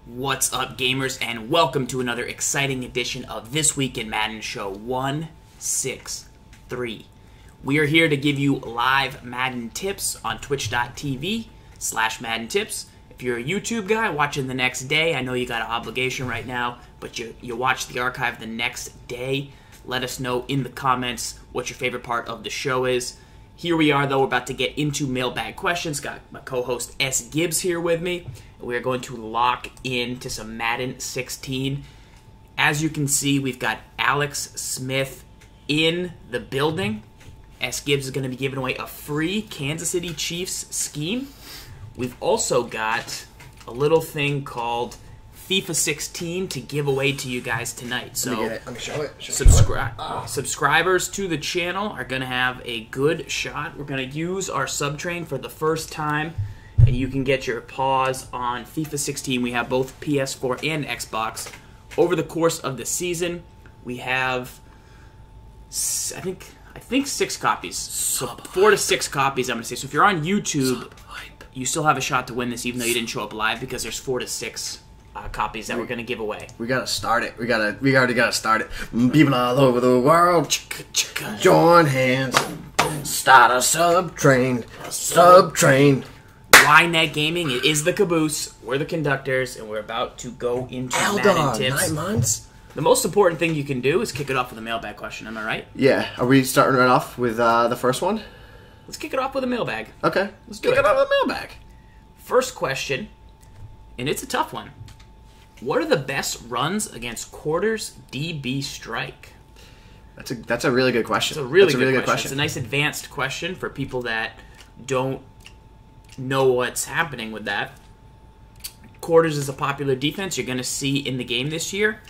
What's up, gamers, and welcome to another exciting edition of This Week in Madden Show 163. We are here to give you live Madden tips on twitch.tv/Madden tips. If you're a YouTube guy watching the next day, I know you got an obligation right now, but you watch the archive the next day. Let us know in the comments what your favorite part of the show is. Here we are, though. We're about to get into mailbag questions. Got my co-host S. Gibbs here with me. We're going to lock into some Madden 16. As you can see, we've got Alex Smith in the building. S. Gibbs is going to be giving away a free Kansas City Chiefs scheme. We've also got a little thing called FIFA 16 to give away to you guys tonight. So let me show it. Subscribers to the channel are going to have a good shot. We're going to use our subtrain for the first time, and you can get your paws on FIFA 16. We have both PS4 and Xbox. Over the course of the season, we have, I think 6 copies. So 4 to 6 copies, I'm going to say. So if you're on YouTube, you still have a shot to win this, even though you didn't show up live, because there's 4 to 6 copies that we're going to give away. We gotta start it. We already gotta start it. People all over the world, join hands, start a subtrain. YNet Gaming, it is the caboose. We're the conductors, and we're about to go into Madden tips. 9 months. The most important thing you can do is kick it off with a mailbag question. Am I right? Yeah. Are we starting right off with the first one? Let's kick it off with a mailbag. Okay. Let's kick it off with a mailbag. First question, and it's a tough one. What are the best runs against quarters DB strike? That's a really good question. It's a really good question. It's a nice advanced question for people that don't know what's happening with that. Quarters is a popular defense you're going to see in the game this year.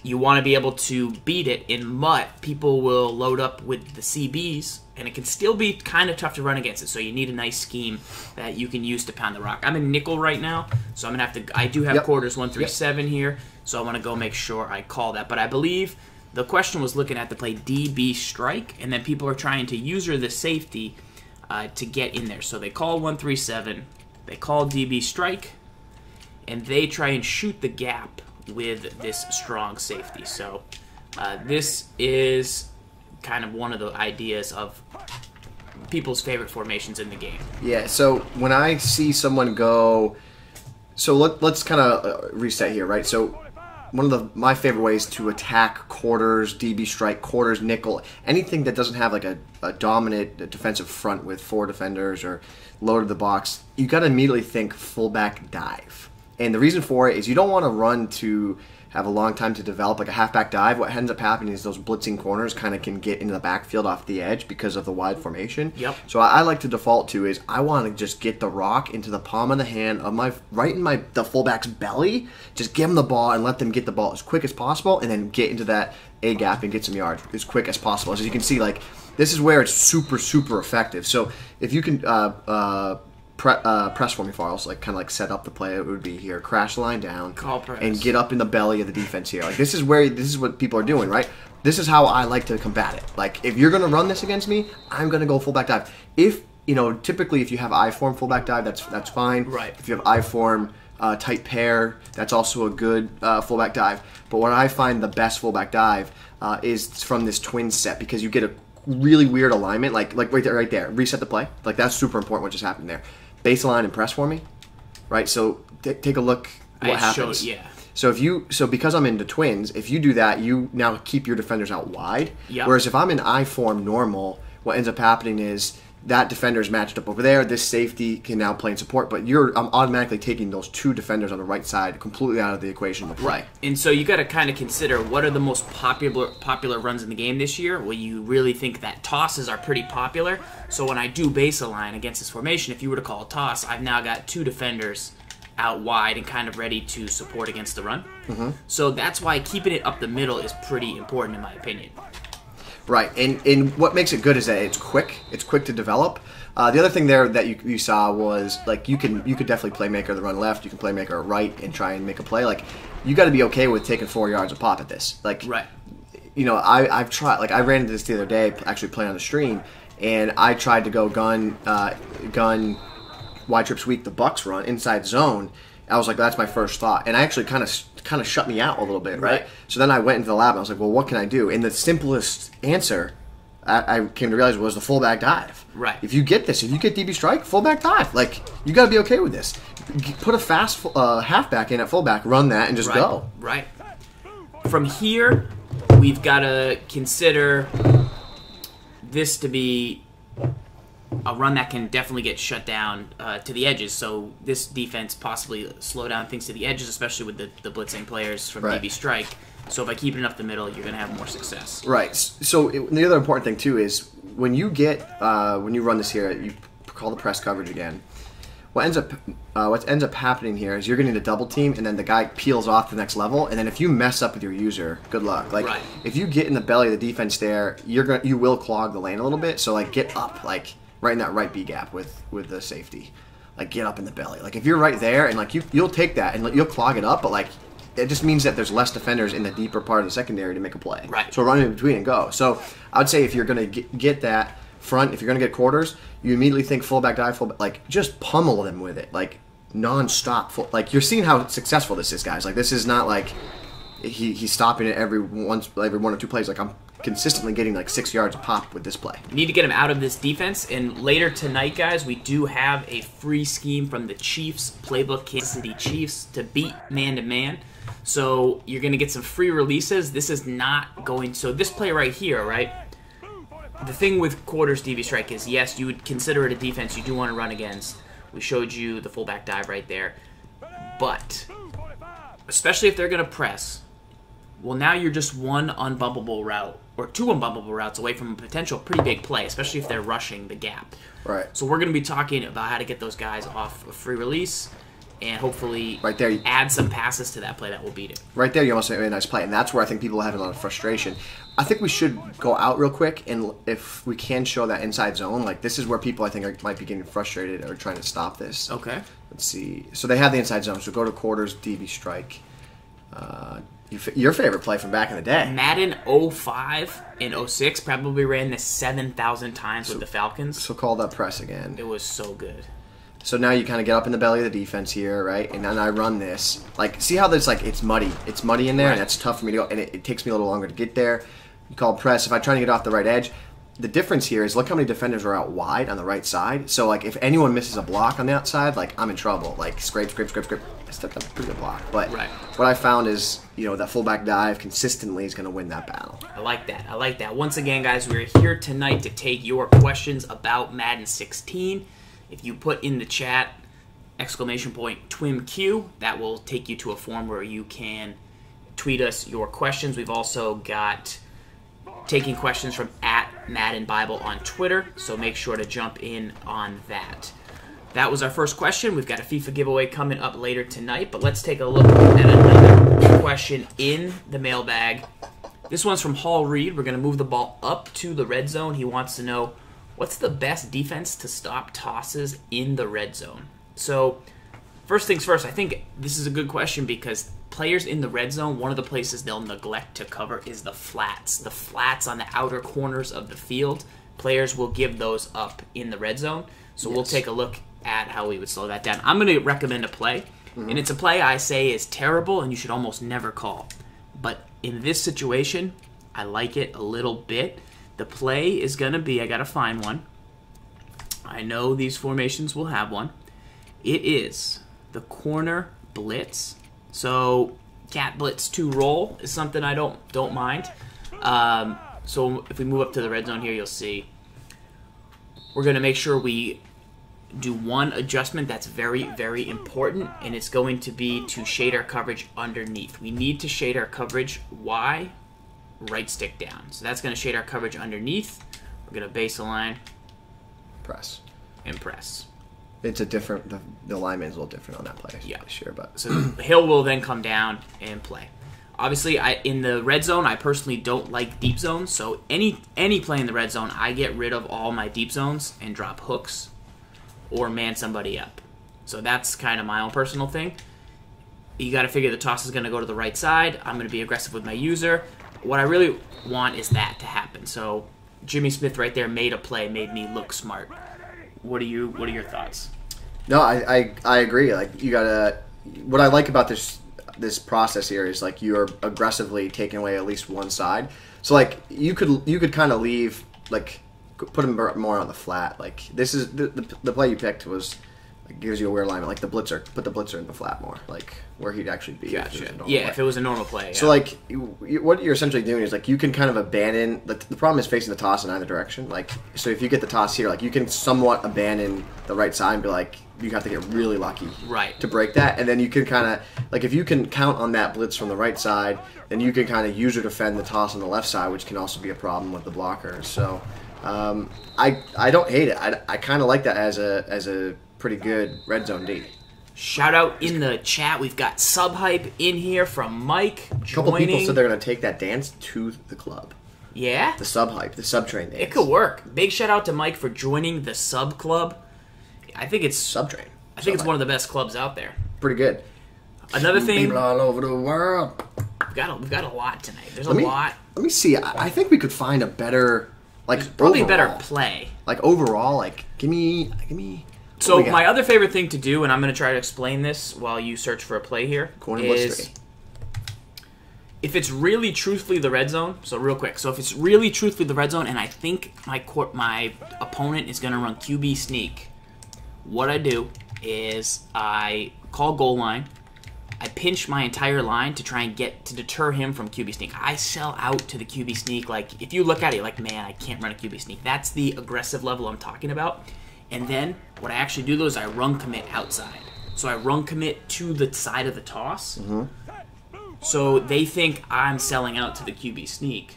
You want to be able to beat it in MUT. People will load up with the CBs, and it can still be kind of tough to run against it. So you need a nice scheme that you can use to pound the rock. I'm in nickel right now, so I'm gonna have to. I do have quarters 137 here, so I want to go make sure I call that. But I believe the question was looking at to play DB strike, and then people are trying to user the safety to get in there. So they call 137, they call DB strike, and they try and shoot the gap with this strong safety. So this is kind of one of the ideas of people's favorite formations in the game. Yeah, so when I see someone go... So let's kind of reset here, right? So one of my favorite ways to attack quarters, DB strike, quarters, nickel, anything that doesn't have like a dominant defensive front with 4 defenders or loaded the box, you got to immediately think fullback dive. And the reason for it is you don't want to run to have a long time to develop like a halfback dive. What ends up happening is those blitzing corners kind of can get into the backfield off the edge because of the wide formation. Yep. So I like to default to is I want to just get the rock into the palm of the hand of the fullback's belly. Just give them the ball and let them get the ball as quick as possible, and then get into that A gap and get some yards as quick as possible. As you can see, like this is where it's super effective. So if you can press for me, Farles, like kind of like set up the play. It would be here, crash the line down, call press, and get up in the belly of the defense here. Like this is what people are doing, right? This is how I like to combat it. Like if you're gonna run this against me, I'm gonna go fullback dive. If typically if you have I form fullback dive, that's fine. Right. If you have I form tight pair, that's also a good fullback dive. But what I find the best fullback dive is from this twin set, because you get a really weird alignment, like right there. Reset the play. Like that's super important. What just happened there? Baseline and press for me, right? So take a look what happens. So because I'm into twins, if you do that, you now keep your defenders out wide. Yep. Whereas if I'm in I form normal, what ends up happening is that defender is matched up over there. This safety can now play in support, but I'm automatically taking those 2 defenders on the right side completely out of the equation. Right, and so you got to kind of consider what are the most popular runs in the game this year. Well, you really think that tosses are pretty popular. So when I do base align against this formation, if you were to call a toss, I've now got 2 defenders out wide and kind of ready to support against the run. Mm-hmm. So that's why keeping it up the middle is pretty important in my opinion. Right, and what makes it good is that it's quick. It's quick to develop. The other thing there that you saw was like you could definitely playmaker the run left. You can playmaker right and try and make a play. Like you got to be okay with taking 4 yards a pop at this. Like right. I've tried. Like I ran into this the other day, actually playing on the stream, and I tried to go gun Y trips weak the Bucks run inside zone, I was like, that's my first thought. And I actually kind of shut me out a little bit, right? So then I went into the lab and I was like, well, what can I do? And the simplest answer I came to realize was the fullback dive. Right. If you get this, if you get DB strike, fullback dive. Like, you got to be okay with this. Put a fast halfback in at fullback, run that, and just go. Right. From here, we've got to consider this to be a run that can definitely get shut down to the edges. So this defense possibly slow down things to the edges, especially with the blitzing players from DB strike. So by keeping it up the middle, you're going to have more success. Right. So the other important thing too is when you run this here, you call the press coverage again. What ends up happening here is you're going to need a double team, and then the guy peels off the next level, and then if you mess up with your user, good luck. Like if you get in the belly of the defense there, you will clog the lane a little bit. So like get up, like right in that right B gap with the safety, like get up in the belly. Like if you're right there, and like you'll take that and you'll clog it up, but like it just means that there's less defenders in the deeper part of the secondary to make a play. Right. So run in between and go. So I would say if you're going to get that front, if you're going to get quarters, you immediately think fullback dive, fullback, like just pummel them with it, like non-stop. Like you're seeing how successful this is, guys. Like this is not like he's stopping it every one or two plays. Like I'm consistently getting like 6 yards a pop with this play. We need to get him out of this defense, and later tonight, guys, we do have a free scheme from the Chiefs playbook, Kansas City Chiefs, to beat man-to-man. So you're going to get some free releases. This is not going... So this play right here, right? The thing with quarters DB strike is, yes, you would consider it a defense you do want to run against. We showed you the fullback dive right there. But, especially if they're going to press, well, now you're just one unbumpable route, or two unbumpable routes away from a potential pretty big play, especially if they're rushing the gap. Right. So we're going to be talking about how to get those guys off a free release, and hopefully right there, add some passes to that play that will beat it. Right there, you almost made a nice play, and that's where I think people are having a lot of frustration. I think we should go out real quick, and if we can show that inside zone, like this is where people I think might be getting frustrated or trying to stop this. Okay. Let's see. So they have the inside zone, so go to quarters, DB strike. Your favorite play from back in the day. Madden 05 and 06 probably ran this 7,000 times with the Falcons. So call that press again. It was so good. So now you kind of get up in the belly of the defense here, right? And then I run this. Like, see how there's like, it's muddy. It's muddy in there, and that's tough for me to go. And it takes me a little longer to get there. You call press. If I try to get off the right edge, the difference here is look how many defenders are out wide on the right side. So, like, if anyone misses a block on the outside, like, I'm in trouble. Like, scrape. I stepped up a pretty good block. But what I found is, that fullback dive consistently is going to win that battle. I like that. Once again, guys, we're here tonight to take your questions about Madden 16. If you put in the chat, !TWIMQ, that will take you to a form where you can tweet us your questions. We've also got taking questions from @MaddenBible on Twitter, so make sure to jump in on that. That was our first question. We've got a FIFA giveaway coming up later tonight, but let's take a look at another question in the mailbag. This one's from Hall Reed. We're going to move the ball up to the red zone. He wants to know, what's the best defense to stop tosses in the red zone? So, first things first, I think this is a good question because players in the red zone, one of the places they'll neglect to cover is the flats. The flats on the outer corners of the field, players will give those up in the red zone. So we'll take a look at how we would slow that down. I'm going to recommend a play, and it's a play I say is terrible and you should almost never call. But in this situation, I like it a little bit. The play is going to be, I got to find one. I know these formations will have one. It is the corner blitz. So cat blitz to roll is something I don't mind. So if we move up to the red zone here, you'll see we're going to make sure we do one adjustment that's very, very important, and it's going to be to shade our coverage underneath. We need to shade our coverage. Why? Right stick down. So that's going to shade our coverage underneath. We're going to baseline, press, and press. It's a different, the lineman's a little different on that play. Yeah. Sure, but so Hill will then come down and play. Obviously, in the red zone, I personally don't like deep zones. So any play in the red zone, I get rid of all my deep zones and drop hooks or man somebody up. So that's kind of my own personal thing. You got to figure the toss is going to go to the right side. I'm going to be aggressive with my user. What I really want is that to happen. So Jimmy Smith right there made a play, made me look smart. What are your thoughts? No, I agree. Like you gotta what I like about this process here is like you're aggressively taking away at least one side. So like you could kind of leave like put him more on the flat. Like this is the play you picked was gives you a weird alignment. Like the blitzer, put the blitzer in the flat more, like where he'd actually be. Gotcha. If it was a normal play. Yeah. So like what you're essentially doing is like you can kind of abandon. The problem is facing the toss in either direction. Like so if you get the toss here, like you can somewhat abandon the right side and be like you have to get really lucky to break that, and then you can kind of like if you can count on that blitz from the right side, then you can kind of use or defend the toss on the left side, which can also be a problem with the blockers. So I don't hate it. I kind of like that as a pretty good red zone D. Shout out in the chat. We've got sub hype in here from Mike. A couple people said they're going to take that dance to the club. Yeah? The sub hype, the sub train dance. It could work. Big shout out to Mike for joining the sub club. I think it's sub train. I think it's one of the best clubs out there. Pretty good. Another thing. People all over the world. We've got a lot tonight. There's a lot. Let me see. I think we could find a better probably overall, a better play. Like overall, like give me. So my other favorite thing to do, and I'm going to try to explain this while you search for a play here, is if it's really truthfully the red zone. So real quick, so if it's really truthfully the red zone, and I think my opponent is going to run QB sneak, what I do is I call goal line. I pinch my entire line to try and deter him from QB sneak. I sell out to the QB sneak. Like if you look at it, you're like, man, I can't run a QB sneak. That's the aggressive level I'm talking about. And then what I actually do, though, is I run commit outside. So I run commit to the side of the toss. Mm-hmm. So they think I'm selling out to the QB sneak,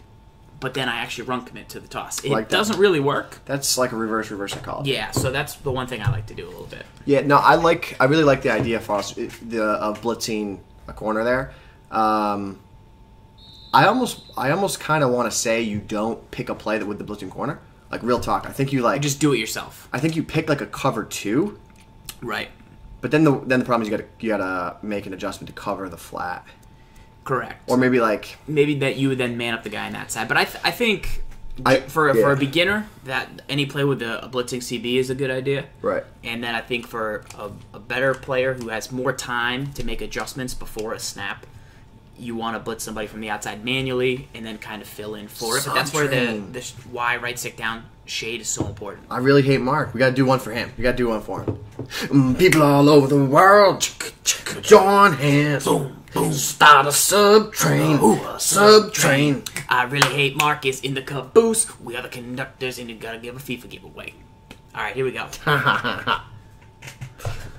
but then I actually run commit to the toss. It doesn't really work. That's like a reverse psychology. Yeah, so that's the one thing I like to do a little bit. Yeah, no, I really like the idea of blitzing a corner there. I almost kind of want to say you don't pick a play with the blitzing corner. Like real talk, I think you just do it yourself. I think you pick like a cover 2, right? But then the problem is you gotta make an adjustment to cover the flat. Correct. Or maybe that you would then man up the guy on that side. But I think for a beginner that any play with a blitzing CB is a good idea. Right. And then I think for a better player who has more time to make adjustments before a snap, you want to blitz somebody from the outside manually and then kind of fill in for it. But that's where the why right stick down shade is so important. I really hate Mark. We got to do one for him. We got to do one for him. People all over the world, join hands. Boom, boom. Start a sub train. Sub train. I really hate Mark is in the caboose. We are the conductors and you got to give a FIFA giveaway. All right, here we go.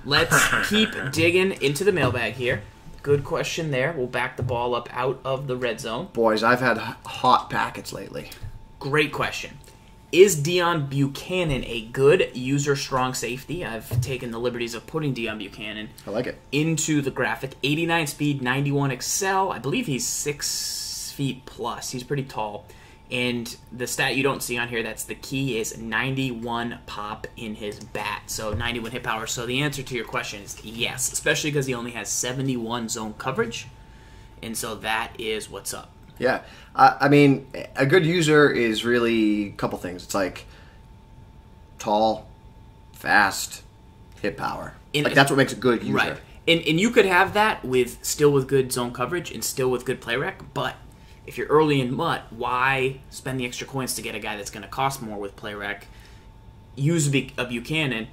Let's keep digging into the mailbag here. Good question there. We'll back the ball up out of the red zone. Boys, I've had hot packets lately. Great question. Is Deion Buchanan a good user-strong safety? I've taken the liberties of putting Deion Buchanan into the graphic. 89 speed, 91 excel. I believe he's 6 feet plus. He's pretty tall. And the stat you don't see on here, that's the key, is 91 pop in his bat. So 91 hit power. So the answer to your question is yes, especially because he only has 71 zone coverage. And so that is what's up. Yeah. I mean, a good user is really a couple things. It's like tall, fast, hit power. That's what makes a good user. Right. And you could have that still with good zone coverage and still with good play rec, but if you're early in MUT, why spend the extra coins to get a guy that's going to cost more with play rec? Use a Buchanan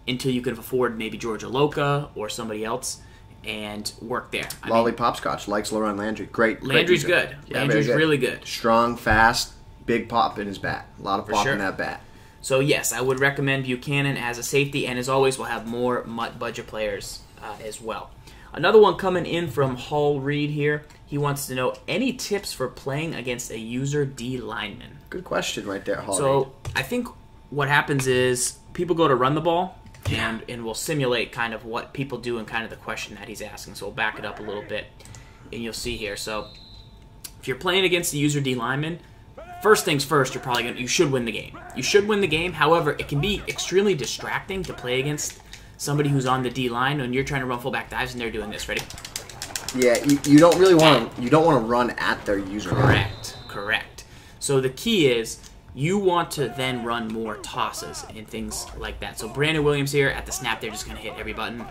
until you can afford maybe Georgia Loca or somebody else and work there. Lollipop Scotch likes Laurent Landry. Great. Landry's good. Yeah, Landry's really good. Strong, fast, big pop in his bat. A lot of pop in that bat. So yes, I would recommend Buchanan as a safety, and as always, we'll have more MUT budget players as well. Another one coming in from Hull Reed here. He wants to know any tips for playing against a user D lineman. Good question right there, Hull So I think what happens is people go to run the ball, and we'll simulate kind of what people do and kind of the question that he's asking. So we'll back it up a little bit, and you'll see here. So if you're playing against the user D lineman, first things first, you should win the game. You should win the game. However, it can be extremely distracting to play against somebody who's on the D line when you're trying to run fullback dives and they're doing this. Ready? Yeah, you don't really want to. You don't want to run at their user. Correct. So the key is you want to then run more tosses and things like that. So Brandon Williams here at the snap, they're just going to hit every button.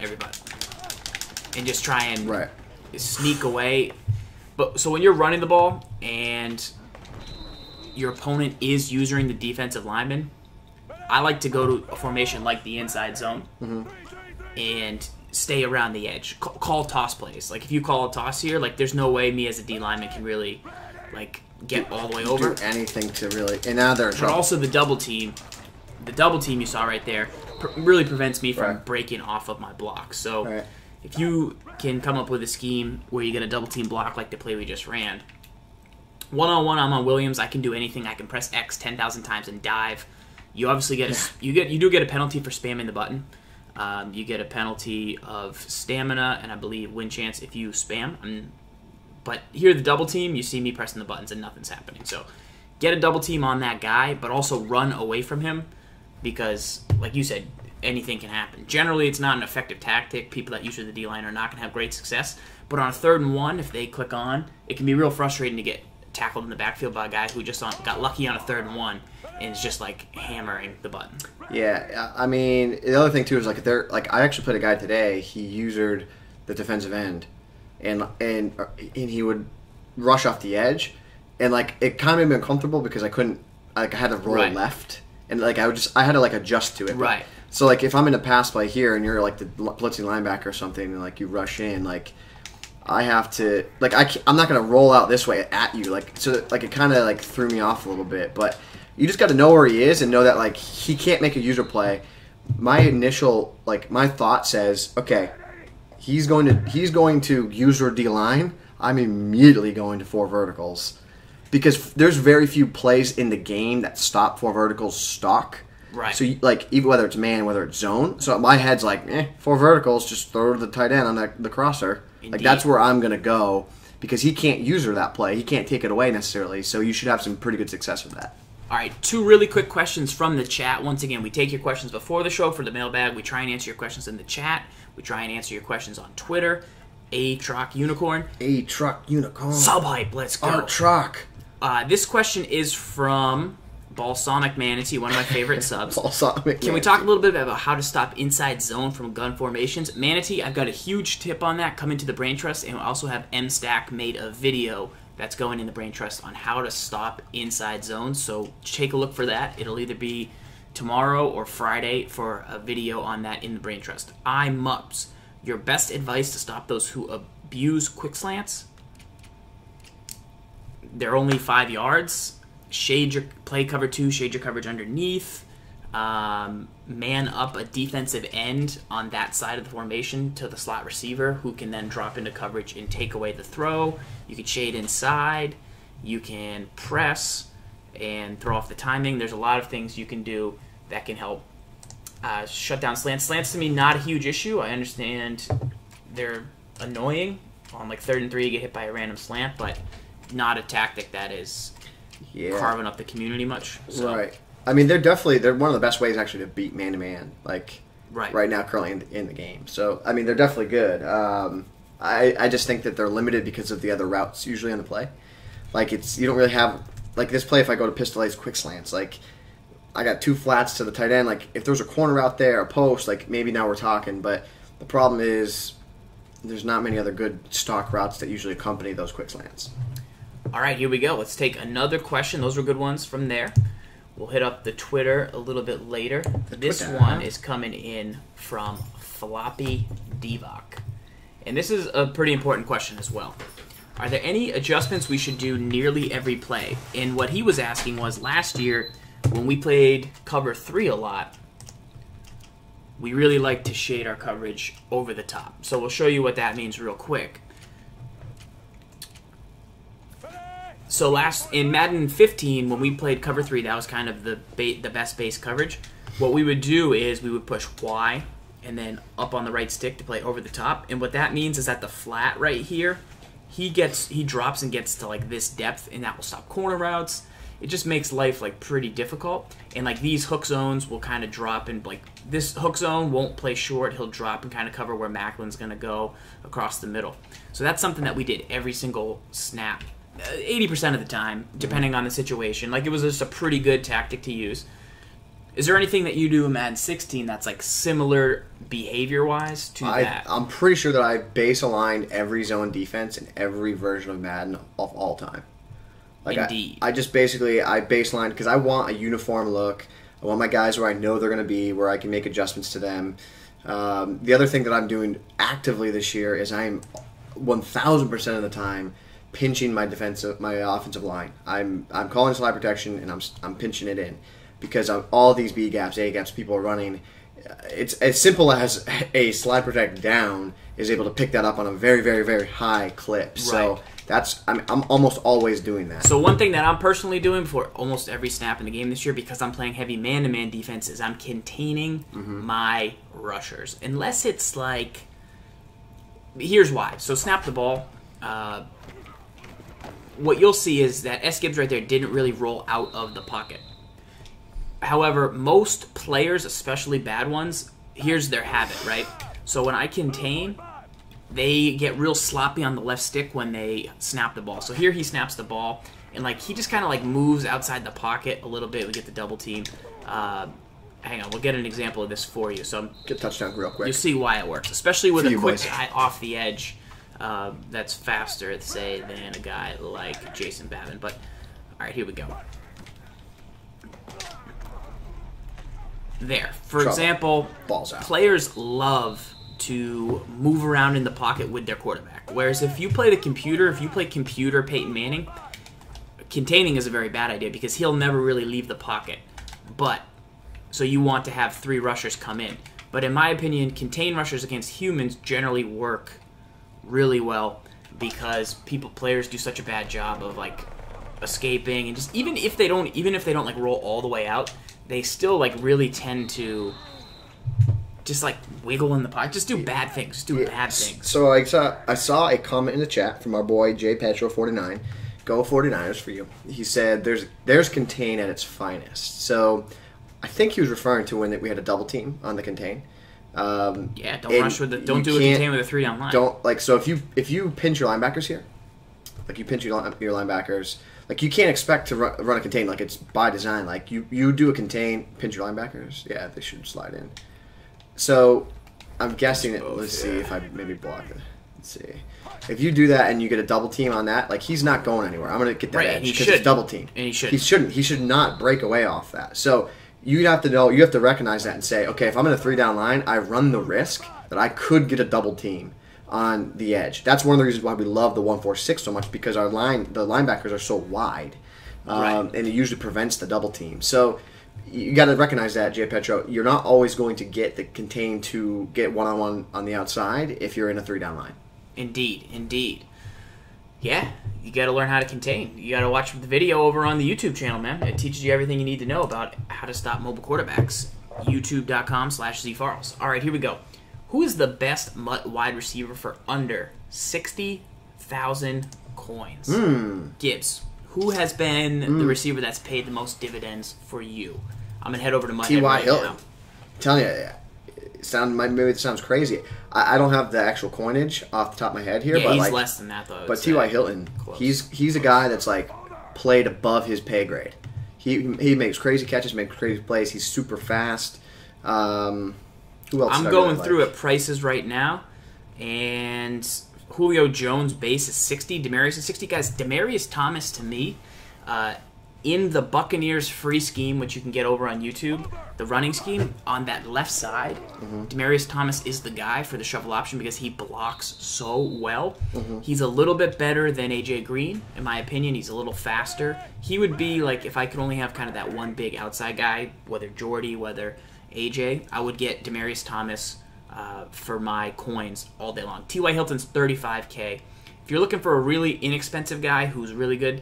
and just try and right. sneak away. But so when you're running the ball and your opponent is using the defensive lineman, I like to go to a formation like the inside zone and stay around the edge. Call toss plays. Like if you call a toss here, like there's no way me as a D lineman can really like get all the way over. Do anything to really, and now they're in trouble. But also the double team you saw right there really prevents me from breaking off of my block. So if you can come up with a scheme where you get a double team block like the play we just ran, one-on-one I'm on Williams, I can do anything. I can press X 10,000 times and dive. You obviously get you do get a penalty for spamming the button. You get a penalty of stamina and I believe win chance if you spam. But here the double team, you see me pressing the buttons and nothing's happening. So get a double team on that guy, but also run away from him because, like you said, anything can happen. Generally, it's not an effective tactic. People that use the D-line are not going to have great success. But on a 3rd and 1, if they click on, it can be real frustrating to get tackled in the backfield by a guy who just got lucky on a 3rd and 1 and is just like hammering the button. Yeah, I mean, the other thing too is like I actually played a guy today. He usered the defensive end, and he would rush off the edge, and like it kind of made me uncomfortable because I couldn't, like I had to roll left, and like I had to like adjust to it. Right. So like if I'm in a pass play here and you're like the blitzing linebacker or something, and like you rush in, like I have to like I'm not gonna roll out this way at you, like so like it kind of like threw me off a little bit, but you just got to know where he is and know that like he can't make a user play. My initial my thought says, okay, he's going to user D line. I'm immediately going to 4 verticals because there's very few plays in the game that stop 4 verticals stock. Right. So like even whether it's man, whether it's zone. So my head's like 4 verticals, just throw to the tight end on the crosser. Indeed. Like that's where I'm gonna go because he can't user that play. He can't take it away necessarily. So you should have some pretty good success with that. All right, 2 really quick questions from the chat. Once again, we take your questions before the show for the mailbag. We try and answer your questions in the chat. We try and answer your questions on Twitter. A-Truck Unicorn. A-Truck Unicorn. Subhype, let's go. A-Truck. This question is from Balsamic Manatee, one of my favorite subs. Balsamic Can we talk a little bit about how to stop inside zone from gun formations? Manatee, I've got a huge tip on that coming to the Brain Trust, and we also have MStack made a video that's going in the Brain Trust on how to stop inside zones. So take a look for that. It'll either be tomorrow or Friday for a video on that in the Brain Trust. Mups, your best advice to stop those who abuse quick slants? They're only 5 yards. Shade your play cover 2, shade your coverage underneath. Man up a defensive end on that side of the formation to the slot receiver who can then drop into coverage and take away the throw. You can shade inside. You can press and throw off the timing. There's a lot of things you can do that can help shut down slants. Slants to me, not a huge issue. I understand they're annoying. On like 3rd and 3, you get hit by a random slant, but not a tactic that is carving up the community much. So. Right. I mean, they're one of the best ways actually to beat man-to-man, like right now currently in the game. So, I mean, they're definitely good. I just think that they're limited because of the other routes usually on the play. Like, you don't really have, like this play if I go to pistol A's quick slants, like I got 2 flats to the tight end. Like, if there's a corner out there, a post, like maybe now we're talking. But the problem is there's not many other good stock routes that usually accompany those quick slants. All right, here we go. Let's take another question. Those were good ones from there. We'll hit up the Twitter a little bit later. This one is coming in from Floppy Divock. And this is a pretty important question as well. Are there any adjustments we should do nearly every play? And what he was asking was last year when we played cover 3 a lot, we really like to shade our coverage over the top. So we'll show you what that means real quick. So in Madden 15, when we played cover 3, that was kind of the best base coverage. What we would do is we would push Y and then up on the right stick to play over the top. And what that means is that the flat right here, he drops and gets to like this depth, and that will stop corner routes. It just makes life like pretty difficult. And like these hook zones will kind of drop, and like this hook zone won't play short. He'll drop and kind of cover where Macklin's going to go across the middle. So that's something that we did every single snap. 80% of the time, depending on the situation. Like, it was just a pretty good tactic to use. Is there anything that you do in Madden 16 that's like similar behavior-wise to that? I'm pretty sure that I base aligned every zone defense in every version of Madden of all time. Like Indeed. I just basically baseline because I want a uniform look. I want my guys where I know they're going to be, where I can make adjustments to them. The other thing that I'm doing actively this year is I'm 1,000% of the time pinching my offensive line. I'm calling slide protection and I'm pinching it in because of all these B gaps, A gaps people are running. It's as simple as a slide protect down is able to pick that up on a very, very, very high clip. Right. So I'm almost always doing that. So one thing that I'm personally doing before almost every snap in the game this year, because I'm playing heavy man-to-man defense, is I'm containing my rushers. Unless it's like... Here's why. So snap the ball. What you'll see is that S. Gibbs right there didn't really roll out of the pocket. However, most players, especially bad ones, here's their habit, right? So when I contain, they get real sloppy on the left stick when they snap the ball. So here he snaps the ball, and like he just kind of like moves outside the pocket a little bit. We get the double team. Hang on, we'll get an example of this for you. So get touchdown real quick. You'll see why it works, especially with a quick guy off the edge that's faster, say, than a guy like Jason Babin. But all right, here we go. There. For example, balls out. Players love to move around in the pocket with their quarterback. Whereas if you play the computer, if you play computer Peyton Manning, containing is a very bad idea because he'll never really leave the pocket. But, so you want to have 3 rushers come in. But in my opinion, contain rushers against humans generally work really well because players do such a bad job of like escaping and just even if they don't like roll all the way out, they still like really tend to just like wiggle in the pocket, just do bad things, bad things. So I saw a comment in the chat from our boy J Petro 49. Go 49ers for you. He said there's contain at its finest. So I think he was referring to when we had a double team on the contain. Don't rush with don't do a contain with a 3-down line. So if you pinch your linebackers here, like you pinch your linebackers. Like, you can't expect to run a contain like it's by design. Like, you do a contain, pinch your linebackers. Yeah, they should slide in. So, I'm guessing let's see if I maybe block it. Let's see. If you do that and you get a double team on that, like, he's not going anywhere. I'm going to get that edge because it's double team. And he shouldn't. He shouldn't. He should not break away off that. So, you have to recognize that and say, okay, if I'm in a 3-down line, I run the risk that I could get a double team on the edge. That's one of the reasons why we love the 1-4-6 so much because the linebackers are so wide, and it usually prevents the double team. So you got to recognize that, J Petro. You're not always going to get the contain to get one-on-one on the outside if you're in a 3-down line. Indeed. Yeah, you got to learn how to contain. You got to watch the video over on the YouTube channel, man. It teaches you everything you need to know about how to stop mobile quarterbacks. YouTube.com/ZFarls. All right, here we go. Who is the best wide receiver for under 60,000 coins? Gibbs. Who has been the receiver that's paid the most dividends for you? I'm going to head over to my head right Hilton. now. I'm telling you, maybe it sounds crazy. I don't have the actual coinage off the top of my head here. Yeah, but he's like, less than that, though. But T.Y. Hilton, he's a guy that's like played above his pay grade. He makes crazy catches, makes crazy plays. He's super fast. Who else? I'm going through at prices right now, and Julio Jones' base is 60. Demaryius is 60. Guys, Demaryius Thomas, to me, in the Buccaneers free scheme, which you can get over on YouTube, the running scheme, on that left side, Demaryius Thomas is the guy for the shovel option because he blocks so well. He's a little bit better than A.J. Green, in my opinion. He's a little faster. He would be, like, if I could only have kind of that one big outside guy, whether Jordy, whether AJ, I would get Demaryius Thomas for my coins all day long. T.Y. Hilton's $35K. If you're looking for a really inexpensive guy who's really good,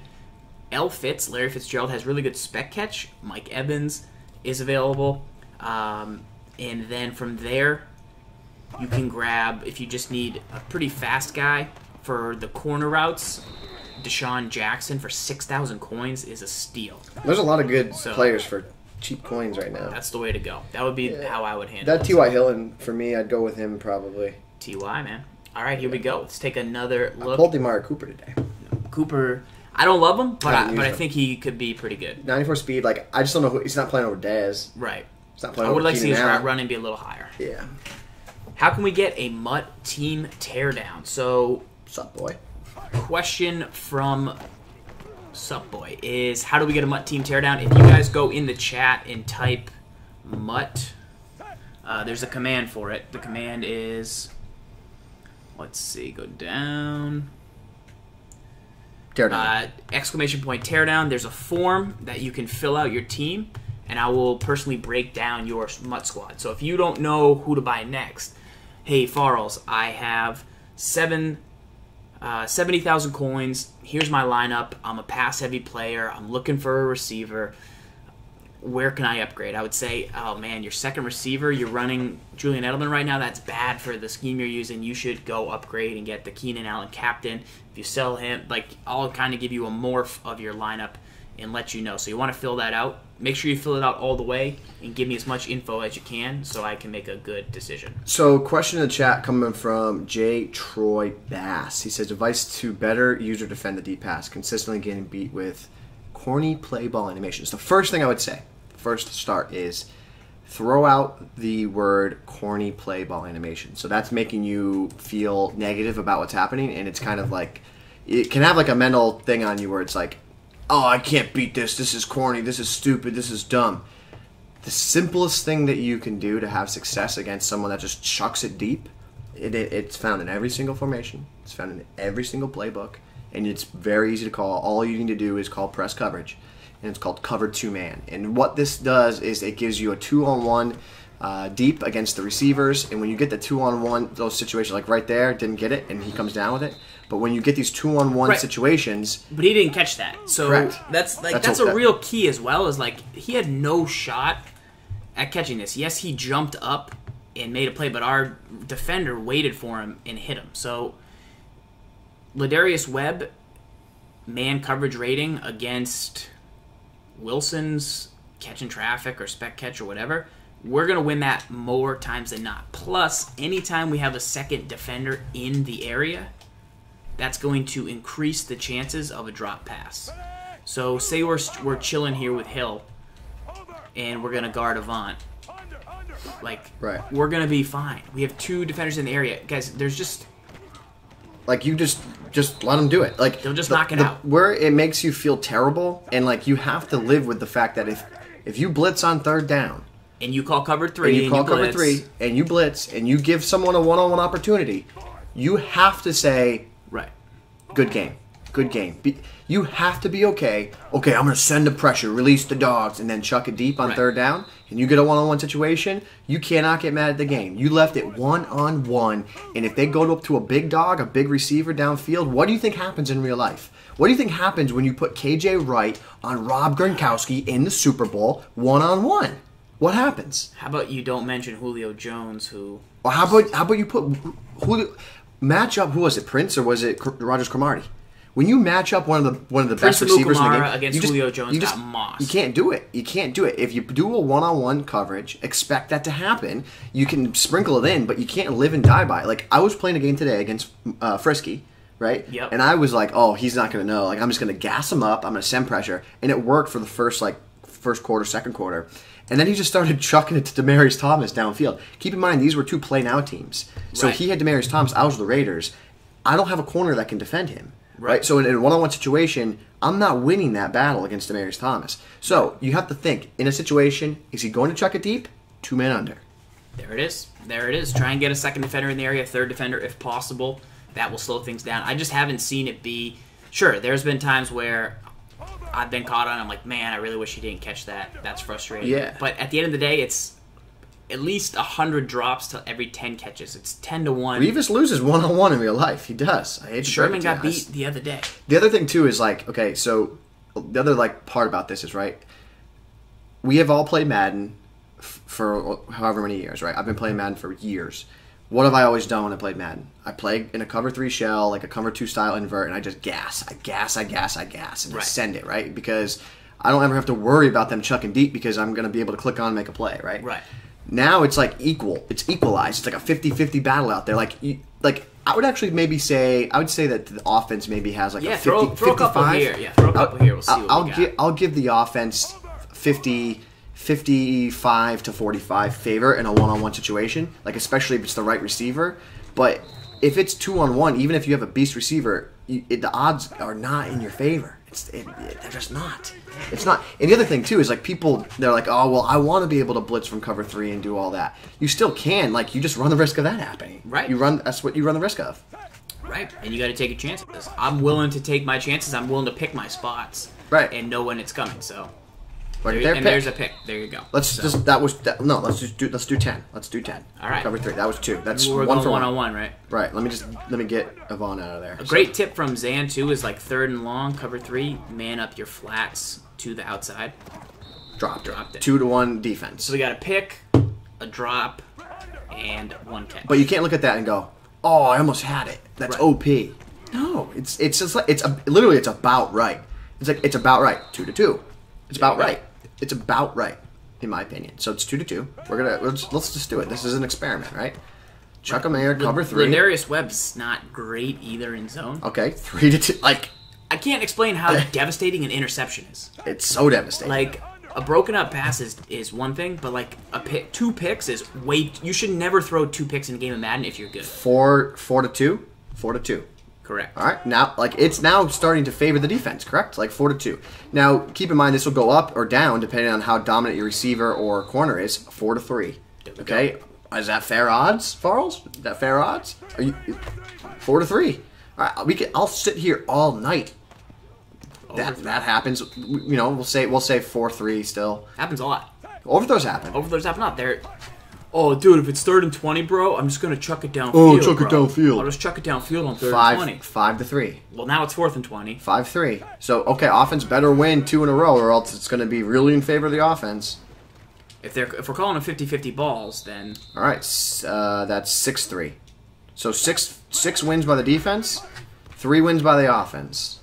Larry Fitzgerald has really good spec catch. Mike Evans is available. And then from there, you can grab, if you just need a pretty fast guy for the corner routes, Deshaun Jackson for 6,000 coins is a steal. There's a lot of good players for cheap coins right now. That's the way to go. That would be how I would handle it. That T.Y. Hilton, for me, I'd go with him probably. T.Y., man. All right, here we go. Let's take another look. I pulled DeMar Cooper today. Cooper, I don't love him, but Haven't I used him. think he could be pretty good. 94 speed, like, I just don't know who... He's not playing over Dez. Right. He's not playing I over would like to see his Keenan route Allen. running be a little higher. Yeah. How can we get a Mutt team teardown? So, What's up, boy? question from Supboy is, how do we get a Mutt team teardown? If you guys go in the chat and type Mutt, there's a command for it. The command is, let's see, go down. Teardown. Exclamation point teardown. There's a form that you can fill out your team, and I will personally break down your Mutt squad. So if you don't know who to buy next, hey, Farrells, I have 70,000 coins. Here's my lineup. I'm a pass-heavy player. I'm looking for a receiver. Where can I upgrade? I would say, oh, man, your second receiver, you're running Julian Edelman right now. That's bad for the scheme you're using. You should go upgrade and get the Keenan Allen captain. If you sell him, like, I'll kind of give you a morph of your lineup and let you know. So you want to fill that out. Make sure you fill it out all the way and give me as much info as you can so I can make a good decision. So, question in the chat coming from J. Troy Bass. He says, advice to better user defend the deep pass, consistently getting beat with corny play ball animations. The first thing I would say, first to start, is throw out the word corny play ball animation. So that's making you feel negative about what's happening, and it's kind of like, it can have like a mental thing on you where it's like, oh, I can't beat this. This is corny. This is stupid. This is dumb. The simplest thing that you can do to have success against someone that just chucks it deep, it's found in every single formation. It's found in every single playbook, and it's very easy to call. All you need to do is call press coverage, and it's called cover two-man. And what this does is it gives you a two-on-one deep against the receivers, and when you get the two-on-one, those situations, like right there, didn't get it, and he comes down with it. But when you get these two-on-one Right. situations, But he didn't catch that. So Correct. that's That's a okay. real key as well, is like he had no shot at catching this. Yes, he jumped up and made a play, but our defender waited for him and hit him. So Ladarius Webb, man coverage rating against Wilson's catching traffic or spec catch or whatever, we're going to win that more times than not. Plus, anytime we have a second defender in the area, that's going to increase the chances of a drop pass. So say we're chilling here with Hill, and we're going to guard Avant. Like, Right. we're going to be fine. We have two defenders in the area. Guys, there's just... like, you just let them do it. Like, They'll just knock it out. Where it makes you feel terrible, and like you have to live with the fact that if you blitz on third down, And you call cover three, and you call cover blitz. 3, and you blitz, and you give someone a one-on-one opportunity, you have to say, Right. good game. Good game. You have to be okay. Okay, I'm going to send the pressure, release the dogs, and then chuck it deep on Right. third down, and you get a one-on-one situation, you cannot get mad at the game. You left it one-on-one, and if they go up to a big dog, a big receiver downfield, what do you think happens in real life? What do you think happens when you put KJ Wright on Rob Gronkowski in the Super Bowl one-on-one? What happens? How about you don't mention Julio Jones, who... Or how about you put match up? Who was it, Prince, or was it Rogers Cromartie? When you match up one of the Prince best receivers in the Amukamara game against you just- Julio Jones you just- got mossed. You can't do it. You can't do it. If you do a one-on-one coverage, expect that to happen. You can sprinkle it in, but you can't live and die by it. Like, I was playing a game today against Frisky, right? Yep. And I was like, oh, he's not going to know. Like, I'm just going to gas him up. I'm going to send pressure, and it worked for the first quarter, second quarter. And then he just started chucking it to Demaryius Thomas downfield. Keep in mind, these were two play-now teams. So Right. he had Demaryius Thomas. I was the Raiders. I don't have a corner that can defend him. Right. So in a one-on-one situation, I'm not winning that battle against Demaryius Thomas. So you have to think, in a situation, is he going to chuck it deep? 2 men under. There it is. There it is. Try and get a second defender in the area, third defender if possible. That will slow things down. I just haven't seen it be... Sure, there's been times where I've been caught on. I'm like, man, I really wish he didn't catch that. That's frustrating. Yeah. But at the end of the day, it's at least 100 drops to every 10 catches. It's 10 to 1. Revis loses one-on-one in real life. He does. I hate to Sherman break it to got you. beat the other day. The other thing, too, is like, okay, so the other part about this is, right, we have all played Madden for however many years, right? I've been playing Madden for years. What have I always done when I played Madden? I play in a cover 3 shell, like a cover 2 style invert, and I just gas. I gas, and I Right. send it, right? Because I don't ever have to worry about them chucking deep because I'm going to be able to click on and make a play, right? Right. Now it's like equal. It's equalized. It's like a 50-50 battle out there. Like I would actually maybe say that the offense maybe has like a 50, throw a couple 55. here. Yeah, throw a couple here. We'll see what we got. I'll give the offense 55 to 45 favor in a one-on-one situation, like especially if it's the right receiver. But if it's 2-on-1, even if you have a beast receiver, the odds are not in your favor. They're just not. It's not. And the other thing too is like people, they're like, oh well, I want to be able to blitz from cover 3 and do all that. You still can. Like you just run the risk of that happening. Right. That's what you run the risk of. Right. And you got to take your chances. I'm willing to take my chances. I'm willing to pick my spots. Right. And know when it's coming. So. There's a pick. There you go. Let's do 10. Let's do 10. All right. Cover 3. That was 2. That's we're one going for one-on-one, right? Right. Let me get Yvonne out of there. A great tip from Zan too is like 3rd and long, cover 3, man up your flats to the outside. Dropped it. 2-to-1 defense. So we got a pick, a drop, and 1 catch. But you can't look at that and go, "Oh, I almost had it." That's right. OP. No, it's just like literally it's about right. It's about right. 2-to-2. It's about right. It's about right, in my opinion. So it's 2-to-2. Let's just do it. This is an experiment, right? Chuck them there, cover 3. Ladarius Webb's not great either in zone. Okay, 3-to-2. Like I can't explain how devastating an interception is. It's so devastating. Like a broken up pass is one thing, but like 2 picks is way. You should never throw 2 picks in a game of Madden if you're good. 4-to-2. 4-to-2. Correct. All right, now it's now starting to favor the defense, correct? Like 4-to-2. Now, keep in mind this will go up or down depending on how dominant your receiver or corner is. 4-to-3. Okay, is that fair odds, Farrells? Is that fair odds? Are you 4-to-3? All right, I'll sit here all night. That happens. You know, we'll say 4-3 still. Happens a lot. Overthrows happen. Overthrows happen not there. Oh, dude, if it's 3rd and 20, bro, I'm just going to chuck it downfield. Oh, chuck it downfield. I'll just chuck it downfield on 3rd and 20. 5-to-3. Well, now it's 4th and 20. 5-3. So, okay, offense better win 2 in a row, or else it's going to be really in favor of the offense. If we're calling them 50-50 balls, then... All right, that's 6-3. So six wins by the defense, 3 wins by the offense.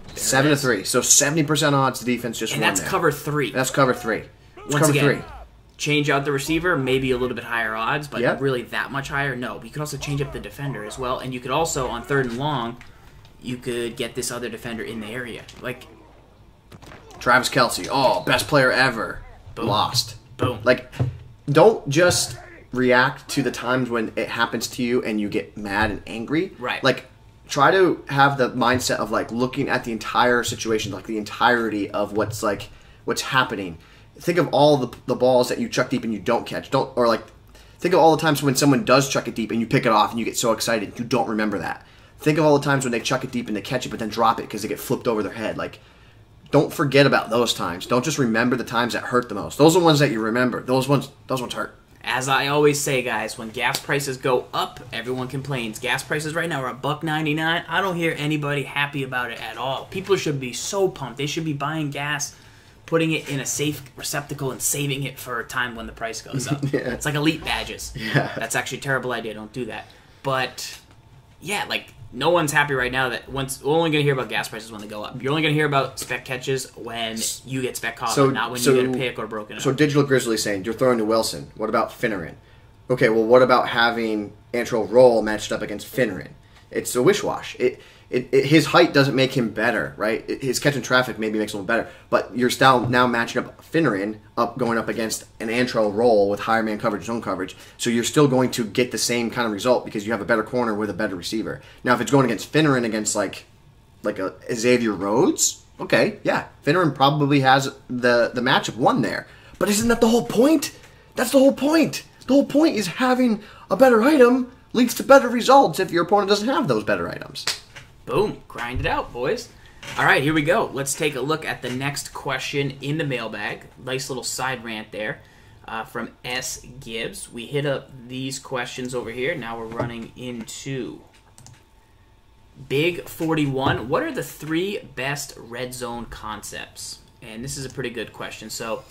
7-to-3. So 70% odds the defense just won. And that's cover 3. That's cover 3. Once cover again, 3. Change out the receiver, maybe a little bit higher odds, but really that much higher? No. But you could also change up the defender as well, and you could also, on 3rd and long, you could get this other defender in the area. Like... Travis Kelce. Oh, best player ever. Boom. Lost. Boom. Like, don't just react to the times when it happens to you and you get mad and angry. Right. Like, try to have the mindset of, like, looking at the entire situation, like, the entirety of what's happening. Think of all the balls that you chuck deep and you don't catch. Think of all the times when someone does chuck it deep and you pick it off and you get so excited you don't remember that. Think of all the times when they chuck it deep and they catch it but then drop it because they get flipped over their head. Like, don't forget about those times. Don't just remember the times that hurt the most. Those are the ones that you remember. Those ones hurt. As I always say, guys, when gas prices go up, everyone complains. Gas prices right now are $1.99. I don't hear anybody happy about it at all. People should be so pumped. They should be buying gas, putting it in a safe receptacle, and saving it for a time when the price goes up. Yeah. It's like elite badges. Yeah. That's actually a terrible idea. Don't do that. But, yeah, like, no one's happy right now that we're only going to hear about gas prices when they go up. You're only going to hear about spec catches when you get spec caught, not when you get a pick or broken up. So Digital Grizzly saying, you're throwing to Wilson. What about Finneran? Okay, well, what about having Antrell Roll matched up against Finneran? It's a wish-wash. His height doesn't make him better, right? His catch in traffic maybe makes him better, but you're still now matching up Finneran going up against an Antrell Roll with higher man coverage, zone coverage. So you're still going to get the same kind of result because you have a better corner with a better receiver. Now, if it's going against Finneran against like a Xavier Rhodes, okay, yeah, Finneran probably has the matchup won there. But isn't that the whole point? That's the whole point. The whole point is having a better item leads to better results if your opponent doesn't have those better items. Boom. Grind it out, boys. All right, here we go. Let's take a look at the next question in the mailbag. Nice little side rant there from S. Gibbs. We hit up these questions over here. Now we're running into Big 41. What are the 3 best red zone concepts? And this is a pretty good question. So,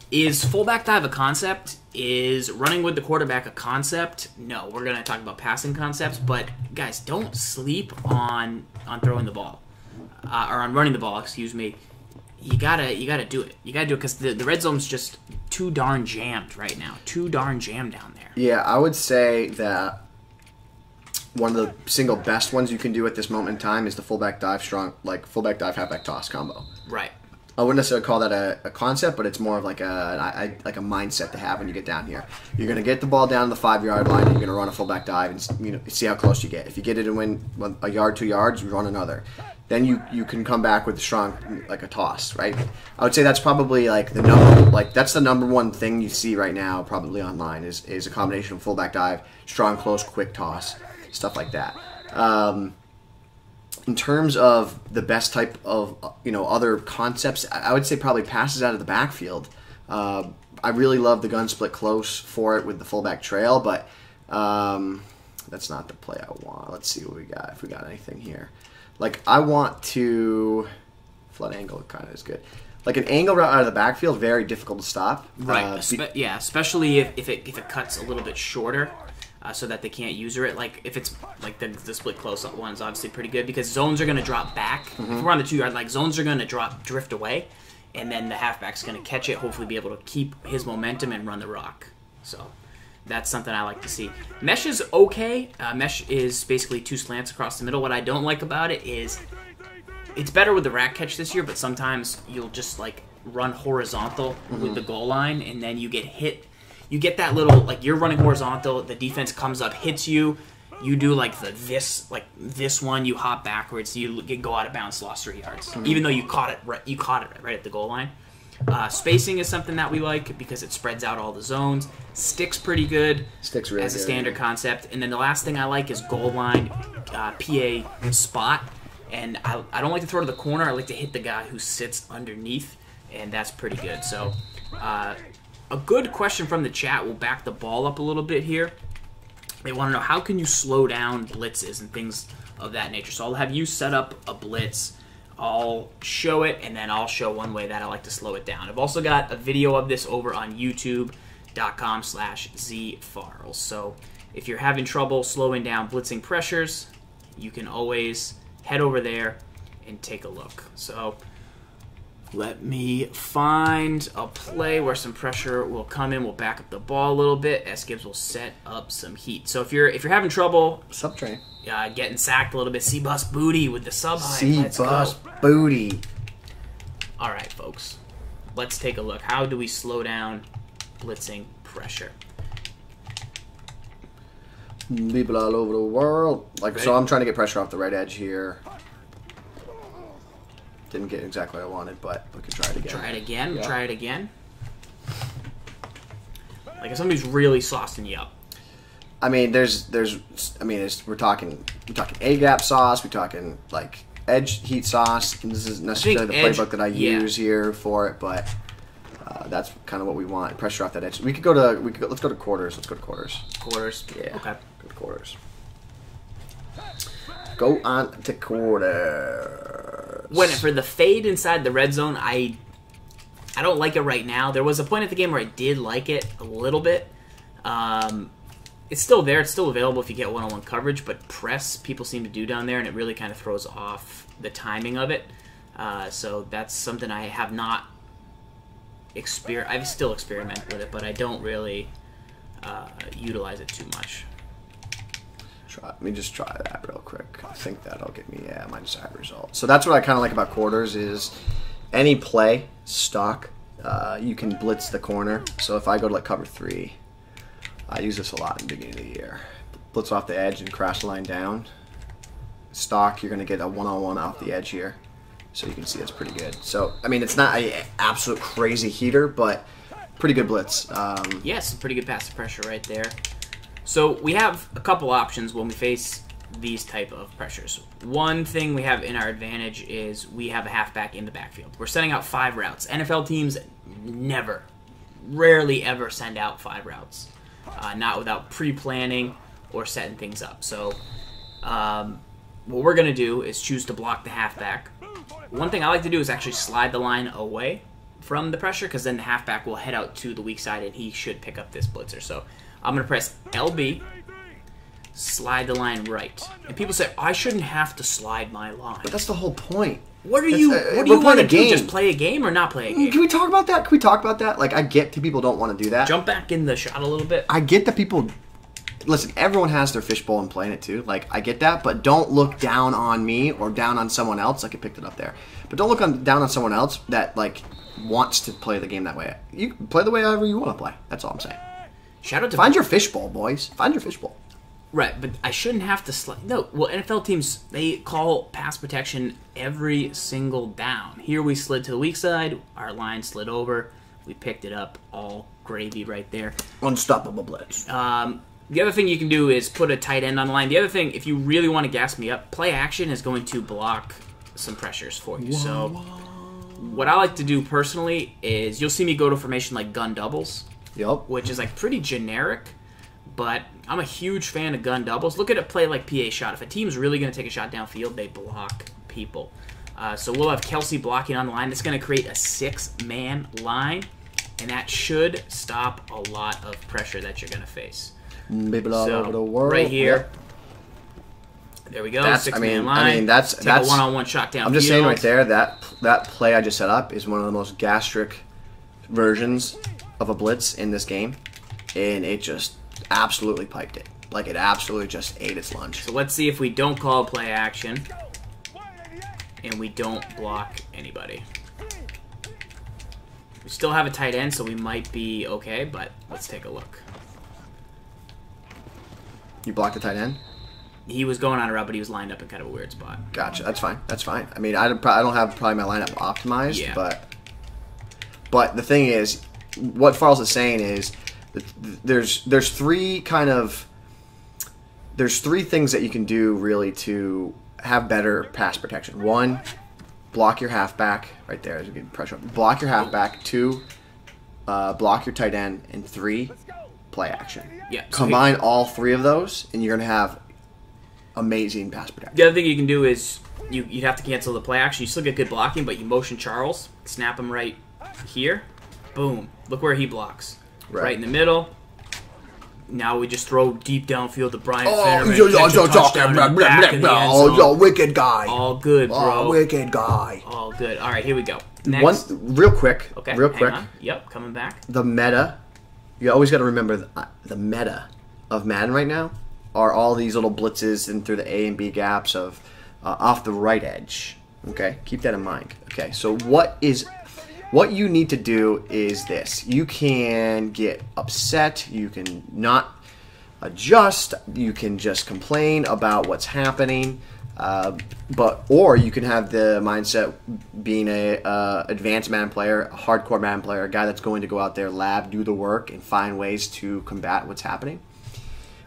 is fullback dive a concept? Is running with the quarterback a concept? No, we're going to talk about passing concepts. But, guys, don't sleep on throwing the ball. Or on running the ball, excuse me. you gotta do it. You gotta do it because the red zone's just too darn jammed right now. Too darn jammed down there. Yeah, I would say that one of the single best ones you can do at this moment in time is the fullback dive fullback dive halfback toss combo. Right. I wouldn't necessarily call that a concept, but it's more of like a mindset to have when you get down here. You're going to get the ball down the 5-yard line, and you're going to run a fullback dive and see how close you get. If you get it and win a yard, 2 yards, you run another. Then you can come back with a strong, like a toss, right? I would say that's probably like that's the number one thing you see right now probably online is a combination of fullback dive, strong, close, quick toss, stuff like that. In terms of the best type of other concepts, I would say probably passes out of the backfield. I really love the gun split close for it with the fullback trail, but that's not the play I want. Let's see what we got, if we got anything here. Like I want to flood angle kind of is good. Like an angle route out of the backfield, very difficult to stop. Right. Yeah, especially if it cuts a little bit shorter. So that they can't user it. Like if it's like the split close up one is obviously pretty good because zones are going to drop back. If we're on the 2-yard line, zones are going to drift away, and then the halfback's going to catch it. Hopefully, be able to keep his momentum and run the rock. So that's something I like to see. Mesh is okay. Mesh is basically 2 slants across the middle. What I don't like about it is it's better with the rack catch this year, but sometimes you'll just like run horizontal with the goal line, and then you get hit. You get that little, like, you're running horizontal, the defense comes up, hits you, you do, like, this one, you hop backwards, you go out of bounds, lost 3 yards. Even though you caught it right at the goal line. Spacing is something that we like because it spreads out all the zones. Sticks pretty good really as a standard concept. And then the last thing I like is goal line, PA spot. And I don't like to throw to the corner, I like to hit the guy who sits underneath, and that's pretty good. So, a good question from the chat will back the ball up a little bit here. They want to know, how can you slow down blitzes and things of that nature? So I'll have you set up a blitz. I'll show it, and then I'll show one way that I like to slow it down. I've also got a video of this over on youtube.com/zfarls. So if you're having trouble slowing down blitzing pressures, you can always head over there and take a look. So let me find a play where some pressure will come in. We'll back up the ball a little bit. Gibbs will set up some heat. So if you're having trouble, sub train, getting sacked a little bit, C-bus booty with the sub high. C-bus booty. All right, folks, let's take a look. How do we slow down blitzing pressure? People all over the world. Ready? So I'm trying to get pressure off the right edge here. Didn't get exactly what I wanted, but we can try it again. Try it again. Yeah. Try it again. Like if somebody's really saucing you up. I mean, we're talking A gap sauce. We're talking like edge heat sauce. This isn't necessarily the playbook that I use here for it, but that's kind of what we want. Pressure off that edge. Let's go to quarters. Let's go to quarters. Quarters. Yeah. Okay. Go to quarters. Go on to quarters. For the fade inside the red zone, I don't like it right now. There was a point at the game where I did like it a little bit. It's still there. It's still available if you get one-on-one coverage, but press people seem to do down there, and it really kind of throws off the timing of it. So that's something I have not experienced. I've still experimented with it, but I don't really utilize it too much. Let me just try that real quick. I think that'll get me my desired result. So that's what I kind of like about quarters is any play, stock, you can blitz the corner. So if I go to like cover 3, I use this a lot in the beginning of the year. Blitz off the edge and crash line down. Stock, you're going to get a one-on-one off the edge here. So you can see it's pretty good. So, I mean, it's not an absolute crazy heater, but pretty good blitz. Yes, pretty good passive pressure right there. So we have a couple options when we face these type of pressures. One thing we have in our advantage is we have a halfback in the backfield. We're sending out 5 routes. NFL teams rarely ever send out 5 routes, not without pre-planning or setting things up. So what we're going to do is choose to block the halfback. One thing I like to do is actually slide the line away from the pressure, because then the halfback will head out to the weak side and he should pick up this blitzer. So I'm going to press LB, slide the line right. And people say, I shouldn't have to slide my line. But that's the whole point. What do you want to do? Just play a game or not play a game? Can we talk about that? Can we talk about that? Like, I get that people don't want to do that. Jump back in the shot a little bit. I get that people... Listen, everyone has their fishbowl and playing it too. Like, I get that, but don't look down on me or down on someone else. Like, I picked it up there. But don't look down on someone else that, like, wants to play the game that way. You can play the way however you want to play. That's all I'm saying. Shout out to... Find your fishbowl, boys. Find your fishbowl. Right, but I shouldn't have to slide. No, well, NFL teams, they call pass protection every single down. Here we slid to the weak side. Our line slid over. We picked it up. All gravy right there. Unstoppable blitz. The other thing you can do is put a tight end on the line. The other thing, if you really want to gas me up, play action is going to block some pressures for you. So what I like to do personally is you'll see me go to formation like gun doubles. Yep. Which is like pretty generic, but I'm a huge fan of gun doubles. Look at a play like PA shot. If a team's really going to take a shot downfield, they block people. So we'll have Kelsey blocking on the line. That's going to create a 6-man line, and that should stop a lot of pressure that you're going to face. People all over the world. Right here. There we go. 6-man line. I mean, that's a one-on-one shot downfield. I'm just saying right there that play I just set up is one of the most gastric versions of a blitz in this game, and it just absolutely piped it. Like, it absolutely just ate its lunch. So let's see if we don't call play action and we don't block anybody. We still have a tight end, so we might be okay, but let's take a look. You blocked the tight end? He was going on a route, but he was lined up in kind of a weird spot. Gotcha. That's fine. That's fine. I mean, I don't have probably my lineup optimized, yeah. But the thing is, what Farles is saying is that there's three things that you can do really to have better pass protection. One, block your halfback right there. As we get pressure. Block your halfback. Two, block your tight end, and three, play action. Yeah. Combine all three of those, and you're gonna have amazing pass protection. The other thing you can do is you'd have to cancel the play action. You still get good blocking, but you motion Charles, snap him right here. Boom. Look where he blocks. Right in the middle. Now we just throw deep downfield to Brian Fennerman. Yo, wicked guy. All good, bro. Oh, wicked guy. All good. All right, here we go. Next. Real quick. Okay, real quick. Hang on. Yep, coming back. The meta. You always got to remember the meta of Madden right now are all these little blitzes and through the A and B gaps of off the right edge. Okay, keep that in mind. Okay, so what you need to do is this. You can get upset. You can not adjust. You can just complain about what's happening. Or you can have the mindset being a advanced Madden player, a hardcore Madden player, a guy that's going to go out there, lab, do the work, and find ways to combat what's happening.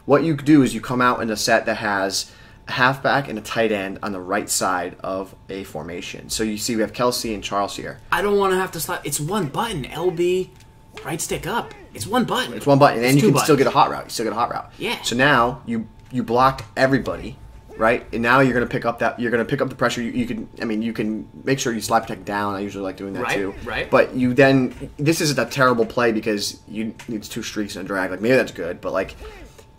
What you do is you come out in a set that has a halfback and a tight end on the right side of a formation. So you see we have Kelsey and Charles here. I don't want to have to slap. It's one button. LB, right stick up. It's one button. It's one button, and you can still get a hot route. You still get a hot route. Yeah. So now you blocked everybody, right? And now you're going to pick up the pressure. You can make sure you slide protect down. I usually like doing that too. Right. But this isn't a terrible play because it's 2 streaks and a drag. Like, maybe that's good, but like,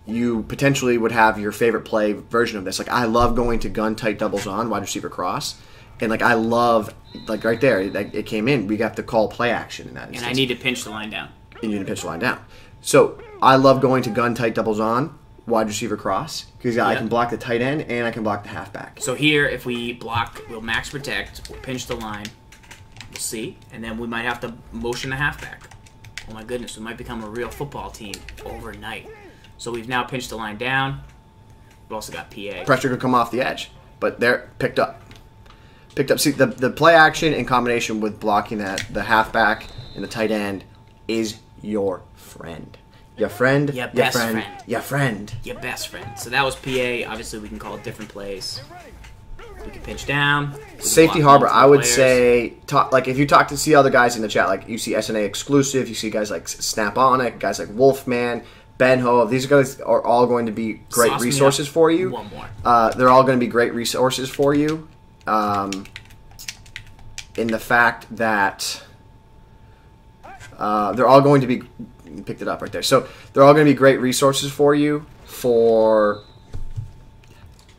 you potentially would have your favorite play version of this. Like, I love going to gun tight doubles on wide receiver cross, and like I love, like, right there, like, it came in. We got to call play action in that instance. And I need to pinch the line down. And you need to pinch the line down. So I love going to gun tight doubles on wide receiver cross because I can block the tight end and I can block the halfback. So here, if we block, we'll max protect, we'll pinch the line, we'll see, and then we might have to motion the halfback. Oh my goodness, we might become a real football team overnight. So we've now pinched the line down. We've also got PA. Pressure could come off the edge, but they're picked up. See, the play action in combination with blocking the halfback and the tight end is your friend. Your friend. Your best friend. Your friend. Your best friend. So that was PA. Obviously, we can call it different plays. We can pinch down. Safety harbor, I would say, like, if you talk to see other guys in the chat, like you see SNA exclusive, you see guys like Snap On It, guys like Wolfman, Benho, these guys are all going to be great resources for you. One more. They're all going to be great resources for you. In the fact that they're all going to be, you picked it up right there. So they're all going to be great resources for you for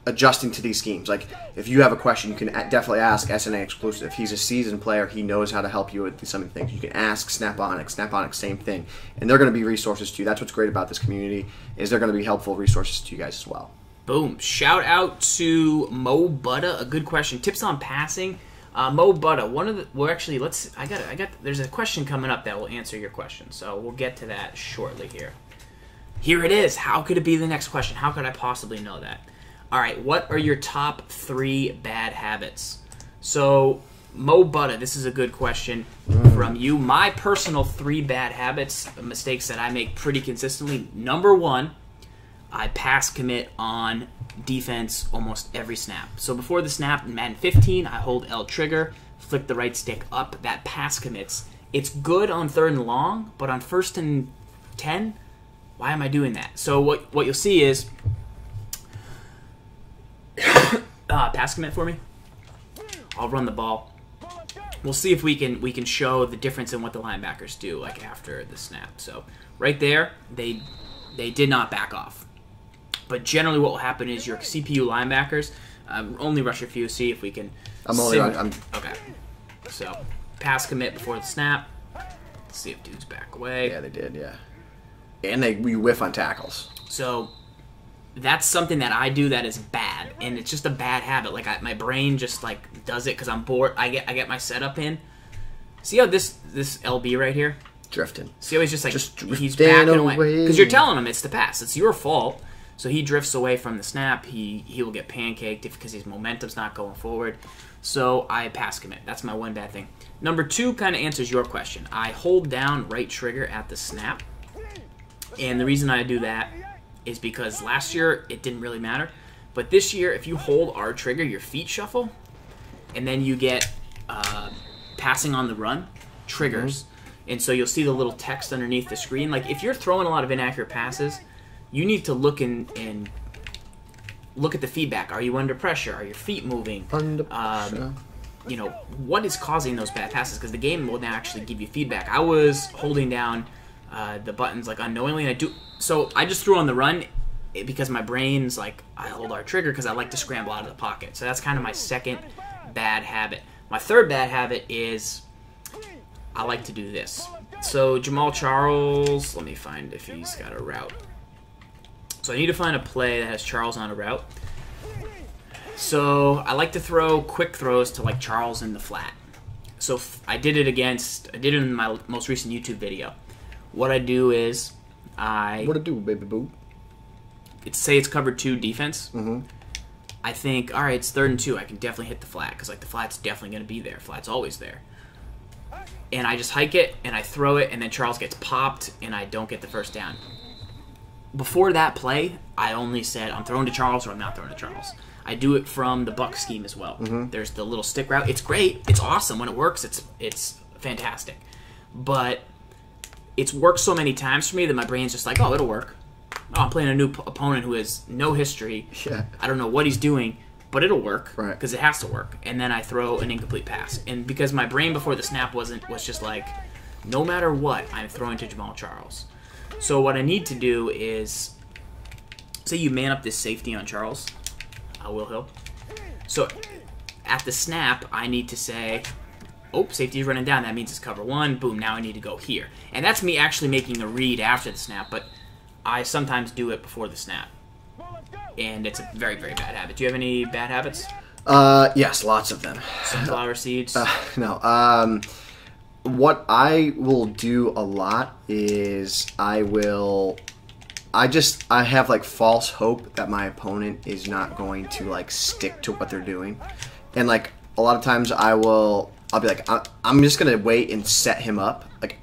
adjusting to these schemes. Like, if you have a question, you can definitely ask SNA Exclusive. He's a seasoned player. He knows how to help you with some of the things. You can ask Snap-Onics. Snap-Onics, same thing. And they're going to be resources to you. That's what's great about this community, is they're going to be helpful resources to you guys as well. Boom. Shout out to Mo Butta. A good question. Tips on passing. Mo Butta, one of the... Well, actually, there's a question coming up that will answer your question. So we'll get to that shortly here. Here it is. How could it be the next question? How could I possibly know that? All right, what are your top 3 bad habits? So, Mo Butta, this is a good question from you. My personal 3 bad habits, mistakes that I make pretty consistently. Number 1, I pass commit on defense almost every snap. So before the snap in Madden 15, I hold L trigger, flick the right stick up, that pass commits. It's good on 3rd and long, but on 1st and 10, why am I doing that? So what you'll see is... pass commit for me. I'll run the ball. We'll see if we can show the difference in what the linebackers do like after the snap. So right there, they did not back off. But generally, what will happen is your CPU linebackers only rush a few. See if we can. Okay. So pass commit before the snap. Let's see if dudes back away. Yeah, they did. Yeah, and you whiff on tackles. So. That's something that I do that is bad, and it's just a bad habit. Like my brain just like does it because I'm bored. I get my setup in. See how this LB right here drifting. See how he's just like he's backing away because you're telling him it's the pass. It's your fault. So he drifts away from the snap. He will get pancaked because his momentum's not going forward. So I pass commit. That's my one bad thing. Number 2 kind of answers your question. I hold down right trigger at the snap, and the reason I do that is because last year it didn't really matter. But this year, if you hold R trigger, your feet shuffle, and then you get passing on the run, triggers. And so you'll see the little text underneath the screen. Like, if you're throwing a lot of inaccurate passes, you need to look and look at the feedback. Are you under pressure? Are your feet moving? Under pressure. You know, what is causing those bad passes? Because the game will now actually give you feedback. I was holding down the buttons like unknowingly, and I do... So I just threw on the run because my brain's like, I hold our trigger because I like to scramble out of the pocket. So that's kind of my second bad habit. My third bad habit is I like to do this. So Jamal Charles, let me find if he's got a route. So I need to find a play that has Charles on a route. So I like to throw quick throws to like Charles in the flat. So I did it in my most recent YouTube video. What I do is What it do, baby boo? Say it's cover 2 defense. Mm-hmm. I think, all right, it's 3rd and 2. I can definitely hit the flat because like the flat's definitely going to be there. Flat's always there. And I just hike it and I throw it, and then Charles gets popped and I don't get the first down. Before that play, I only said I'm throwing to Charles or I'm not throwing to Charles. I do it from the Buck scheme as well. Mm-hmm. There's the little stick route. It's great. It's awesome when it works. It's fantastic. But it's worked so many times for me that my brain's just like, oh, it'll work. Oh, I'm playing a new opponent who has no history. Yeah. I don't know what he's doing, but it'll work right? Because it has to work. And then I throw an incomplete pass, and because my brain before the snap was just like, no matter what, I'm throwing to Jamal Charles. So what I need to do is, say you man up this safety on Charles, Will Hill. So at the snap, I need to say, oh, safety's running down. That means it's cover 1. Boom, now I need to go here. And that's me actually making a read after the snap, but I sometimes do it before the snap. And it's a very, very bad habit. Do you have any bad habits? Yes, lots of them. Sunflower seeds? No. What I will do a lot is I have like false hope that my opponent is not going to like stick to what they're doing. And like a lot of times I'll be like, I'm just gonna wait and set him up. Like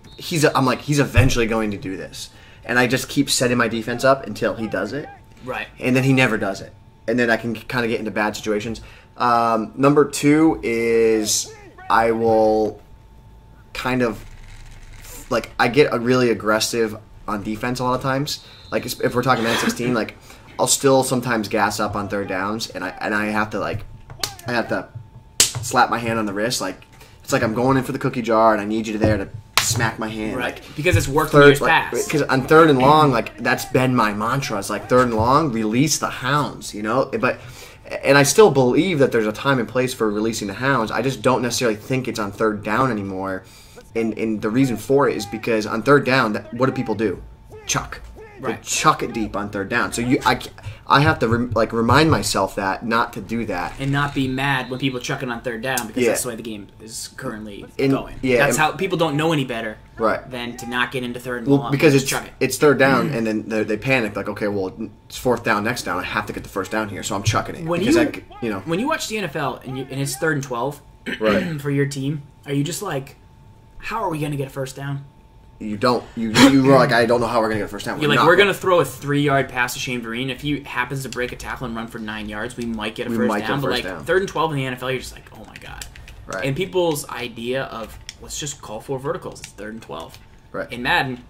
I'm like, he's eventually going to do this. And I just keep setting my defense up until he does it. Right. And then he never does it. And then I can kind of get into bad situations. Number 2 is I will kind of, like, I get really aggressive on defense a lot of times. Like, if we're talking Madden 16, like, I'll still sometimes gas up on 3rd downs. And I have to slap my hand on the wrist. Like, it's like I'm going in for the cookie jar and I need you there to smack my hand, right? Like, because it's worked in years past. Because on 3rd and long, like that's been my mantra. It's like 3rd and long, release the hounds, you know. But And I still believe that there's a time and place for releasing the hounds. I just don't necessarily think it's on third down anymore. And the reason for it is because on third down, what do people do? Chuck. They chuck it deep on third down. So I have to remind myself that not to do that, and not be mad when people chuck it on third down, because that's the way the game is currently going. Yeah, that's how people don't know any better, than to not get into third and long. Because it's third down, and then they panic like, okay, well, it's fourth down, next down. I have to get the first down here, so I'm chucking it. When you watch the NFL and it's 3rd and 12 for your team, are you just like, how are we going to get a first down? You don't. You were like, I don't know how we're gonna get a first down. You're like, we're gonna throw a 3-yard pass to Shane Vereen. If he happens to break a tackle and run for 9 yards, we might get a first down. But like 3rd and 12 in the NFL, you're just like, oh my god. Right. And people's idea of let's just call for verticals. It's 3rd and 12. Right. In Madden,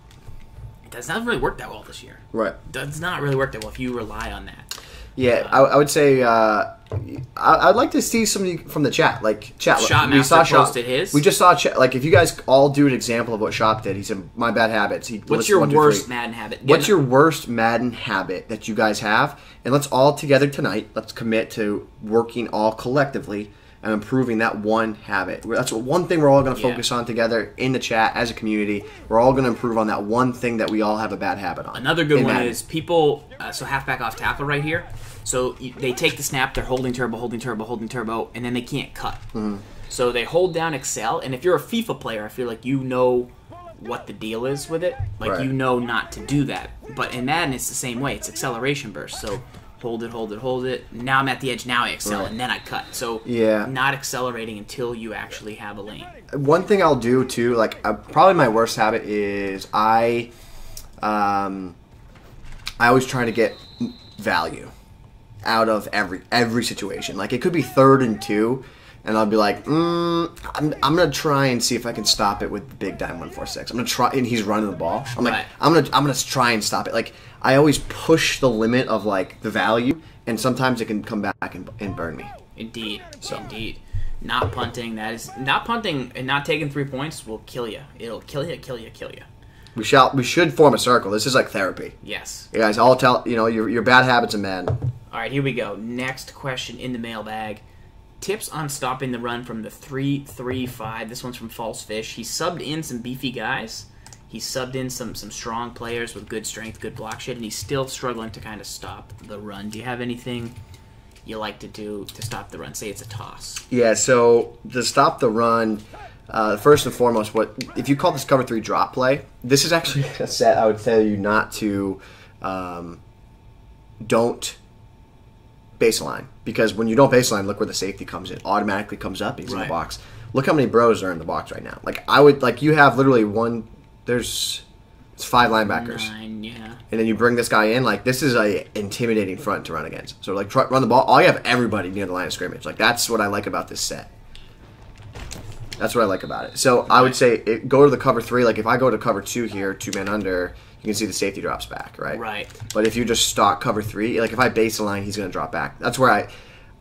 it does not really work that well this year. Right. It does not really work that well if you rely on that. Yeah, I would say I'd like to see somebody from the chat. Like, chat. Shotmaster posted his. We just saw chat. Like, if you guys all do an example of what Shop did, he said, my bad habits. What's your worst Madden habit? What's your worst Madden habit that you guys have? And let's all together tonight, let's commit to working all collectively and improving that one habit. That's one thing we're all going to focus on together in the chat as a community. We're all going to improve on that one thing that we all have a bad habit on. Another good one is people, so halfback off tackle right here. So they take the snap, they're holding turbo, and then they can't cut. Mm-hmm. So they hold down Excel, and if you're a FIFA player, I feel like you know what the deal is with it. Like, you know not to do that. But in Madden, it's the same way. It's acceleration burst. So hold it. Now I'm at the edge, now I excel, and then I cut. So not accelerating until you actually have a lane. One thing I'll do, too, like probably my worst habit is I always try to get value out of every situation. Like, it could be 3rd and 2, and I'll be like, I'm gonna try and see if I can stop it with the big dime 146. I'm gonna try, and he's running the ball. I'm like, I'm gonna try and stop it. Like, I always push the limit of like the value, and sometimes it can come back and burn me. Indeed. Not punting and not taking 3 points will kill you. It'll kill you. We should form a circle. This is like therapy. Yes. You guys all tell your bad habits of Madden. All right, here we go. Next question in the mailbag. Tips on stopping the run from the 3-3-5. This one's from False Fish. He subbed in some beefy guys. He subbed in some strong players with good strength, good block shit, and he's still struggling to kind of stop the run. Do you have anything you like to do to stop the run? Say it's a toss. Yeah, so to stop the run, first and foremost, if you call this cover 3 drop play, this is actually a set I would tell you not to don't baseline, because when you don't baseline, look where the safety comes in. Automatically comes up, he's in the box. Look how many bros are in the box right now. Like, you have literally it's 5 linebackers. 9, yeah. And then you bring this guy in, like, this is a intimidating front to run against. So, like, run the ball. All you have everybody near the line of scrimmage. Like, that's what I like about this set. That's what I like about it. So I would say go to the cover 3. Like, if I go to cover 2 here, 2 men under, you can see the safety drops back, right? Right. But if you just stock cover 3, like if I baseline, he's going to drop back. That's where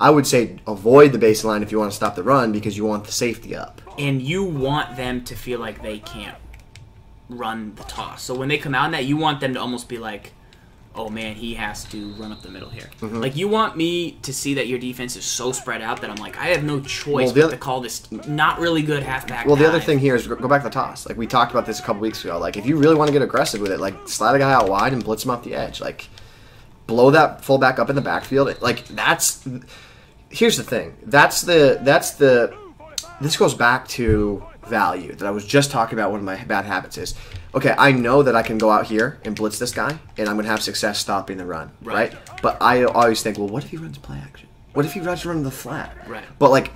I would say avoid the baseline if you want to stop the run, because you want the safety up. And you want them to feel like they can't run the toss. So when they come out in that, you want them to almost be like, oh man, he has to run up the middle here. Mm-hmm. Like, you want me to see that your defense is so spread out that I'm like, I have no choice but to call this not really good halfback. Well, the other thing here is go back to the toss. Like, we talked about this a couple weeks ago. Like, if you really want to get aggressive with it, like, slide a guy out wide and blitz him off the edge. Like, blow that fullback up in the backfield. Like, here's the thing. This goes back to value that I was just talking about. One of my bad habits is, okay, I know that I can go out here and blitz this guy, and I'm going to have success stopping the run, right? But I always think, well, what if he runs play action? What if he runs the flat? Right. But, like,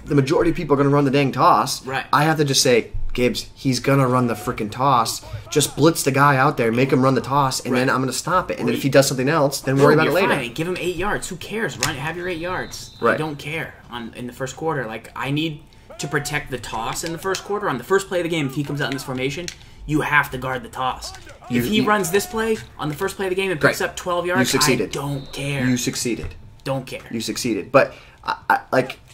the majority of people are going to run the dang toss. Right. I have to just say, Gibbs, he's going to run the freaking toss. Just blitz the guy out there, make him run the toss, and then I'm going to stop it. And then if he does something else, then worry about it later. Fine. Give him 8 yards. Who cares? Have your 8 yards. Right. I don't care in the first quarter. Like, I need to protect the toss in the first quarter. On the first play of the game, if he comes out in this formation, you have to guard the toss. If he runs this play on the first play of the game and picks up 12 yards, you succeeded. I don't care. You succeeded. Don't care. You succeeded. But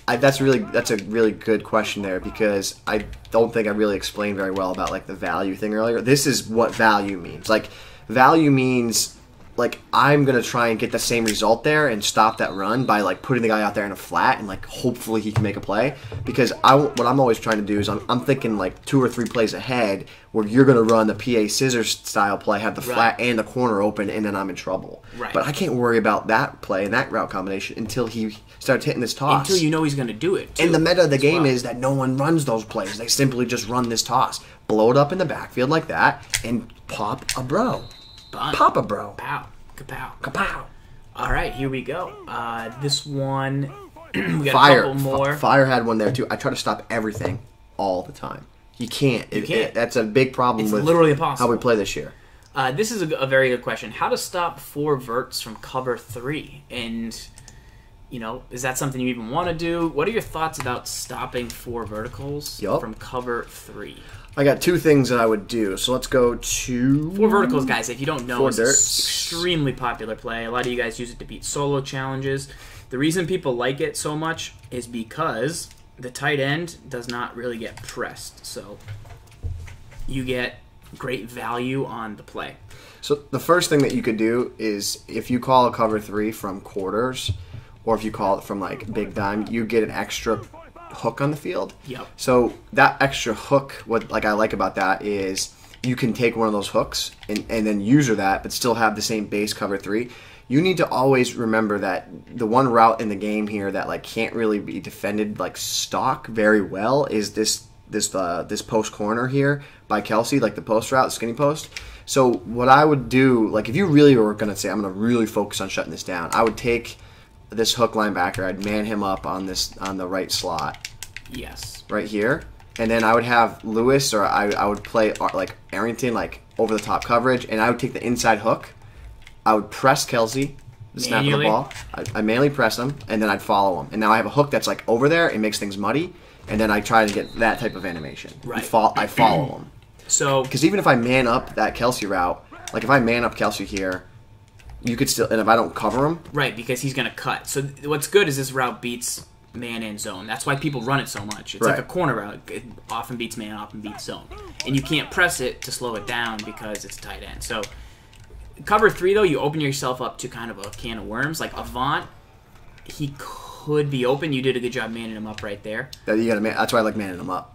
that's a really good question there, because I don't think I really explained very well about, like, the value thing earlier. This is what value means. Like, value means like I'm gonna try and get the same result there and stop that run by like putting the guy out there in a flat and like hopefully he can make a play. Because what I'm always trying to do is I'm thinking like 2 or 3 plays ahead where you're gonna run the PA scissors style play, have the flat and the corner open, and then I'm in trouble. Right. But I can't worry about that play and that route combination until he starts hitting this toss. Until you know he's gonna do it. Too, and the meta of the game is that no one runs those plays. They simply just run this toss, blow it up in the backfield like that, and pop a bro. Papa bro. Pow. Kapow. Kapow. All right, here we go. This one, we got Fire. a couple more. Fire had one there too. I try to stop everything all the time. You can't. That's a big problem with literally impossible. how we play this year. This is a very good question. How to stop 4 verts from cover 3? And, you know, is that something you even want to do? What are your thoughts about stopping 4 verticals from cover 3? I got 2 things that I would do. So let's go to 4 verticals, guys. If you don't know, it's an dirts. extremely popular play. A lot of you guys use it to beat solo challenges. The reason people like it so much is because the tight end does not really get pressed. So you get great value on the play. So the first thing that you could do is if you call a cover 3 from quarters, or if you call it from like big dime, you get an extra hook on the field. Yep. So that extra hook, what I like about that is you can take one of those hooks and then user that, but still have the same base cover 3. You need to always remember that the one route in the game here that like can't really be defended like stock very well is this post corner here by Kelsey, like the post route, skinny post. So what I would do, like if you really were gonna say I'm gonna really focus on shutting this down, I would take this hook linebacker, I'd man him up on the right slot. Yes. Right here. And then I would have Lewis, or I would play like Arrington, like over the top coverage, and I would take the inside hook. I would press Kelsey, the snap of the ball. I manually press him, and then I'd follow him. And now I have a hook that's like over there, it makes things muddy, and then I try to get that type of animation. Right. I follow him. So, because even if I man up that Kelsey route, like if I man up Kelsey here, you could still, and if I don't cover him, right, because he's going to cut. So what's good is this route beats man and zone. That's why people run it so much. It's like a corner route. It often beats man, often beats zone. And you can't press it to slow it down because it's a tight end. So cover 3, though, you open yourself up to kind of a can of worms. Like Avant, he could be open. You did a good job manning him up right there. That's why I like manning him up.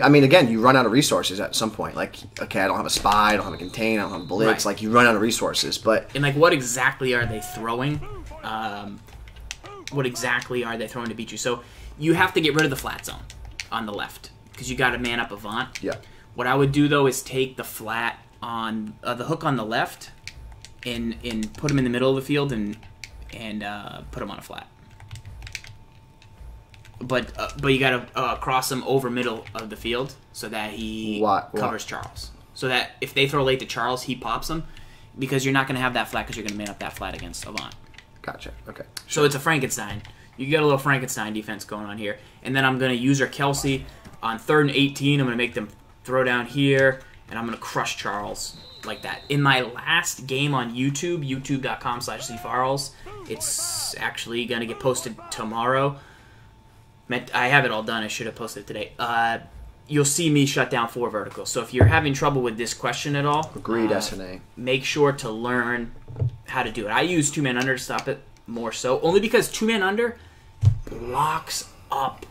I mean, again, you run out of resources at some point. Like, okay, I don't have a spy, I don't have a contain, I don't have a blitz. Right. Like, you run out of resources. And like, what exactly are they throwing? What exactly are they throwing to beat you? So you have to get rid of the flat zone on the left because you got to man up Avant. Yeah. What I would do though is take the flat on the hook on the left and put him in the middle of the field and put him on a flat. But you got to cross him over middle of the field so that he covers Charles. So that if they throw late to Charles, he pops them because you're not going to have that flat because you're going to man up that flat against Avant. Gotcha. Okay. So it's a Frankenstein. You get a little Frankenstein defense going on here. And then I'm going to use our Kelsey on 3rd and 18. I'm going to make them throw down here, and I'm going to crush Charles like that. In my last game on YouTube, youtube.com/cfarls, it's actually going to get posted tomorrow. I have it all done. I should have posted it today. You'll see me shut down 4 verticals. So if you're having trouble with this question at all, agreed, SNA. Make sure to learn how to do it. I use 2-man under to stop it more so, only because 2-man under locks up.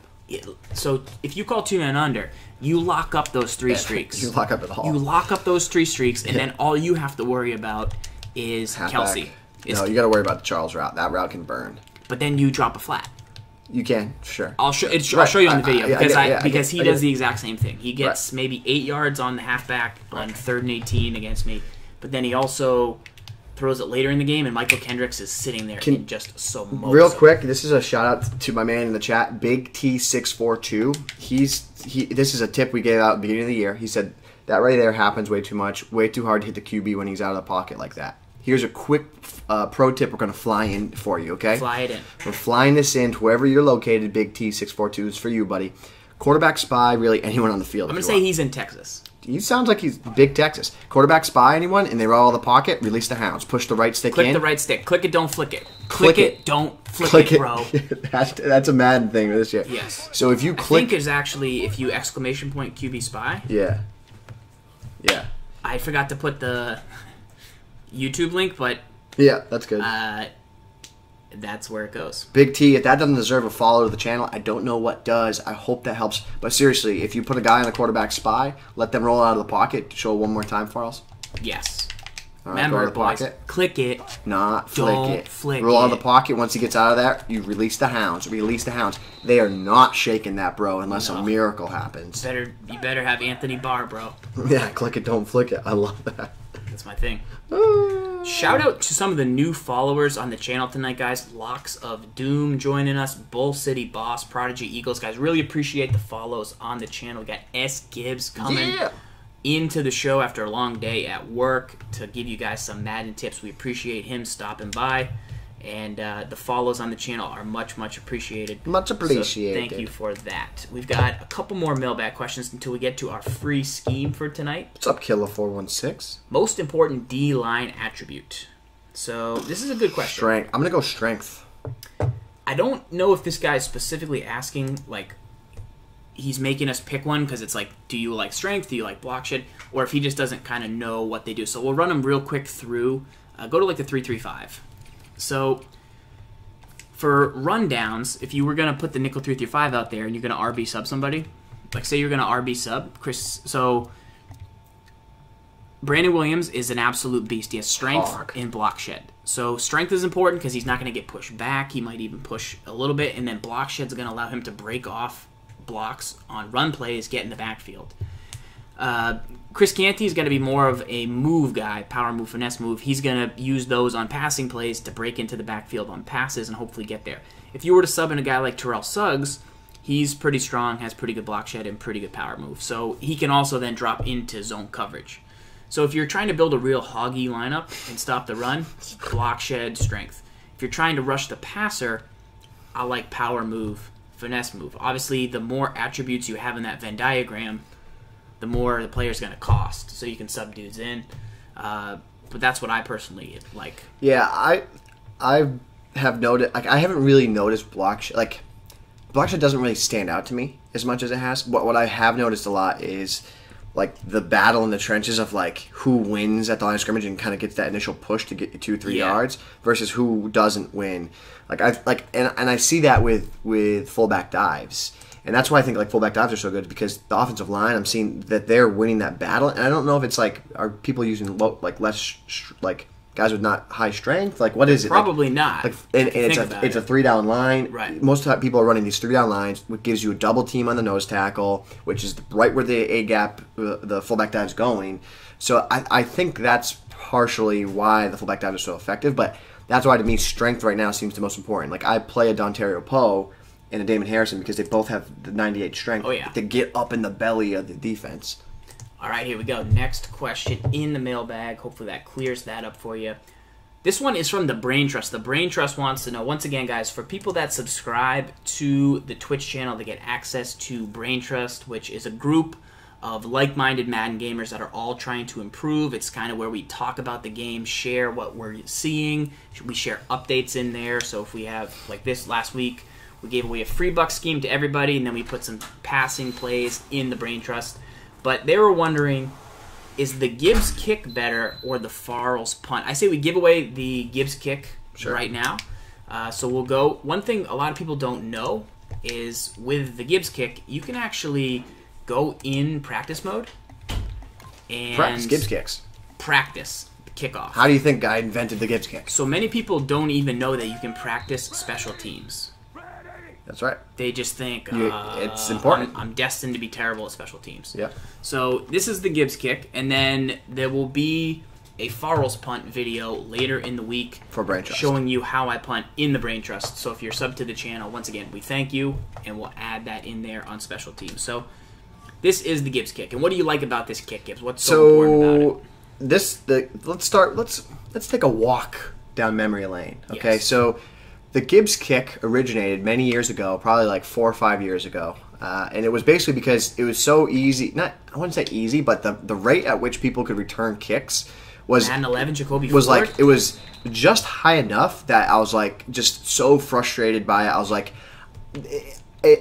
So if you call 2-man under, you lock up those 3 streaks. You lock up it all. You lock up those 3 streaks, and then all you have to worry about is Kelsey. No, you got to worry about the Charles route. That route can burn. But then you drop a flat. You can, sure. I'll show you on the video because he does the exact same thing. He gets maybe 8 yards on the halfback on 3rd and 18 against me, but then he also throws it later in the game, and Michael Kendricks is sitting there and just so mows real quick, this is a shout out to my man in the chat, Big T642. This is a tip we gave out at the beginning of the year. He said that right there happens way too much, way too hard to hit the QB when he's out of the pocket like that. Here's a quick pro tip we're going to fly in for you, okay? Fly it in. We're flying this in to wherever you're located. Big T642 is for you, buddy. Quarterback spy, really anyone on the field. I'm going to say he's in Texas. He sounds like he's big Texas. Quarterback spy anyone, and they roll out of the pocket, release the hounds. Push the right stick in. Click the right stick. Click it, don't flick it. Click it, don't flick it, bro. That's a Madden thing this year. Yes. So if you click... I think it's actually, if you exclamation point QB spy. Yeah. Yeah. I forgot to put the... YouTube link, but yeah, that's good. that's where it goes. Big T, if that doesn't deserve a follow to the channel, I don't know what does. I hope that helps. But seriously, if you put a guy on the quarterback spy, let them roll out of the pocket. Show one more time for us. Yes. All right, Remember, go to the boys, pocket. click it. Not flick Don't it. flick Roll out of it. the pocket. Once he gets out of there, you release the hounds. Release the hounds. They are not shaking that, bro, unless a miracle happens. You better have Anthony Barr, bro. Yeah, click it, don't flick it. I love that. That's my thing. Shout out to some of the new followers on the channel tonight, guys. Locks of Doom joining us. Bull City Boss, Prodigy Eagles, guys. Really appreciate the follows on the channel. We got S. Gibbs coming into the show after a long day at work to give you guys some Madden tips. We appreciate him stopping by. And the follows on the channel are much, much appreciated. Much appreciated. So thank you for that. We've got a couple more mailbag questions until we get to our free scheme for tonight. What's up, Killer416? Most important D-line attribute. So this is a good question. Strength. I'm going to go strength. I don't know if this guy is specifically asking, like, he's making us pick one because it's like, do you like strength? Do you like block shed? Or if he just doesn't kind of know what they do. So we'll run them real quick through. Go to, like, the 3-3-5. So, for rundowns, if you were going to put the nickel 3-3-5 out there and you're going to RB sub somebody, like say you're going to RB sub Chris, so Brandon Williams is an absolute beast. He has strength and block shed. So strength is important because he's not going to get pushed back. He might even push a little bit, and then block shed's going to allow him to break off blocks on run plays, get in the backfield. Chris Canty is going to be more of a move guy, power move, finesse move. He's going to use those on passing plays to break into the backfield on passes and hopefully get there. If you were to sub in a guy like Terrell Suggs, he's pretty strong, has pretty good block shed, and pretty good power move. So he can also then drop into zone coverage. So if you're trying to build a real hoggy lineup and stop the run, block shed, strength. If you're trying to rush the passer, I like power move, finesse move. Obviously, the more attributes you have in that Venn diagram, the more the player's going to cost. So you can sub dudes in. But that's what I personally like. Yeah, I have noticed, like, I haven't really noticed block shed. Like, block shed doesn't really stand out to me as much as it has. But what I have noticed a lot is, like, the battle in the trenches of, like, who wins at the line of scrimmage and kind of gets that initial push to get you 2-3 yards versus who doesn't win. And I see that with fullback dives. And that's why I think, like, fullback dives are so good, because the offensive line, I'm seeing that they're winning that battle. And I don't know if it's, like, are people using less guys with not high strength? Like, what is it? Probably not. Like, and it's a 3-down line. Right. Most of the time people are running these 3-down lines, which gives you a double team on the nose tackle, which is right where the A gap, the fullback dive is going. So I think that's partially why the fullback dive is so effective. But that's why, to me, strength right now seems the most important. Like, I play a Dontario Poe and a Damon Harrison because they both have the 98 strength to get up in the belly of the defense. All right, here we go. Next question in the mailbag. Hopefully that clears that up for you. This one is from the Brain Trust. The Brain Trust wants to know, once again, guys, for people that subscribe to the Twitch channel, they get access to Brain Trust, which is a group of like-minded Madden gamers that are all trying to improve. It's kind of where we talk about the game, share what we're seeing. We share updates in there. So if we have, like this last week, we gave away a free buck scheme to everybody, and then we put some passing plays in the Brain Trust. But they were wondering, is the Gibbs kick better or the Farrell's punt? I say we give away the Gibbs kick right now. So we'll go. One thing a lot of people don't know is with the Gibbs kick, you can actually go in practice mode and practice Gibbs kicks. Practice kickoff. How do you think I invented the Gibbs kick? So many people don't even know that you can practice special teams. That's right. They just think it's important. I'm destined to be terrible at special teams. Yeah. So this is the Gibbs kick, and then there will be a Farrell's punt video later in the week for Brain Trust, showing you how I punt in the Brain Trust. So if you're subbed to the channel, once again, we thank you, and we'll add that in there on special teams. So this is the Gibbs kick, and what do you like about this kick, Gibbs? What's so important about it? Let's take a walk down memory lane. Okay, yes. So the Gibbs kick originated many years ago, probably like 4 or 5 years ago. And it was basically because it was so easy. I wouldn't say easy, but the rate at which people could return kicks was Madden 11, Jacoby was Ford. like, it was just high enough that I was like just so frustrated by it. I was like,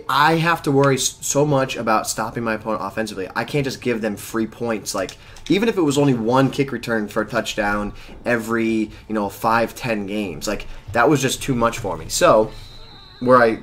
I have to worry so much about stopping my opponent offensively. I can't just give them free points. Like, even if it was only one kick return for a touchdown every, 5-10 games, like, that was just too much for me. So, where I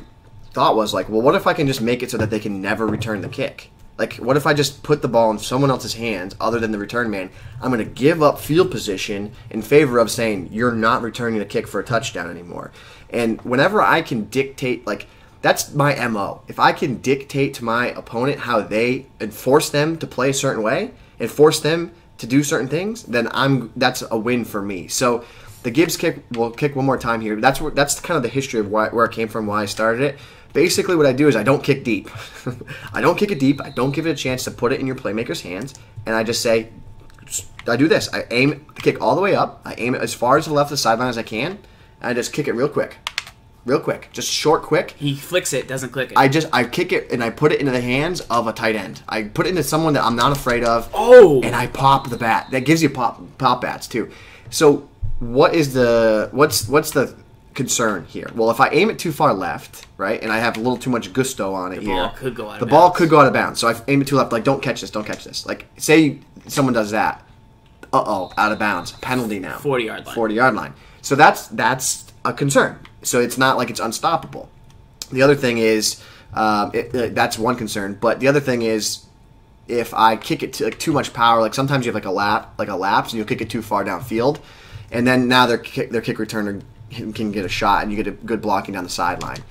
thought was, like, well, what if I can just make it so that they can never return the kick? Like, what if I just put the ball in someone else's hands other than the return man? I'm going to give up field position in favor of saying, you're not returning the kick for a touchdown anymore. And whenever I can dictate, like, that's my MO. If I can dictate to my opponent how they and force them to play a certain way and force them to do certain things, then that's a win for me. So the Gibbs kick, we'll kick one more time here. That's kind of the history of where it came from, why I started it. Basically what I do is I don't kick deep. I don't kick it deep. I don't give it a chance to put it in your playmaker's hands. And I just say, I do this. I aim the kick all the way up. I aim it as far as the left of the sideline as I can. And I just kick it real quick. Real quick. Just short, quick. He flicks it, doesn't click it. I kick it and I put it into the hands of a tight end. I put it into someone that I'm not afraid of. Oh! And I pop the bat. That gives you pop bats too. So what's the concern here? Well, if I aim it too far left, right, and I have a little too much gusto on it here, the ball could go out of bounds. The ball could go out of bounds. So I aim it too left, like, don't catch this, don't catch this. Like, say someone does that. Uh-oh, out of bounds. Penalty now. 40-yard line. 40-yard line. So that's a concern. So it's not like it's unstoppable. The other thing is, that's one concern. But the other thing is, if I kick it to like too much power, like sometimes you have like a lapse, and you'll kick it too far downfield, and then now their kick returner can get a shot, and you get a good blocking down the sideline.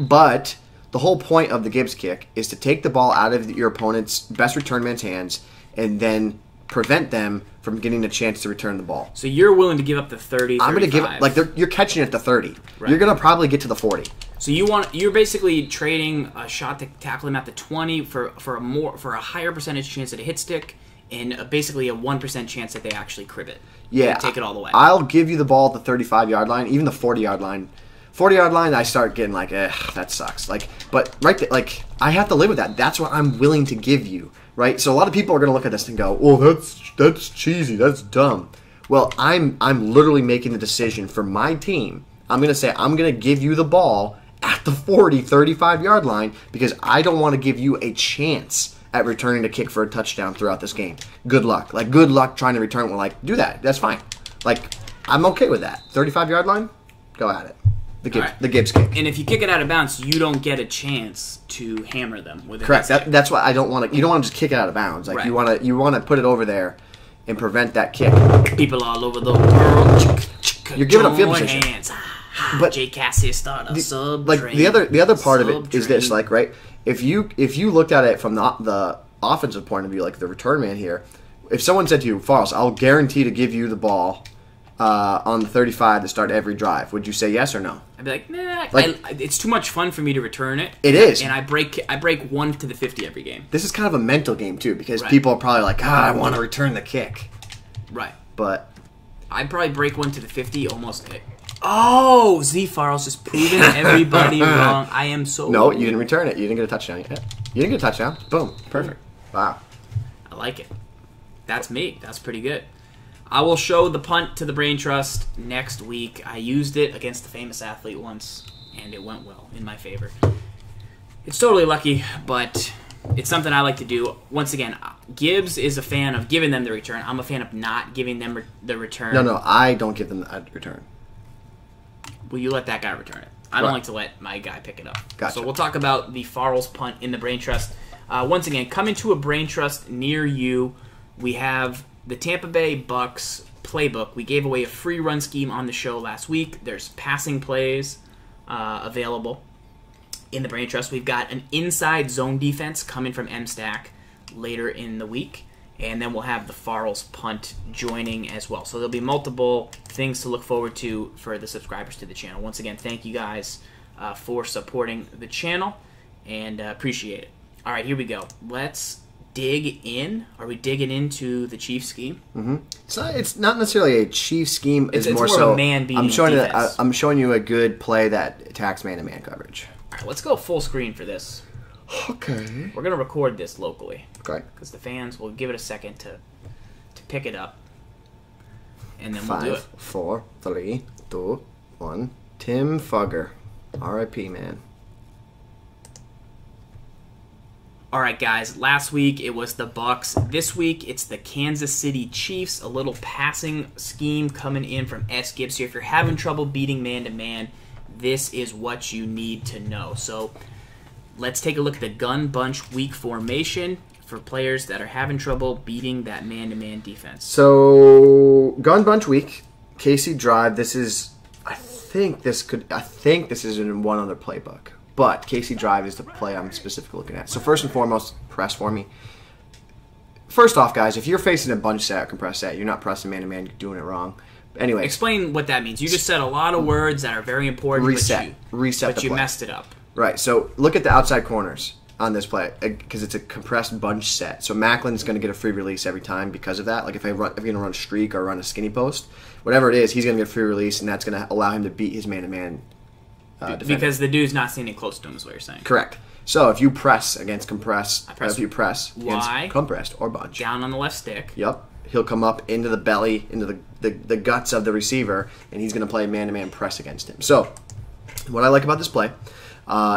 But the whole point of the Gibbs kick is to take the ball out of your opponent's best return man's hands, and then prevent them from getting a chance to return the ball. So you're willing to give up the 30, 35. I'm going to give it, like, you're catching it at the 30. Right. You're going to probably get to the 40. So you're basically trading a shot to tackle him at the 20 for a higher percentage chance at a hit stick, and basically a 1% chance that they actually crib it. Yeah. Take it all the way. I'll give you the ball at the 35-yard line, even the 40-yard line. 40-yard line, I start getting like, that sucks. Like, but right there, like, I have to live with that. That's what I'm willing to give you. Right, so a lot of people are going to look at this and go, "Oh, that's cheesy. That's dumb." Well, I'm literally making the decision for my team. I'm going to say I'm going to give you the ball at the 40, 35-yard line because I don't want to give you a chance at returning the kick for a touchdown throughout this game. Good luck. Like, good luck trying to return. Well, like, do that. That's fine. Like, I'm okay with that. 35-yard line, go at it. The Gibbs kick. And if you kick it out of bounds, you don't get a chance to hammer them with it. Correct. That's why I don't want to. You don't want to just kick it out of bounds. Like, right. you want to put it over there and prevent that kick. People all over the world. You're giving up field position. But Jay Cassie started a sub. Like, the other part of it is this. Like, right, if you looked at it from the offensive point of view, like the return man here, if someone said to you, "False, I'll guarantee to give you the ball on the 35 to start every drive," would you say yes or no? I'd be like, nah. Like, it's too much fun for me to return it. It is, and I break 1 to the 50 every game. This is kind of a mental game too, because people are probably like, I want to return the kick. Right. But I'd probably break 1 to the 50 almost. Oh, Z Farrell's just proving everybody wrong. I am so. No, you didn't return it. You didn't get a touchdown yet. You didn't get a touchdown. Boom. Perfect. Wow. I like it. That's me. That's pretty good. I will show the punt to the Brain Trust next week. I used it against the famous athlete once, and it went well in my favor. It's totally lucky, but it's something I like to do. Once again, Gibbs is a fan of giving them the return. I'm a fan of not giving them the return. No, I don't give them the return. Well, you let that guy return it. I don't like to let my guy pick it up. Gotcha. So we'll talk about the Farrell's punt in the Brain Trust. Once again, coming to a Brain Trust near you, we have the Tampa Bay Bucks playbook. We gave away a free run scheme on the show last week. There's passing plays available in the Brain Trust. We've got an inside zone defense coming from M-Stack later in the week. And then we'll have the Farrell's punt joining as well. So there'll be multiple things to look forward to for the subscribers to the channel. Once again, thank you guys for supporting the channel, and appreciate it. All right, here we go. Let's dig in. Are we digging into the Chiefs scheme? Mm-hmm. It's not necessarily a Chiefs scheme. It's more so a man-beating defense. I'm showing you a good play that attacks man-to-man coverage. All right, let's go full screen for this. Okay. We're going to record this locally. Okay. Because the fans will give it a second to pick it up. And then 5, we'll do it. 4, 3, 2, 1. Tim Fugger. R.I.P., man. All right, guys, last week it was the Bucks. This week it's the Kansas City Chiefs. A little passing scheme coming in from S. Gibbs here. If you're having trouble beating man-to-man, this is what you need to know. So let's take a look at the gun bunch week formation for players that are having trouble beating that man-to-man defense. So gun bunch week, KC drive. This is, I think this is in one other playbook. But KC drive is the play I'm specifically looking at. So first and foremost, press for me. First off, guys, if you're facing a bunch set or compressed set, you're not pressing man-to-man, you're doing it wrong. Anyway. Explain what that means. You just said a lot of words that are very important, reset but you play. messed it up. Right, so look at the outside corners on this play because it's a compressed bunch set. So Macklin's going to get a free release every time because of that. Like if you're going to run a streak or run a skinny post, whatever it is, he's going to get a free release, and that's going to allow him to beat his man-to-man defender. Because the dude's not standing close to him is what you're saying. Correct. So if you press against compressed, if you press against Y, compressed or bunch, down on the left stick. Yep. He'll come up into the belly, into the guts of the receiver, and he's going to play man-to-man press against him. So what I like about this play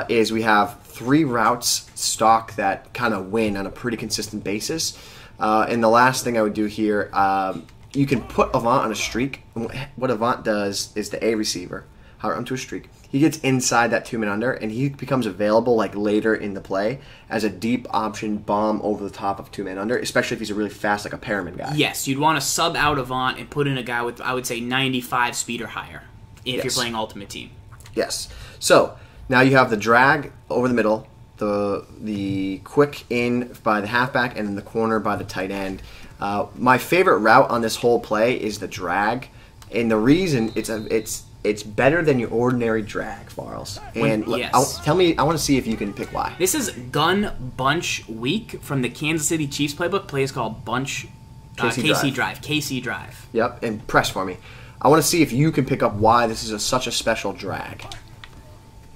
is we have 3 routes stock that kind of win on a pretty consistent basis. And the last thing I would do here, you can put Avant on a streak. What Avant does is the A receiver, hire him to a streak. He gets inside that 2-man under, and he becomes available like later in the play as a deep option bomb over the top of 2-man under, especially if he's a really fast, like a Perriman guy. Yes, you'd want to sub out Avant and put in a guy with, I would say, 95 speed or higher if you're playing Ultimate Team. Yes. So now you have the drag over the middle, the quick in by the halfback, and then the corner by the tight end. My favorite route on this whole play is the drag, and the reason it's better than your ordinary drag, Farles. And tell me, I want to see if you can pick why. This is gun bunch week from the Kansas City Chiefs playbook. Play is called bunch KC drive. KC drive. Yep, and press for me. I want to see if you can pick up why this is such a special drag.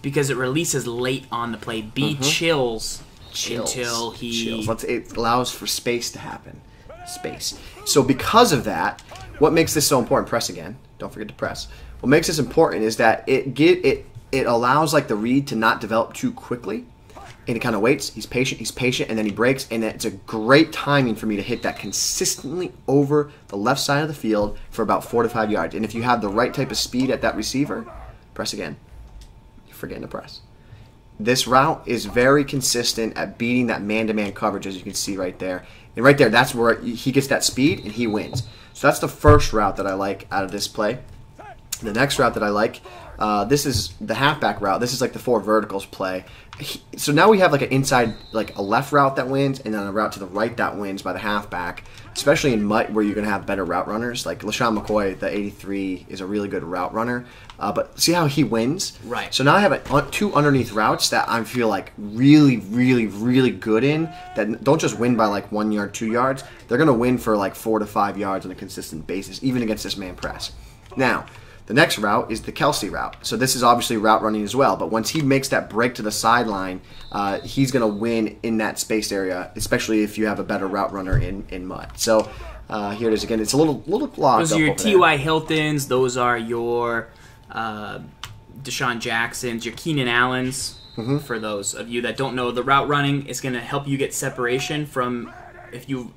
Because it releases late on the play. B chills until he... It allows for space to happen. Space. So because of that, what makes this so important? Press again. Don't forget to press. What makes this important is that it allows like the read to not develop too quickly, and he kind of waits. He's patient, and then he breaks, and it's a great timing for me to hit that consistently over the left side of the field for about 4 to 5 yards. And if you have the right type of speed at that receiver, press again. You're forgetting to press. This route is very consistent at beating that man-to-man coverage, as you can see right there. And right there, that's where he gets that speed and he wins. So that's the first route that I like out of this play. The next route that I like, this is the halfback route. This is like the 4 verticals play. So now we have like an inside, like a left route that wins, and then a route to the right that wins by the halfback, especially in MUT where you're going to have better route runners. Like LaShawn McCoy, the 83, is a really good route runner. But see how he wins? Right. So now I have 2 underneath routes that I feel like really, really, really good in, that don't just win by like 1 yard, 2 yards. They're going to win for like 4 to 5 yards on a consistent basis, even against this man press. Now, the next route is the Kelsey route. So this is obviously route running as well. But once he makes that break to the sideline, he's going to win in that space area, especially if you have a better route runner in MUT. So here it is again. It's a little locked up. Those are your T.Y. Hiltons. Those are your Deshaun Jacksons, your Keenan Allens. For those of you that don't know, the route running is going to help you get separation from if you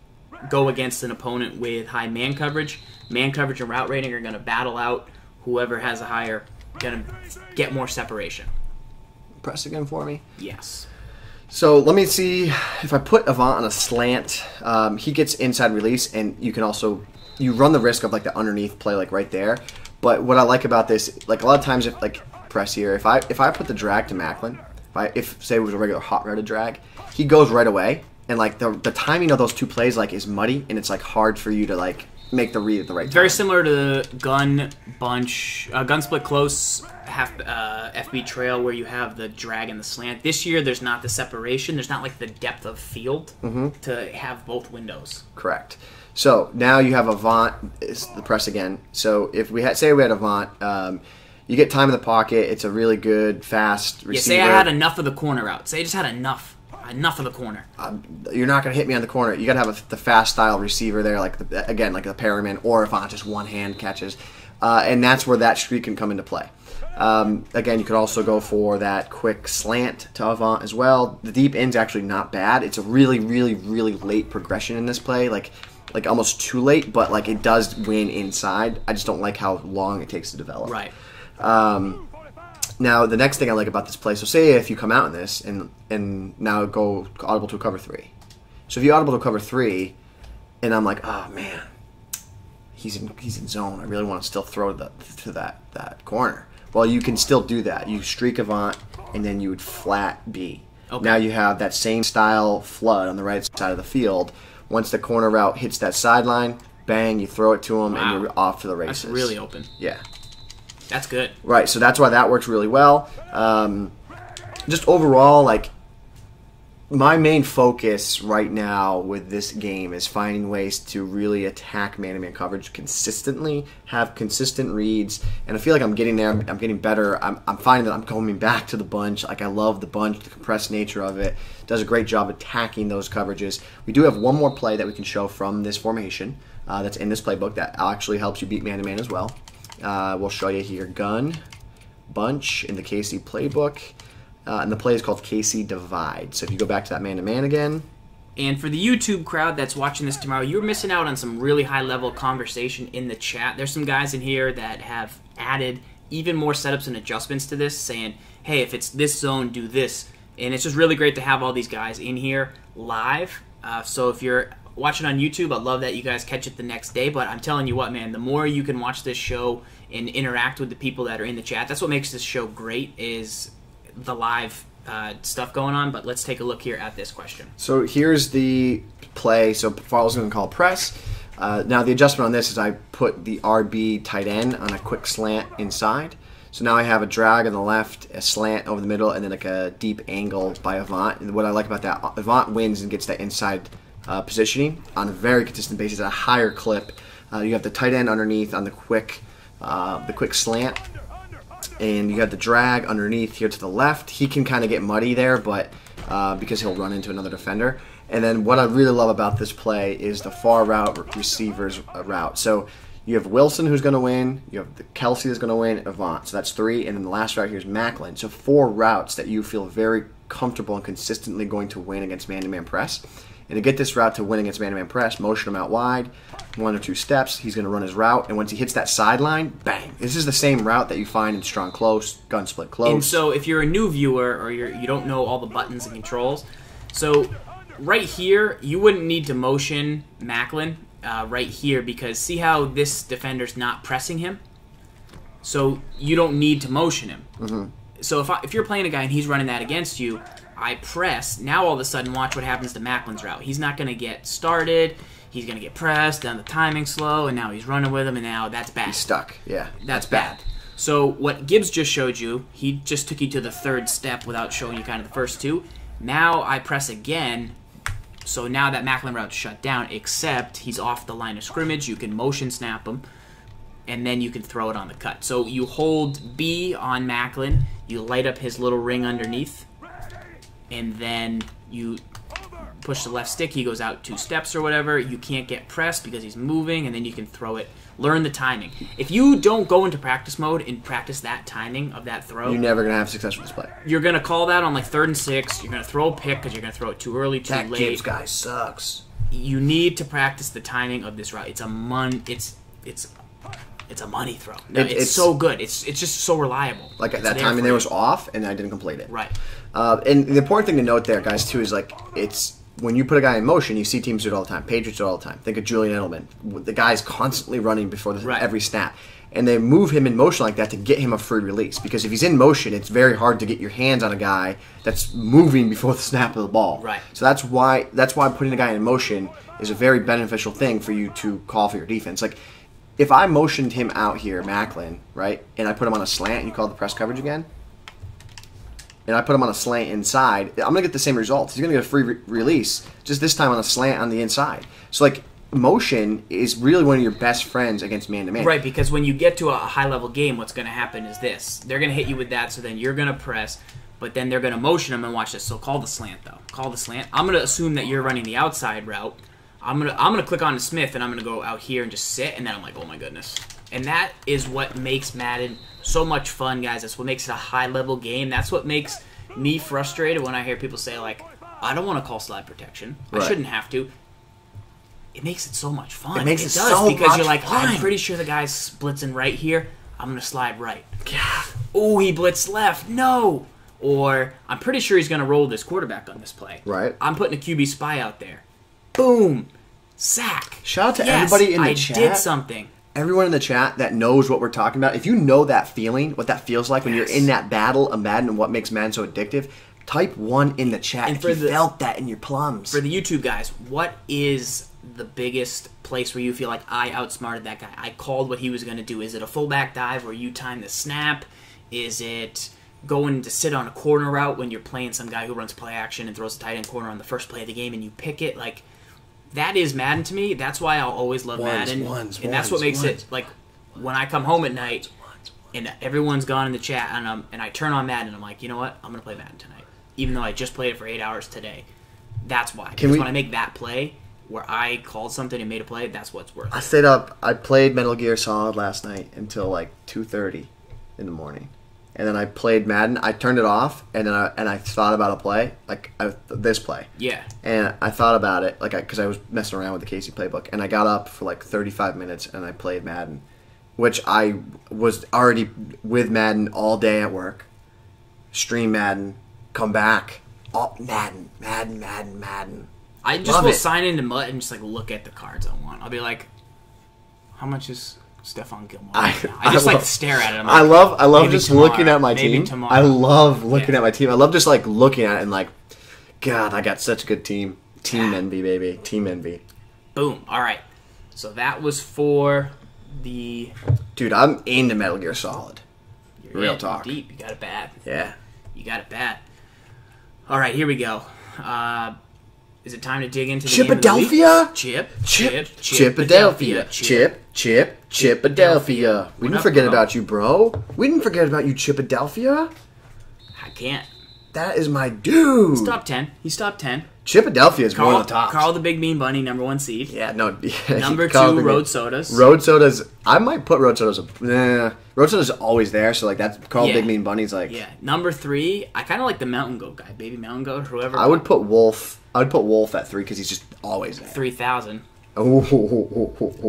go against an opponent with high man coverage. Man coverage and route rating are going to battle out. Whoever has a higher, going to get more separation. Press again for me. Yes. So let me see if I put Avant on a slant. He gets inside release, and you can also you run the risk of like the underneath play, like right there. But what I like about this, like a lot of times, if like press here, if I put the drag to Macklin, if say it was a regular hot routed drag, he goes right away, and like the timing of those 2 plays like is muddy, and it's like hard for you to like make the read at the right time. Very similar to gun bunch, gun split close, FB trail where you have the drag and the slant. This year there's not the separation. There's not like the depth of field to have both windows. Correct. So now you have Avant, is the press again. So if we say we had Avant, you get time in the pocket. It's a really good, fast receiver. Yeah, say I had enough of the corner out. Say I just had enough of the corner. You're not going to hit me on the corner. You got to have the fast style receiver there, like like the Perriman, or Avant just one hand catches, and that's where that streak can come into play. Again, you could also go for that quick slant to avant as well. The deep end's actually not bad. It's a really, really, really late progression in this play, like almost too late, but like it does win inside. I just don't like how long it takes to develop. Right. Now, the next thing I like about this play, so say if you come out in this and now go audible to a cover 3. So if you audible to cover 3, and I'm like, oh man, he's in zone. I really want to still throw to that corner. Well, you can still do that. You streak avant, and then you would flat B. Okay. Now you have that same style flood on the right side of the field. Once the corner route hits that sideline, bang, you throw it to him, and you're off to the races. That's really open. Yeah. That's good. Right, so that's why that works really well. Just overall, like, my main focus right now with this game is finding ways to really attack man-to-man coverage consistently, have consistent reads, and I feel like I'm getting there. I'm getting better. I'm finding that I'm coming back to the bunch. Like, I love the bunch, the compressed nature of it. It does a great job attacking those coverages. We do have one more play that we can show from this formation that's in this playbook that actually helps you beat man-to-man as well. We'll show you here. Gun, bunch in the KC playbook. And the play is called KC Divide. So if you go back to that man-to-man again. And for the YouTube crowd that's watching this tomorrow, you're missing out on some really high-level conversation in the chat. There's some guys in here that have added even more setups and adjustments to this, saying, hey, if it's this zone, do this. And it's just really great to have all these guys in here live. So if you're watching on YouTube, I'd love that you guys catch it the next day. But I'm telling you what, man, the more you can watch this show and interact with the people that are in the chat, that's what makes this show great, is the live stuff going on. But let's take a look here at this question. So here's the play. So Farley's going to call press. Now the adjustment on this is I put the RB tight end on a quick slant inside. So now I have a drag on the left, a slant over the middle, and then like a deep angle by Avant. And what I like about that, Avant wins and gets that inside positioning on a very consistent basis at a higher clip. You have the tight end underneath on the quick slant. And you have the drag underneath here to the left. He can kind of get muddy there, but because he'll run into another defender. And then what I really love about this play is the far route receivers route. So you have Wilson who's going to win. You have the Kelsey that's going to win. Avant. So that's 3. And then the last route here is Macklin. So 4 routes that you feel very comfortable and consistently going to win against man-to-man press. And to get this route to win against man-to-man press, motion him out wide, 1 or 2 steps. He's going to run his route, and once he hits that sideline, bang! This is the same route that you find in strong close, gun split close. And so if you're a new viewer or you don't know all the buttons and controls, so right here you wouldn't need to motion Macklin right here, because see how this defender's not pressing him? So you don't need to motion him. Mm-hmm. So if you're playing a guy and he's running that against you, I press. Now all of a sudden, watch what happens to Macklin's route. He's not going to get started. He's going to get pressed, then the timing's slow, and now he's running with him, and now that's bad. He's stuck, yeah. That's bad. So what Gibbs just showed you, he just took you to the 3rd step without showing you kind of the first 2. Now I press again, so now that Macklin route's shut down, except he's off the line of scrimmage. You can motion snap him, and then you can throw it on the cut. So you hold B on Macklin, you light up his little ring underneath, and then you push the left stick, he goes out 2 steps or whatever. You can't get pressed because he's moving, and then you can throw it. Learn the timing. If you don't go into practice mode and practice that timing of that throw, you're never going to have success with this play. You're going to call that on like 3rd and 6. You're going to throw a pick because you're going to throw it too early, too late. That Gibbs guy sucks. You need to practice the timing of this route. It's a money throw. No, it's so good. It's just so reliable. Like that timing there was off, and I didn't complete it. Right. And the important thing to note there, guys, too, is like it's when you put a guy in motion, you see teams do it all the time. Patriots do it all the time. Think of Julian Edelman. The guy's constantly running before every snap. And they move him in motion like that to get him a free release. Because if he's in motion, it's very hard to get your hands on a guy that's moving before the snap of the ball. Right. So that's why putting a guy in motion is a very beneficial thing for you to call for your defense. Like, if I motioned him out here, Macklin, right, and I put him on a slant, and you call the press coverage again, and I put him on a slant inside, I'm going to get the same results. He's going to get a free release, just this time on a slant on the inside. So, like, motion is really one of your best friends against man-to-man. Right, because when you get to a high-level game, what's going to happen is this. They're going to hit you with that, so then you're going to press, but then they're going to motion them, and watch this. So call the slant, though. Call the slant. I'm going to assume that you're running the outside route. I'm gonna click on Smith, and I'm going to go out here and just sit, and then I'm like, oh, my goodness. And that is what makes Madden so much fun, guys. That's what makes it a high-level game. That's what makes me frustrated when I hear people say, like, I don't want to call slide protection. I shouldn't have to. It makes it so much fun. It makes it does, so because much you're like, fun. I'm pretty sure the guy's blitzing right here. I'm going to slide right. Yeah. Oh, he blitzed left. No. Or, I'm pretty sure he's going to roll this quarterback on this play. Right. I'm putting a QB spy out there. Boom. Sack. Shout out to everybody in the chat. I did something. Everyone in the chat that knows what we're talking about. If you know that feeling, what that feels like when you're in that battle of Madden and what makes Madden so addictive, type 1 in the chat if you felt that in your plums. For the YouTube guys, what is the biggest place where you feel like I outsmarted that guy? I called what he was going to do. Is it a fullback dive where you time the snap? Is it going to sit on a corner route when you're playing some guy who runs play action and throws a tight end corner on the first play of the game and you pick it? Like, that is Madden to me. That's why I'll always love Madden. And that's what makes it, like, when I come home at night and everyone's gone in the chat and I turn on Madden and I'm like, you know what? I'm going to play Madden tonight. Even though I just played it for 8 hours today. That's why. Because when I make that play where I called something and made a play, that's what's worth it. I stayed up. I played Metal Gear Solid last night until like 2:30 in the morning. And then I played Madden. I turned it off, and then I thought about a play, like this play. Yeah. And I thought about it, like because I was messing around with the Casey playbook, and I got up for like 35 minutes, and I played Madden, which I was already with Madden all day at work. Stream Madden, come back, Madden. I just will sign into Mutt and just like look at the cards I want. I'll be like, how much is Stephon Gilmore right now? I just like to stare at it. Like, I love just tomorrow, looking at my team. Tomorrow. I love looking at my team. I love just like looking at it and like, God, I got such a good team. Team envy, baby. Team envy. Boom. All right. So that was for the... Dude, I'm into Metal Gear Solid. Real talk. Deep. You got it bad. Yeah. You got it bad. All right, here we go. Is it time to dig into the Chipadelphia? Chipadelphia. Chipadelphia. We didn't forget about you, bro. We didn't forget about you, Chipadelphia. I can't. That is my dude. He's top 10. He's top 10. Chipadelphia is one of the tops. Carl the Big Mean Bunny, number 1 seed. Yeah, no. Yeah, number 2, Road Sodas. Road Sodas. I might put Road Sodas. Road Sodas is always there, so like that's Carl the Big Mean Bunny's like. Yeah. Number 3, I kind of like the Mountain Goat guy, Baby Mountain Goat, whoever. I would put Wolf. I would put Wolf at 3 because he's just always there. 3,000. All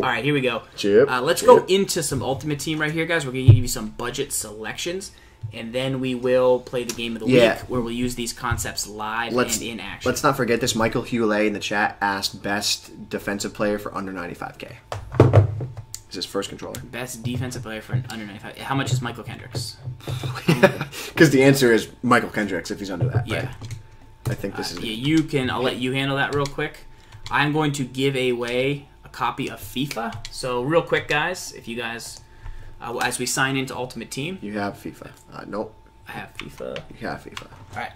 right, here we go. Let's go into some Ultimate Team right here, guys. We're going to give you some budget selections, and then we will play the game of the week, where we'll use these concepts live and in action. Let's not forget this. Michael Hewlett in the chat asked best defensive player for under 95K. It's his first controller. Best defensive player for under 95. How much is Michael Kendricks? Because the answer is Michael Kendricks if he's under that. Yeah. Right? I think this is... Yeah, you can... I'll let you handle that real quick. I'm going to give away a copy of FIFA. So, real quick, guys, if you guys... as we sign into Ultimate Team... You have FIFA. Nope. I have FIFA. You have FIFA. All right.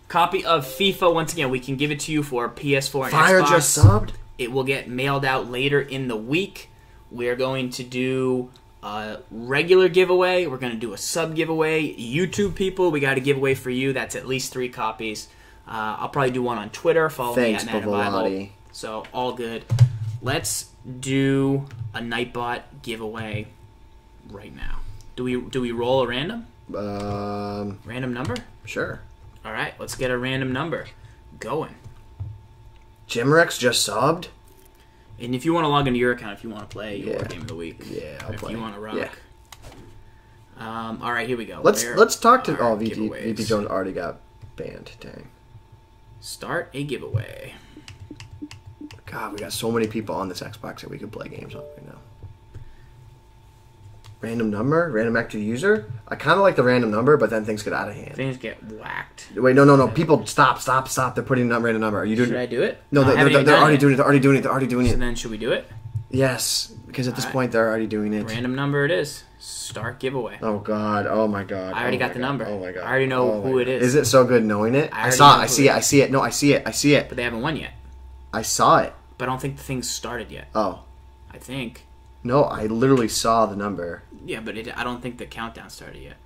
Copy of FIFA. Once again, we can give it to you for PS4 and Fire Xbox. just subbed? It will get mailed out later in the week. We're going to do a regular giveaway. We're going to do a sub giveaway. YouTube people, we got a giveaway for you. That's at least 3 copies. I'll probably do one on Twitter. Follow me at Madden Bible. So, all good. Let's do a Nightbot giveaway right now. Do we roll a random? Random number? Sure. All right, let's get a random number going. Jimrex just subbed? And if you want to log into your account, if you want to play your game of the week. Yeah, I'll play. If you want to rock. Yeah. All right, here we go. Let's talk to... Oh, VP Jones already got banned. Dang. Start a giveaway. God, we got so many people on this Xbox that we could play games on right now. Random number? Random active user? I kind of like the random number, but then things get out of hand. Things get whacked. Wait, no. People, stop. They're putting in a random number. Are you doing Should I do it? No, they're already doing it. They're already doing it. So then should we do it? Yes, because at this point they're already doing it. Random number it is. Start giveaway. Oh, God. Oh, my God. I already got the number. Oh, my God. I already know who it is. Is it so good knowing it? I see it. No, I see it. But they haven't won yet. I saw it. But I don't think the thing's started yet. Oh. I think. No, I literally saw the number. Yeah, but I don't think the countdown started yet.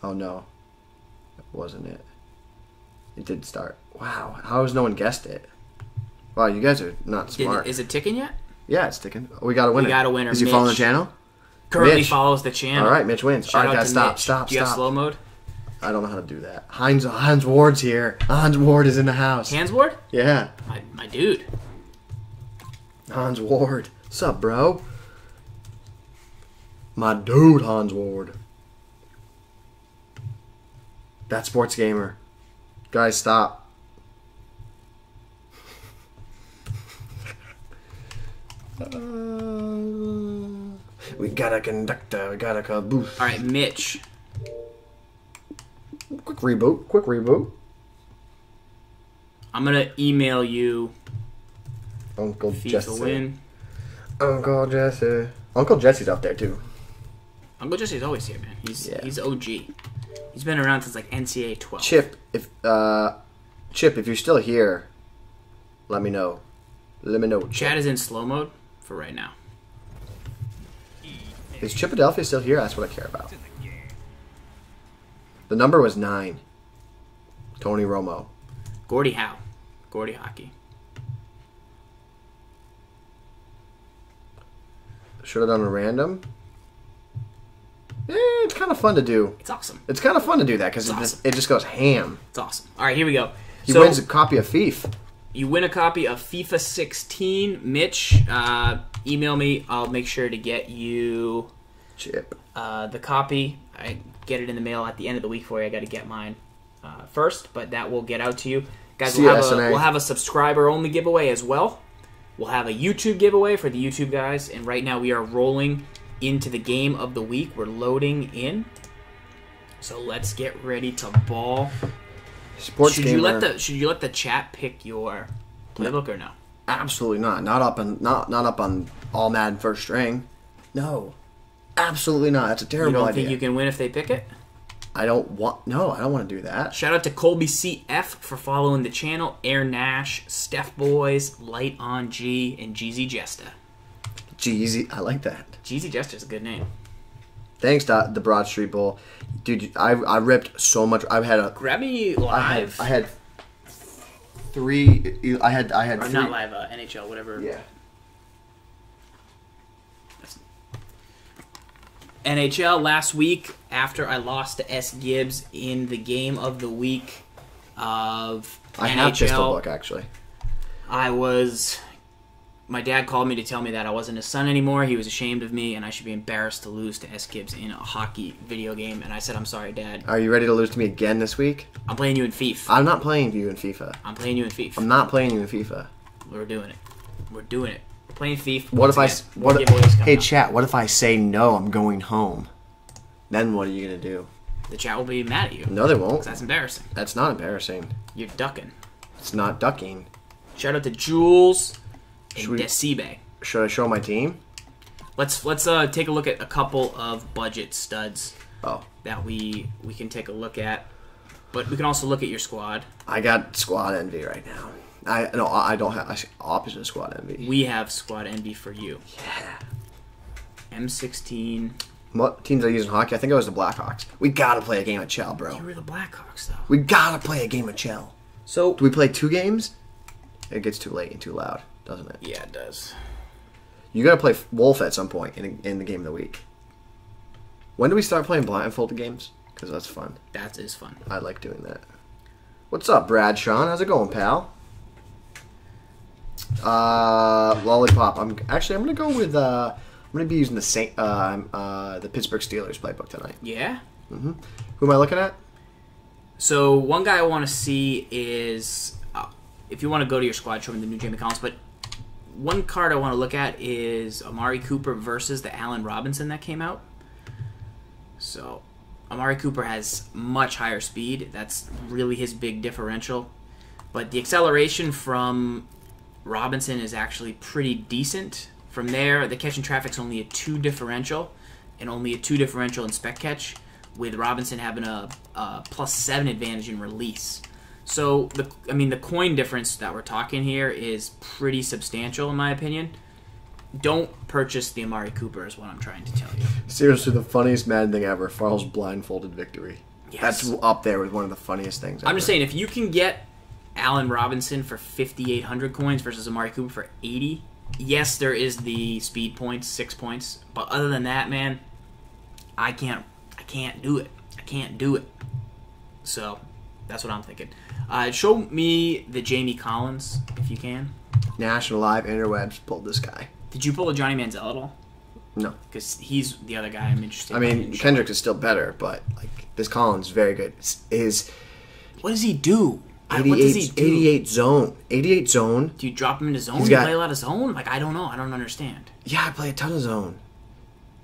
Oh, no. That wasn't it. It did start. Wow. How has no one guessed it? Wow, you guys are not smart. Is it ticking yet? Yeah, it's ticking. We got a winner. We got a winner. Is he following the channel? Currently Mitch. follows the channel. All right, Mitch wins. Shout All right, out guys, to stop, Mitch. stop, Do you have stop. slow mode? I don't know how to do that. Heinz Ward's here. Heinz Ward is in the house. Hands ward? Yeah. My dude. Hans Ward. What's up, bro? My dude, Hans Ward. That sports gamer. Guys, stop. We got a conductor. We got a caboose. All right, Mitch. Quick reboot. Quick reboot. I'm going to email you Uncle FIFA Jesse. win. Uncle Jesse. Uncle Jesse's up there, too. Uncle Jesse's always here, man. He's OG. He's been around since like NCAA 12. Chip, if you're still here, let me know. Let me know. Chad is in slow mode for right now. Is Chipadelphia still here? That's what I care about. The number was 9. Tony Romo. Gordie Howe. Gordie Hockey. Should have done a random. It's kind of fun to do. It's awesome. It's kind of fun to do that because Awesome. it just goes ham. It's awesome. All right, here we go. He wins a copy of FIFA. You win a copy of FIFA 16. Mitch, email me. I'll make sure to get you Chip. the copy. I get it in the mail at the end of the week for you. I got to get mine first, but that will get out to you. Guys, we'll have a subscriber-only giveaway as well. We'll have a YouTube giveaway for the YouTube guys, and right now we are rolling into the game of the week. We're loading in. So let's get ready to ball. Sports should gamer. you let the chat pick your playbook or no? Absolutely not. Not up on all Madden first string. No. Absolutely not. That's a terrible You don't idea. think you can win if they pick it? I don't want to do that. Shout out to Colby CF for following the channel. Air Nash, Steph Boys, Light on G, and Jeezy Jesta. Jeezy, I like that. Jeezy Jester's a good name. Thanks, the Broad Street Bowl, dude. I ripped so much. I've had a. Grab me live. I had 3. I had. Or 3. not live, NHL, whatever. Yeah. NHL last week, after I lost to S. Gibbs in the game of the week of I NHL, have Pistol Book, actually. My dad called me to tell me that I wasn't his son anymore. He was ashamed of me, and I should be embarrassed to lose to S. Gibbs in a hockey video game. And I said, I'm sorry, Dad. Are you ready to lose to me again this week? I'm playing you in FIFA. I'm not playing you in FIFA. I'm playing you in FIFA. I'm not playing you in FIFA. We're doing it. We're doing it. We're playing FIFA. What if Once again, Hey, chat, what if I say no, I'm going home? Then what are you going to do? The chat will be mad at you. No, they won't. 'Cause that's embarrassing. That's not embarrassing. You're ducking. It's not ducking. Shout out to Jules and Should we- Desibe. Should I show my team? Let's take a look at a couple of budget studs Oh. that we can take a look at. But we can also look at your squad. I got squad envy right now. I don't have opposite of squad envy. We have squad envy for you. Yeah. M16. What teams are using hockey? I think it was the Blackhawks. We gotta play a game of Chell, bro. You were the Blackhawks, though. We gotta play a game of Chell. So Do we play 2 games? It gets too late and too loud, doesn't it? yeah, it does. You gotta play Wolf at some point in the game of the week. When do we start playing blindfolded games? Because that's fun. That is fun. I like doing that. What's up, Brad Sean? How's it going, pal? Lollipop. I'm gonna go with I'm gonna be using the Pittsburgh Steelers playbook tonight. Yeah. Who am I looking at? So one guy I want to see is if you want to go to your squad, show me the new Jamie Collins. But one card I want to look at is Amari Cooper versus the Allen Robinson that came out. So Amari Cooper has much higher speed. That's really his big differential. But the acceleration from Robinson is actually pretty decent. From there, the catch and traffic's only a 2 differential, and only a 2 differential in spec catch, with Robinson having a +7 advantage in release. So the coin difference that we're talking here is pretty substantial in my opinion. Don't purchase the Amari Cooper is what I'm trying to tell you. Seriously, the funniest Madden thing ever. Farrell's blindfolded victory. Yes. That's up there with one of the funniest things ever. I'm just saying, if you can get Allen Robinson for 5,800 coins versus Amari Cooper for 80, Yes, there is the speed points, 6 points, but other than that, man, I can't do it. I can't do it. So that's what I'm thinking. Show me the Jamie Collins if you can. National Live Interwebs pulled this guy. Did you pull a Johnny Manziel at all? No. Because he's the other guy I'm interested I mean, Kendricks is still better, but like this Collins is very good. What does he do? 88, what does he do? 88 zone. 88 zone. Do you drop him into zone? Do you play a lot of zone? Like, I don't know. I don't understand. Yeah, I play a ton of zone.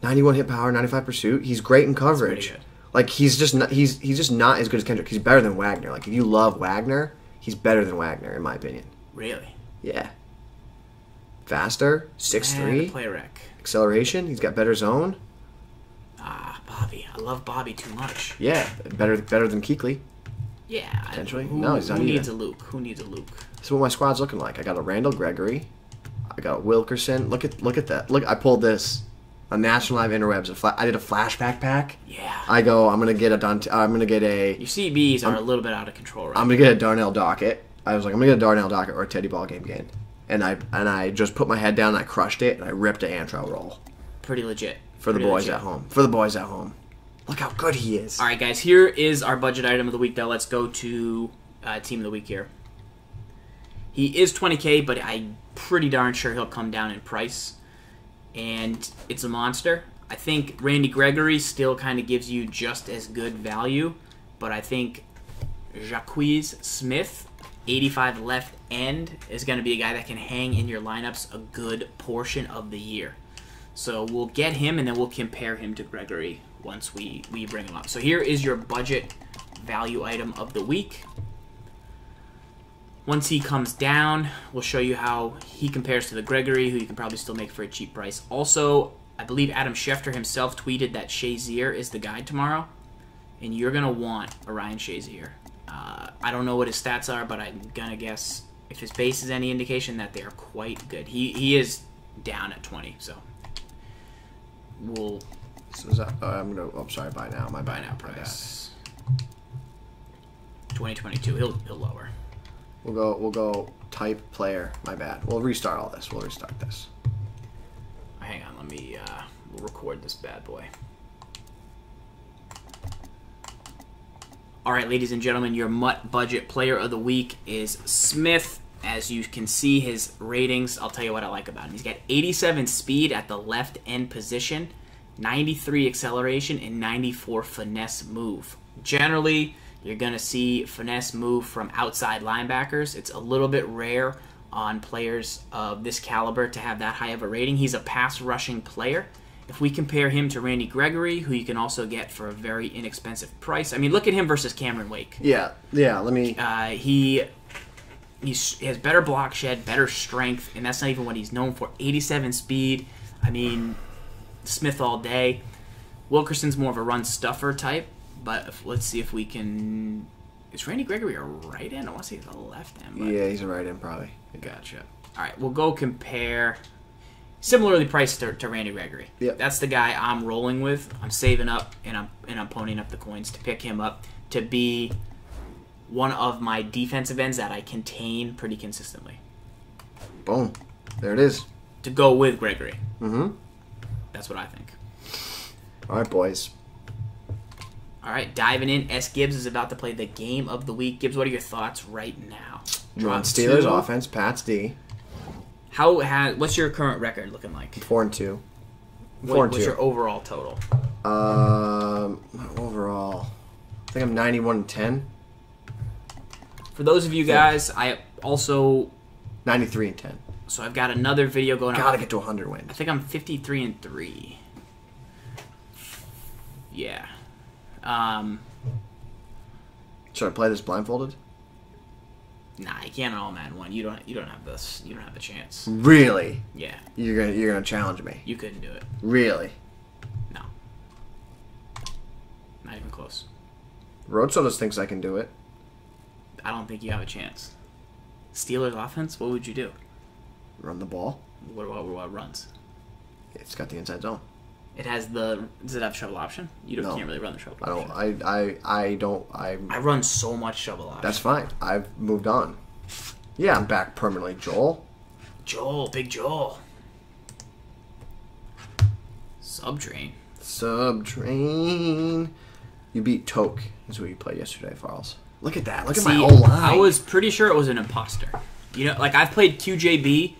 91 hit power, 95 pursuit. He's great in coverage. Like he's just not as good as Kendrick. He's better than Wagner. Like if you love Wagner, he's better than Wagner in my opinion. Really? Yeah. Faster, 6'3". Play rec. Acceleration. He's got better zone. Bobby. I love Bobby too much. Yeah, better than Kuechly. Yeah. Potentially. No, he's not Who either. needs a Luke? Who needs a Luke? This is what my squad's looking like. I got a Randall Gregory. I got a Wilkerson. Look at that. Look, I pulled this. A National Live Interwebs. I did a flashback pack. Yeah. I'm gonna get a. Your CBs are a little bit out of control, right? I'm gonna get a Darnell Dockett. I was like, I'm gonna get a Darnell Dockett or a Teddy Ballgame gain. And I just put my head down and I crushed it and I ripped an Antro roll. Pretty legit. For the boys at home. For the boys at home. Look how good he is. All right, guys. Here is our budget item of the week, though. Let's go to team of the week here. He is 20K, but I'm pretty darn sure he'll come down in price. And it's a monster. I think Randy Gregory still kind of gives you just as good value, but I think Jacquez Smith, 85 left end, is going to be a guy that can hang in your lineups a good portion of the year. So we'll get him, and then we'll compare him to Gregory once we bring him up. So here is your budget value item of the week. Once he comes down, we'll show you how he compares to the Gregory, who you can probably still make for a cheap price. Also, I believe Adam Schefter himself tweeted that Shazier is the guy tomorrow, and you're going to want a Ryan Shazier. I don't know what his stats are, but I'm going to guess, if his base is any indication, that they are quite good. He is down at 20, so we'll... So is that... sorry, buy now. My buy now price. 2022, he'll lower. We'll go type player. My bad. We'll restart all this. We'll restart this. Hang on, we'll record this bad boy. All right, ladies and gentlemen, your Mutt budget player of the week is Smith. As you can see his ratings, I'll tell you what I like about him. He's got 87 speed at the left end position, 93 acceleration, and 94 finesse move. Generally, you're going to see finesse move from outside linebackers. It's a little bit rare on players of this caliber to have that high of a rating. He's a pass rushing player. If we compare him to Randy Gregory, who you can also get for a very inexpensive price. I mean, look at him versus Cameron Wake. Yeah, let me... He has better block shed, better strength, and that's not even what he's known for. 87 speed. I mean, Smith all day. Wilkerson's more of a run stuffer type. But let's see if we can... Is Randy Gregory a right end? I want to say he's a left end. But... Yeah, he's a right end probably. Gotcha. All right, we'll go compare... Similarly priced to Randy Gregory. Yep. That's the guy I'm rolling with. I'm saving up, and I'm ponying up the coins to pick him up to be one of my defensive ends that I contain pretty consistently. Boom. There it is. To go with Gregory. Mm-hmm. That's what I think. All right, boys. All right, diving in. S. Gibbs is about to play the game of the week. Gibbs, what are your thoughts right now? Drop Steelers offense, Pats D. What's your current record looking like? 4-2. What's your overall total? Overall, I think I'm 91-10. For those of you guys, I also 93-10. So I've got another video going. Gotta get to 100 wins. I think I'm 53-3. Yeah. Should I play this blindfolded? Nah, you can't all man one. You don't have this. You don't have a chance. Really? Yeah. You're gonna challenge me. You couldn't do it. Really? No. Not even close. Road Sodas thinks I can do it. I don't think you have a chance. Steelers offense? What would you do? Run the ball. What runs? It's got the inside zone. It has the. Does it have shovel option? You can't really run the shovel option. I don't. I run so much shovel option. That's fine. I've moved on. Yeah, I'm back permanently, Joel. Joel, Big Joel. Subtrain. Subtrain. You beat Toke, is what you played yesterday, Farles. Look at that. Look at my whole line. I was pretty sure it was an imposter. You know, like I've played QJB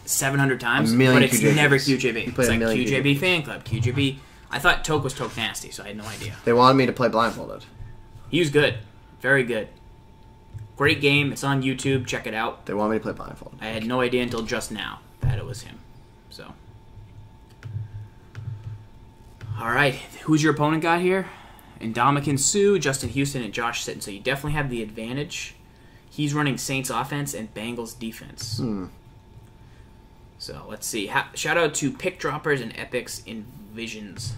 700 times, but it's never QJB. It's like QJB Fan Club, QJB. I thought Toke was Toke Nasty, so I had no idea. They wanted me to play blindfolded. He was good. Very good. Great game. It's on YouTube. Check it out. They wanted me to play blindfolded. I had no idea until just now that it was him. So, all right. Who's your opponent got here? Indomitian Sue, Justin Houston, and Josh Sitton. So you definitely have the advantage. He's running Saints offense and Bengals defense. So let's see. Shout out to Pick Droppers and Epics Envisions.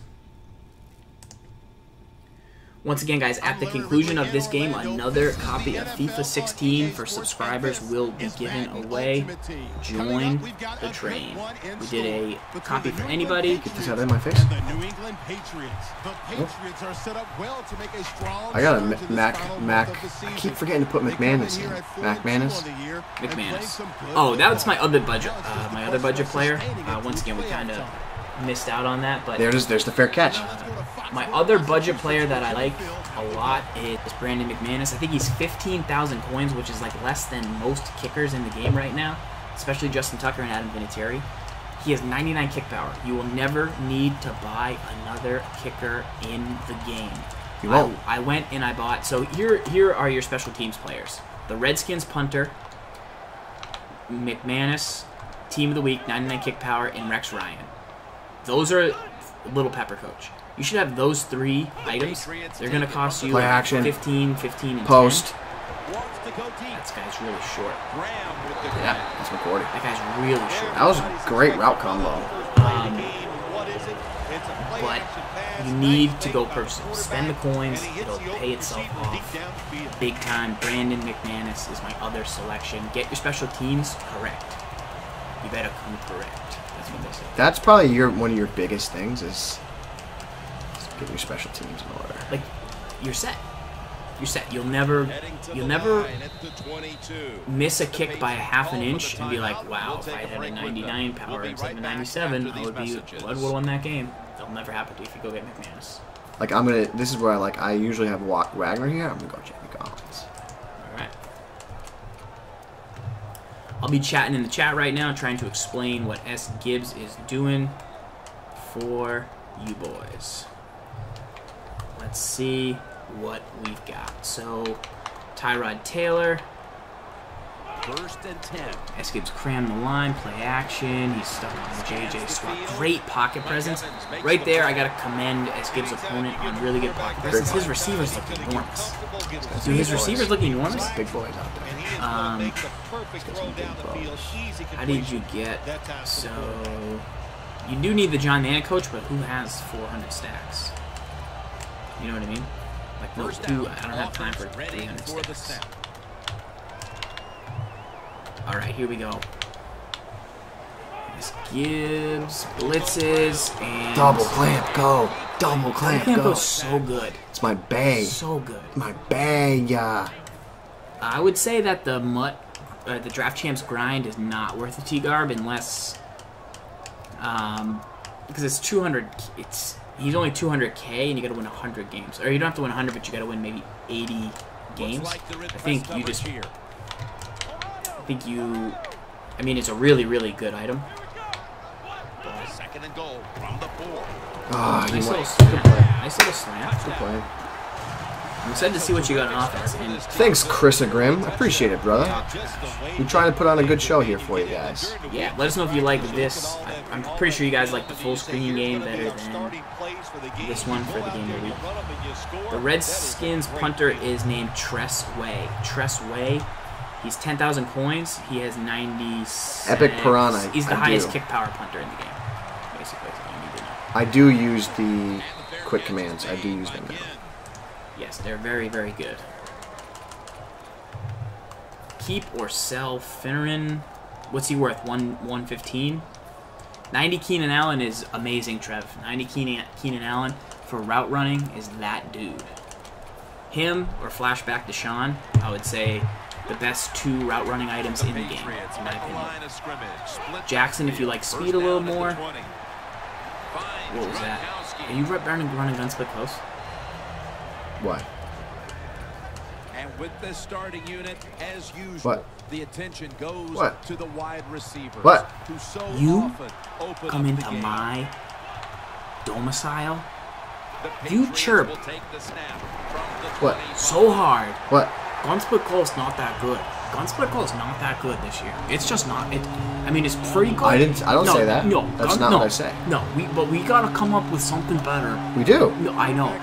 Once again, guys, at the conclusion of this game, another copy of FIFA 16 for subscribers will be given away. Join the train. We did a copy for anybody. Get this out of my face. I got a Mac. I keep forgetting to put McManus in. McManus. Oh, that's my other budget. My other budget player. Once again, we kind of missed out on that, but there's the fair catch. My other budget player that I like a lot is Brandon McManus. I think he's 15,000 coins, which is like less than most kickers in the game right now, especially Justin Tucker and Adam Vinatieri. He has 99 kick power. You will never need to buy another kicker in the game. You won't. I went and I bought. So here are your special teams players: the Redskins punter, McManus, team of the week, 99 kick power, and Rex Ryan. Those are Little Pepper Coach. You should have those 3 items. They're going to cost you play action, 15, and post. 10. That guy's really short. Yeah, that's McCourty. That guy's really short. That was a great route combo. But you need to go personal. Spend the coins. It'll pay itself off big time. Brandon McManus is my other selection. Get your special teams correct. You better come correct. That's what they say. That's probably one of your biggest things is get your special teams in order. Like, you're set. You're set. You'll never miss a kick by a half an inch and be like, wow, if I had a 99 power instead of a 97, I would have won that game. That'll never happen to you if you go get McManus. Like, this is where I usually have Wagner here. I'm gonna go Jamie Collins. All right. I'll be chatting in the chat right now, trying to explain what S. Gibbs is doing for you boys. Let's see what we've got. So, Tyrod Taylor. 1st and 10. S. Gibbs crammed the line, play action. He's stuck on the JJ swap. Great pocket presence. Right there, I got to commend S. Gibbs' opponent on really good pocket presence. His receivers look enormous. Dude, his receivers look enormous. Big boys out there. How did you get? So, you do need the John Madden coach, but who has 400 stacks? You know what I mean? Like, no, I don't have time for 300 stacks. All right, here we go. Miss Gibbs, blitzes, and double clamp, go. Double clamp, go. Goes so good. It's my bag. So good. My bag, yeah. I would say that the Draft Champs grind is not worth the T-Garb unless, because it's 200. He's only 200K, and you got to win 100 games. Or you don't have to win 100, but you got to win maybe 80 games. I mean, it's a really, really good item. Second and goal from the 4. Nice little slant. Nice little slant. Good play. I'm excited to see what you got in offense. And thanks, Chris Agrim. I appreciate it, brother. We're trying to put on a good show here for you guys. Yeah, let us know if you like this. I'm pretty sure you guys like the full screen game better than this one for the game of the week. The Redskins punter is named Tress Way. Tress Way. He's 10,000 coins. He has 96. Epic Piranha. He's the highest kick power punter in the game. Basically, that's all you need to know. I do use the quick commands. I do use them now. Yes, they're very, very good. Keep or sell Finneran. What's he worth? 115. 90 Keenan Allen is amazing, Trev. 90 Keenan Allen for route running is that dude. Him or flashback to Sean, I would say the best 2 route running items in the game, in my opinion. Jackson, if you like speed a little more. What was that? Are you running gun split close? What? And with this starting unit, as usual, What? the attention goes What? to the wide receivers. What? Who so You often open come up into the game. my domicile. The You Patriots chirp. will take the snap from the What? 25. So hard. What? Gun split close, not that good. Gun split close, not that good this year. It's just not. I mean, it's pretty good. I don't say that. No, That's not no, what I say. No, but we gotta come up with something better. We do. No, I know,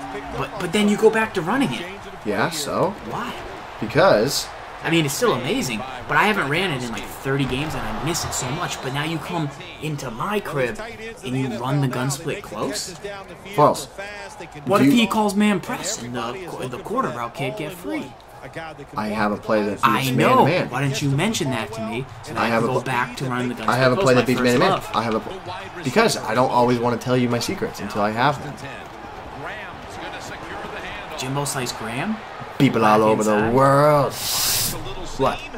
but then you go back to running it. Yeah, so? Why? Because... I mean, it's still amazing, but I haven't ran it in like 30 games and I miss it so much. But now you come into my crib and you run the gun split close. False. What if he calls man press and the quarter route can't get free? I have a play that I beats know. man-to-man. Why didn't you mention that to me? So I have can a go pl- back to running the gun I split have a close, play my that beats first man-to-man. love. I have a... Because I don't always want to tell you my secrets until I have them. Graham's gonna secure the handle. Jimbo Slice Graham? People all over the inside. world. A little What? seam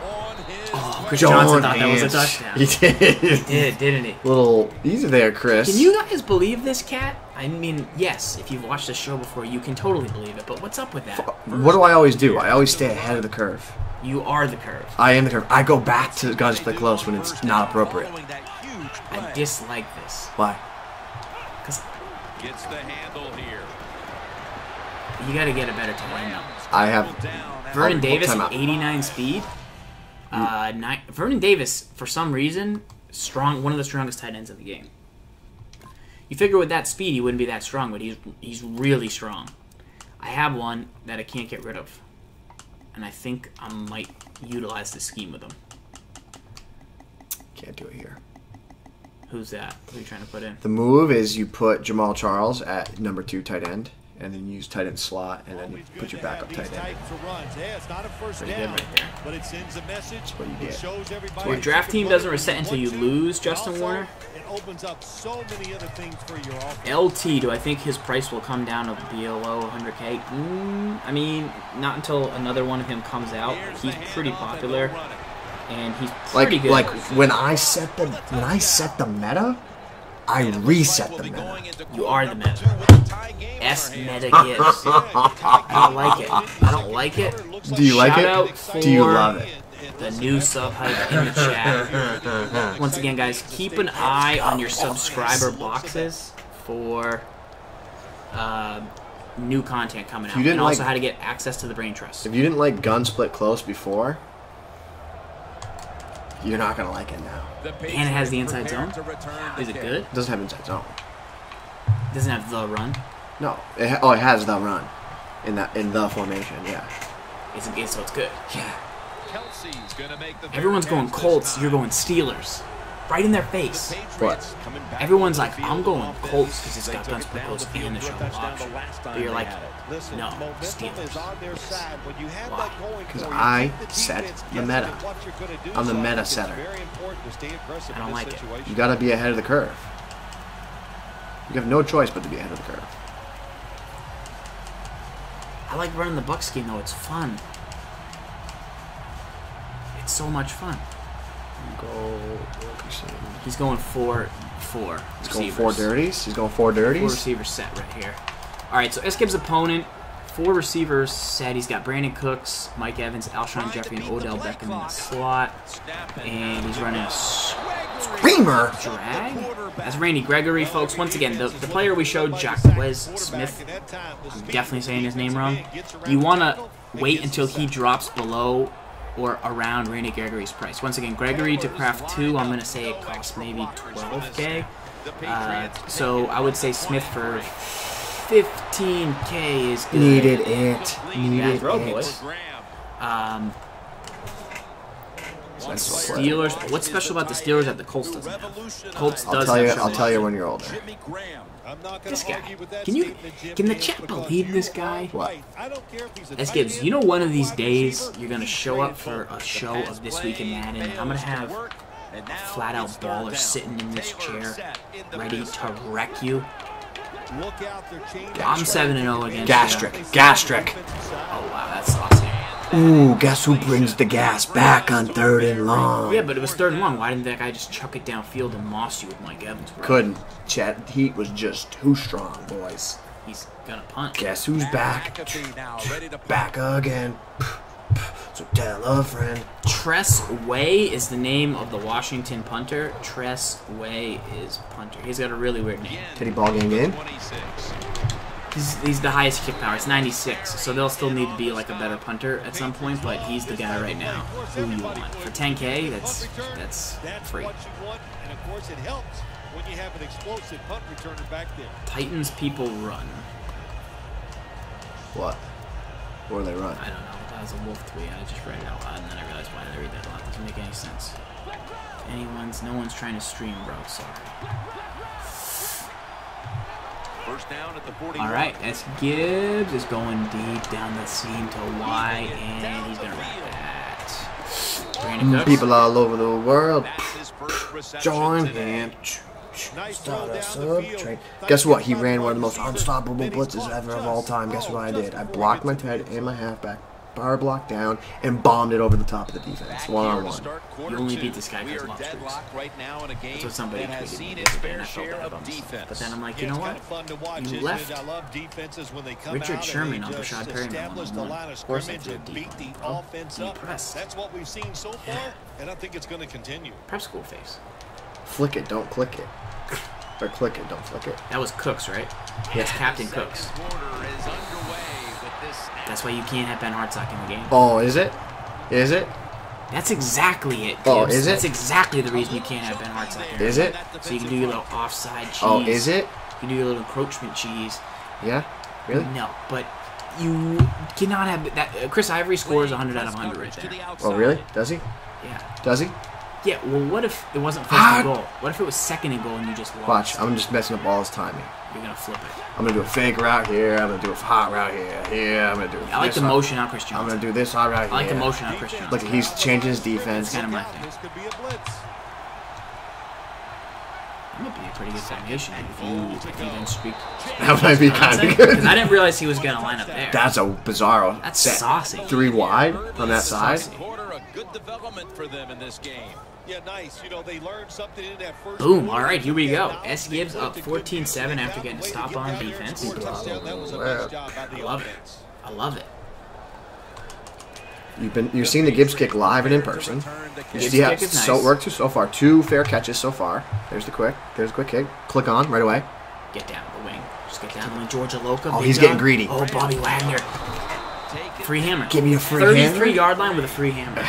on his Oh, way. Chris Johnson Don't thought that was a answer. touchdown. He did. He did, didn't he? Little easy there, Chris. Can you guys believe this, Cat? I mean, yes, if you've watched the show before, you can totally believe it. But what's up with that? What do I always do? I always stay ahead of the curve. You are the curve. I am the curve. I go back to gun split close when it's not appropriate. Following that huge I play. dislike this. Why? Because Gets the handle here. you got to get a better time now. I have... Vernon Oh, Davis, timeout. 89 speed. Vernon Davis, for some reason, one of the strongest tight ends in the game. You figure with that speed, he wouldn't be that strong, but he's really strong. I have one that I can't get rid of, and I think I might utilize this scheme with him. Can't do it here. Who's that? Who are you trying to put in? The move is you put Jamal Charles at number 2 tight end, and then you use tight end slot, and then you put your backup tight end. Pretty good right there. But it sends a message. what you It get. shows everybody Your draft team doesn't reset until you lose, Justin Warner. It opens up so many other things for your offense. LT, do I think his price will come down to below 100K? I mean, not until another one of him comes out. He's pretty popular, and he's pretty good. Like when I set the meta, I reset the meta. You are the meta. S meta Gibbs. I don't like it. I don't like it. Do you like Shout it? out for Do you love it? the new sub hype in the chat. Once again, guys, keep an eye on your subscriber boxes for new content coming out, You didn't and also like- how to get access to the Brain Trust. If you didn't like gun split close before, you're not gonna like it now. And it has the inside zone. Is it good? It doesn't have inside zone. Doesn't have the run. No. It has the run in the formation. Yeah. So it's good. Yeah. Kelsey's gonna make the Everyone's third going pass this Colts. time. You're going Steelers. Right in their face. Patriots coming back Everyone's to the like, field I'm going on offense. Colts because it's They got took gun it split down close the field and the for a shovel touchdown option. the last time But you're they like, had it. Listen, no, momentum Steelers. is on their side. When you have Why? that going Because for you, I keep the set defense the guessing meta. at what you're gonna do. I'm the So I meta think it's setter. very important to stay aggressive I don't in this like it. situation. You gotta be ahead of the curve. You have no choice but to be ahead of the curve. I like running the Buck scheme though. It's fun. It's so much fun. He's going 4-4. He's going 4 dirties. He's going 4 4 dirties. receivers set right here. All right, so S-Gibbs' opponent, 4 receivers set. He's got Brandon Cooks, Mike Evans, Alshon Jeffrey, and Odell Beckham in the slot. And he's running a Screamer. drag. That's Randy Gregory, folks. Once again, the player we showed, Jacquez Smith, I'm definitely saying his name wrong. You want to wait until he drops below or around Randy Gregory's price. Once again, Gregory to craft 2, I'm going to say it costs maybe 12K. So I would say Smith for 15K is good. Needed it. Needed throw, it. boys. That's what Steelers. What's special about the Steelers that the Colts doesn't have? Colts does I'll have tell you when you're older. This guy. Can the chat believe this guy? What? S. Gibbs, you know one of these days you're going to show up for a show of This Week in Madden, and I'm going to have a flat-out baller sitting in this chair ready to wreck you. I'm 7-0 against Gastric. you. Gastric. Oh, wow, that's awesome. Ooh, guess who brings the gas back on 3rd and long? Yeah, but it was 3rd and long. Why didn't that guy just chuck it downfield and moss you with Mike Evans, bro? Couldn't. Chet, the heat was just too strong, boys. He's gonna punt. Guess who's back? Back again. So tell a friend. Tress Way is the name of the Washington punter. Tress Way is punter. He's got a really weird name. Did he ball game in? He's the highest kick power. It's 96, so they'll still need to be like a better punter at some point, but he's the guy right now who you want. For 10K, that's free. What you want, and of course it helps when you have an explosive punt returner back there. Titans people run. What? Where do they run? I don't know. That was a wolf tweet. I just read it out loud, and then I realized why did I read that out loud. It doesn't make any sense. No one's trying to stream, bro. Sorry. First down at the 41. All right, S. Gibbs is going deep down the seam to Y, and he's gonna wrap that. Brandon Cooks. People all over the world. That's his first reception Join today. him. Start us up. Guess what? He ran one of the most unstoppable blitzes ever of all time. Guess what I did? I blocked my tight and my halfback. Bar block down and bombed it over the top of the defense. One-on-one. You only beat this guy because of lost streaks. That's what somebody tweeted me the other day, and I felt bad about myself. But then I'm like, you know what? You left Richard Sherman on Rashad Perryman one-on-one. Of course I did deep on him, bro. Deep press. That's what we've seen so far, and I think it's going to continue. Prep school face. Flick it, don't click it. Or click it, don't flick it. That was Cooks, right? Yes, Captain Cooks. That's why you can't have Ben Hartsock in the game. Oh, is it? Is it? That's exactly it, Gibbs. Oh, is it? That's exactly the reason you can't have Ben Hartsock in. Is it? So you can do your little offside cheese. Oh, is it? You can do your little encroachment cheese. Yeah? Really? No, but you cannot have that. Chris Ivory scores 100 out of 100 right there. Oh, really? Does he? Yeah. Does he? Yeah, well, what if it wasn't first and goal? What if it was 2nd and goal and you just lost? Watch, I'm just messing up all his timing. You're going to flip it. I'm going to do a fake route here. I'm going to do a hot route here. I'm going to do I like the motion on Chris I'm Jones. going to do this hot route here. I like the motion on Chris Jones. Look, he's changing his defense. That's kind of my thing. This could be a blitz. That might be a pretty good formation if you then streak. That might be kind of good. Because I didn't realize he was going to line up there. That's a bizarro. That's set. saucy. 3 wide on that side. Quarter, a good development for them in this game. Yeah, nice. You know, they learned something in that first Boom. quarter. All right, here we go. S. Gibbs up 14-7 after getting a stop on defense. That was a nice job by the I love it. offense. I love it. You've seen the Gibbs kick live and in person. You see how kick is so nice. it worked so far. 2 fair catches so far. There's the quick. There's a quick kick. Click on right away. Get down the wing. Just get down the wing. Georgia Loca. Oh, big he's dog. getting greedy. Oh, Bobby Wagner. Free hammer. Give me a free 33-yard line with a free hammer.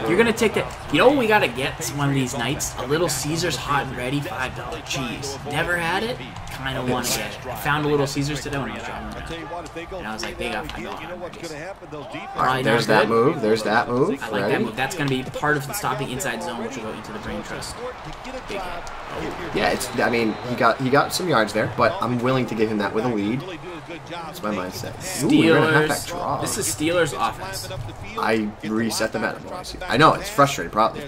You're going to take that. You know what we got to get one of these nights? A little Caesar's hot and ready $5 cheese. Never had it. Kind of want to get it. I found a Little Caesars today when I was driving around. And I was like, they got $5 hamburgers. All right, there's that move. There's that move. I like that move. That's going to be part of the stopping inside zone, which will go into the brain trust. Big hit. Yeah, it's. I mean, he got some yards there, but I'm willing to give him that with a lead. That's my mindset. Ooh, you're gonna have that draw. This is Steelers offense. I reset the meta, boys. I know it's frustrating. Probably.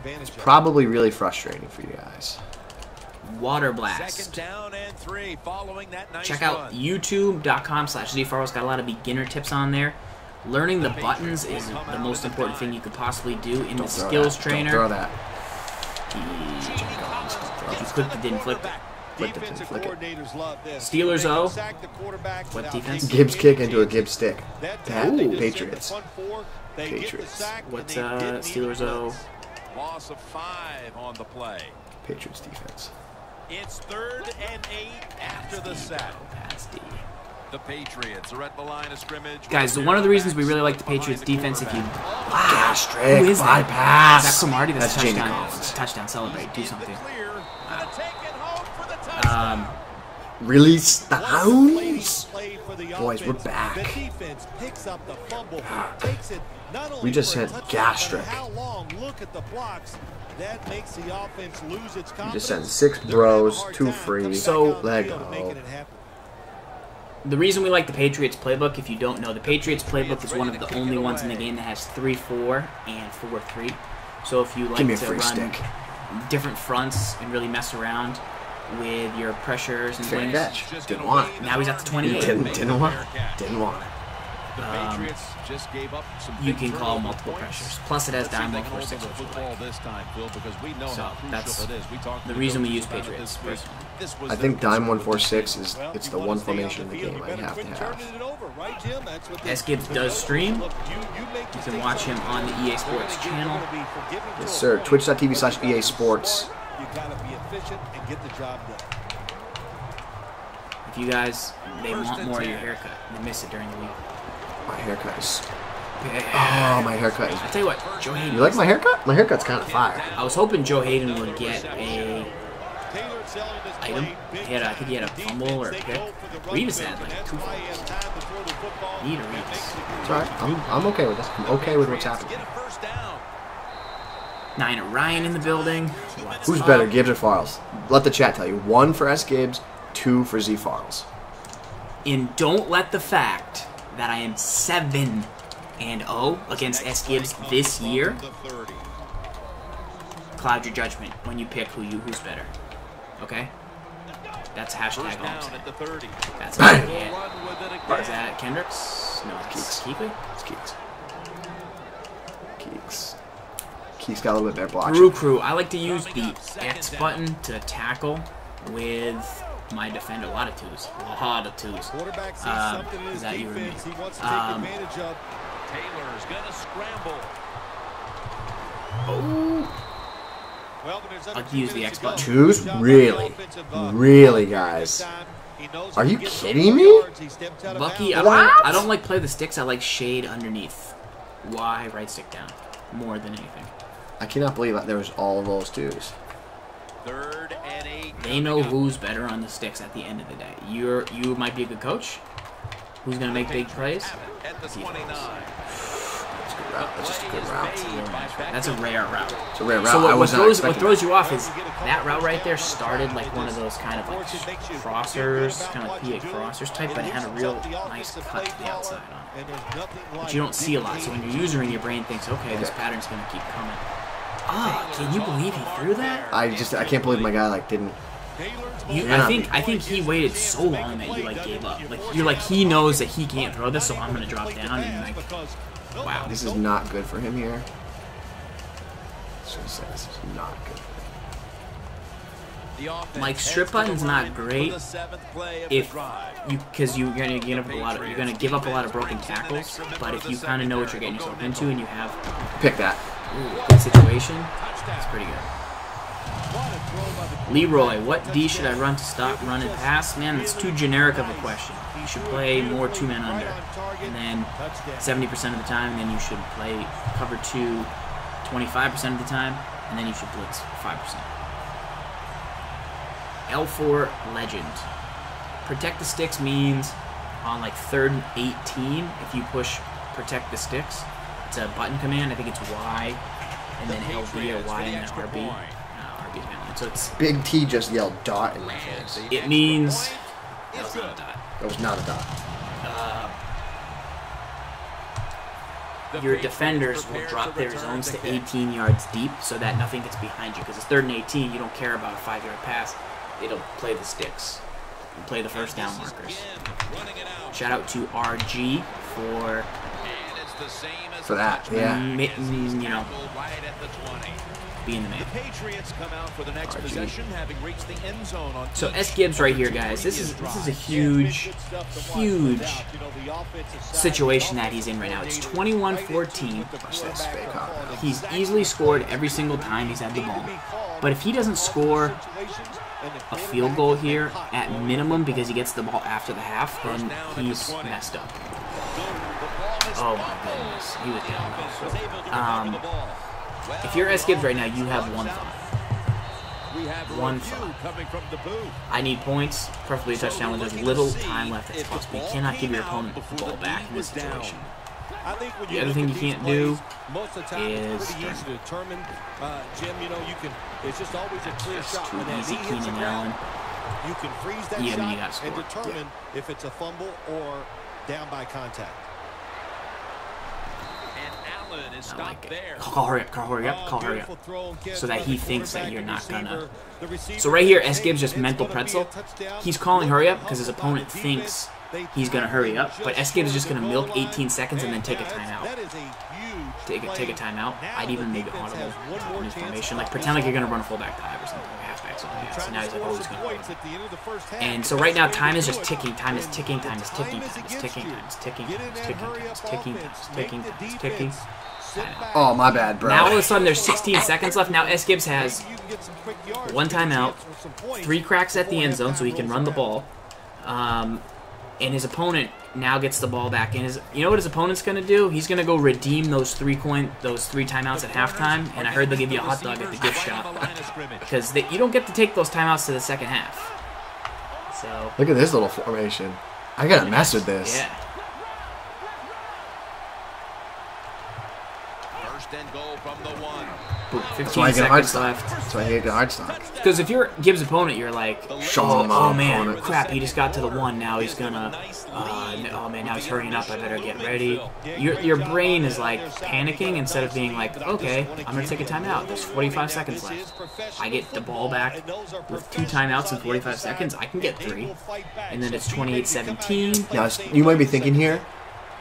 It's probably really frustrating for you guys. Water blast. Second down and 3 following that nice Check out run. youtube.com/ZFarrell's got a lot of beginner tips on there. Learning the buttons is the most important thing you could possibly do in the skills trainer. Don't throw that. If you clicked it, didn't flip it. Flick it, flick it. Steelers O. What defense? Gibbs kick into a Gibbs stick. That Ooh. Patriots. Patriots. What's Steelers O? Loss of 5 on the play. Patriots defense. It's 3rd and 8 after the sack. Pass D. The Patriots are at the line of scrimmage. Guys, one of the reasons we really like the Patriots defense, if you... Gastric Who is that? bypass. Is that Cromartie? That's Jamie touchdown. Collins. Touchdown, celebrate. Do something. Release the hounds. Boys, we're back. We just sent gastric. We just sent 6 bros, 2 free. So, Lego. the reason we like the Patriots playbook, if you don't know, the Patriots playbook is one of the only ones in the game that has 3-4 and 4-3. So if you like to run different fronts and really mess around with your pressures and Fair things. catch. Didn't want it. Now he's at the 28. Didn't want it. Didn't want it. you can call multiple pressures. Plus, it has down 1-4-6. So that's the reason we use Patriots. I think dime 1-4-6 it's the one formation in the game I have to have. S. Gibbs does stream. You can watch him on the EA Sports channel. Yes, sir. Twitch.tv/EA Sports. You gotta be efficient and get the job done. If you guys, they want more of your haircut. They miss it during the week. My haircut is... Oh, my haircut is... I tell you what, Joe Hayden... You like my haircut? My haircut's kind of fire. I was hoping Joe Hayden would get a item. I think he had a fumble or a pick. Revis had like 2 fumbles. Need a Revis. It's alright. I'm okay with this. I'm okay with what's happening. 9 Ryan in the building. Who's better, Gibbs or Farles? Let the chat tell you. 1 for S. Gibbs, 2 for Z Farles. And don't let the fact that I am 7-0 against S. Gibbs this year cloud your judgment when you pick who's better. Okay? That's hashtag all I'm saying. That's what I get. Is that Kendricks? No, it's Keekley? It's Keeks. Keeks. Keeks got a little bit better blocking. Crew. I like to use the X button to tackle with my defender. A lot of twos. Is that you or me? Taylor's gonna scramble. Oh. I like to use the X button. Twos? Really, guys? Are you kidding me? Bucky, I don't like play the sticks. I like shade underneath. Why right stick down more than anything. I cannot believe that there was all of those twos. 3rd and 8. They know who's better on the sticks at the end of the day. You might be a good coach. Who's gonna make big plays? At the 29. That's a good route. That's just a good route. That's a rare route. It's a rare route. So what throws you off is that route right there started like one of those kind of like crossers, kind of like PA crossers type, but it had a real nice cut to the outside on it. But you don't see a lot. So when you're using your brain thinks, okay, this pattern's gonna keep coming. Ah, can you believe he threw that? I can't believe my guy like didn't. I think he waited so long that you like gave up. Like you're like he knows that he can't throw this, so I'm gonna drop down and like, wow. This is not good for him here. This is not good. Like strip button's not great if because you're gonna give up a lot of broken tackles. But if you kind of know what you're getting yourself into and you have that. Good situation, it's pretty good. Leroy, what D should I run to stop run and pass? Man, that's too generic of a question. You should play more 2-man under, and then 70% of the time, and then you should play cover 2 25% of the time, and then you should blitz 5%. L4 Legend. Protect the sticks means on like 3rd and 18, if you push protect the sticks, it's a button command. I think it's Y and then LB or Y and then RB. RB's been so it's Big T just yelled dot in my face. It means that was not a dot. That was not a dot. Your defenders will drop their zones to 18 yards deep so that nothing gets behind you. Because it's 3rd and 18, you don't care about a 5-yard pass. It'll play the sticks. And play the first down markers. Shout out to RG for that, yeah. You know, being the man. So S. Gibbs right here, guys. This is a huge situation that he's in right now. It's 21-14. He's easily scored every single time he's had the ball. But if he doesn't score a field goal here at minimum because he gets the ball after the half, then he's messed up. Oh my goodness, he was down. If you're S. Gibbs right now, you have one thought. One thought. I need points, preferably a touchdown when there's little time left as possible. You cannot give your opponent the ball back in this situation. The other thing you can't do is Jim, you know, it's just always a clear shot. Too easy, Keenan Allen. You can freeze that shot and determine if it's a fumble or down by contact. I like it. Call hurry up. So that he thinks that you're not gonna. So right here, S. Gibbs just mental pretzel. He's calling hurry up because his opponent thinks he's going to hurry up. But Gibbs is just going to milk 18 seconds and then take a timeout. Take a timeout. I'd even make it audible in his formation. Like, pretend like you're going to run a fullback dive or something. Like a halfback zone. Yeah, so now he's like, oh, he's going to run. And so right now, time is just ticking. Time is ticking. Time is ticking. Time is ticking. Time is ticking. Time is ticking. Time is ticking. Time is ticking. Time is ticking. Oh, my bad, bro. Now all of a sudden there's 16 seconds left. Now Gibbs has one timeout, 3 cracks at the end zone so he can run the ball. And his opponent now gets the ball back. And you know what his opponent's going to do? He's going to go redeem those 3 timeouts at halftime. And I heard they'll give you a hot dog at the gift shop. Because you don't get to take those timeouts to the second half. So look at this little formation. I got to mess with this. Yeah. And goal from the 1. 15 seconds left. That's why I get hard stock. Because if you're Gibbs' opponent, you're like, Show him oh man, crap, he just got to the 1. Now he's gonna, oh man, now he's hurrying up. I better get ready. Your brain is like panicking instead of being like, okay, I'm gonna take a timeout. There's 45 seconds left. I get the ball back with 2 timeouts in 45 seconds. I can get 3, and then it's 28-17. Now you might be thinking here,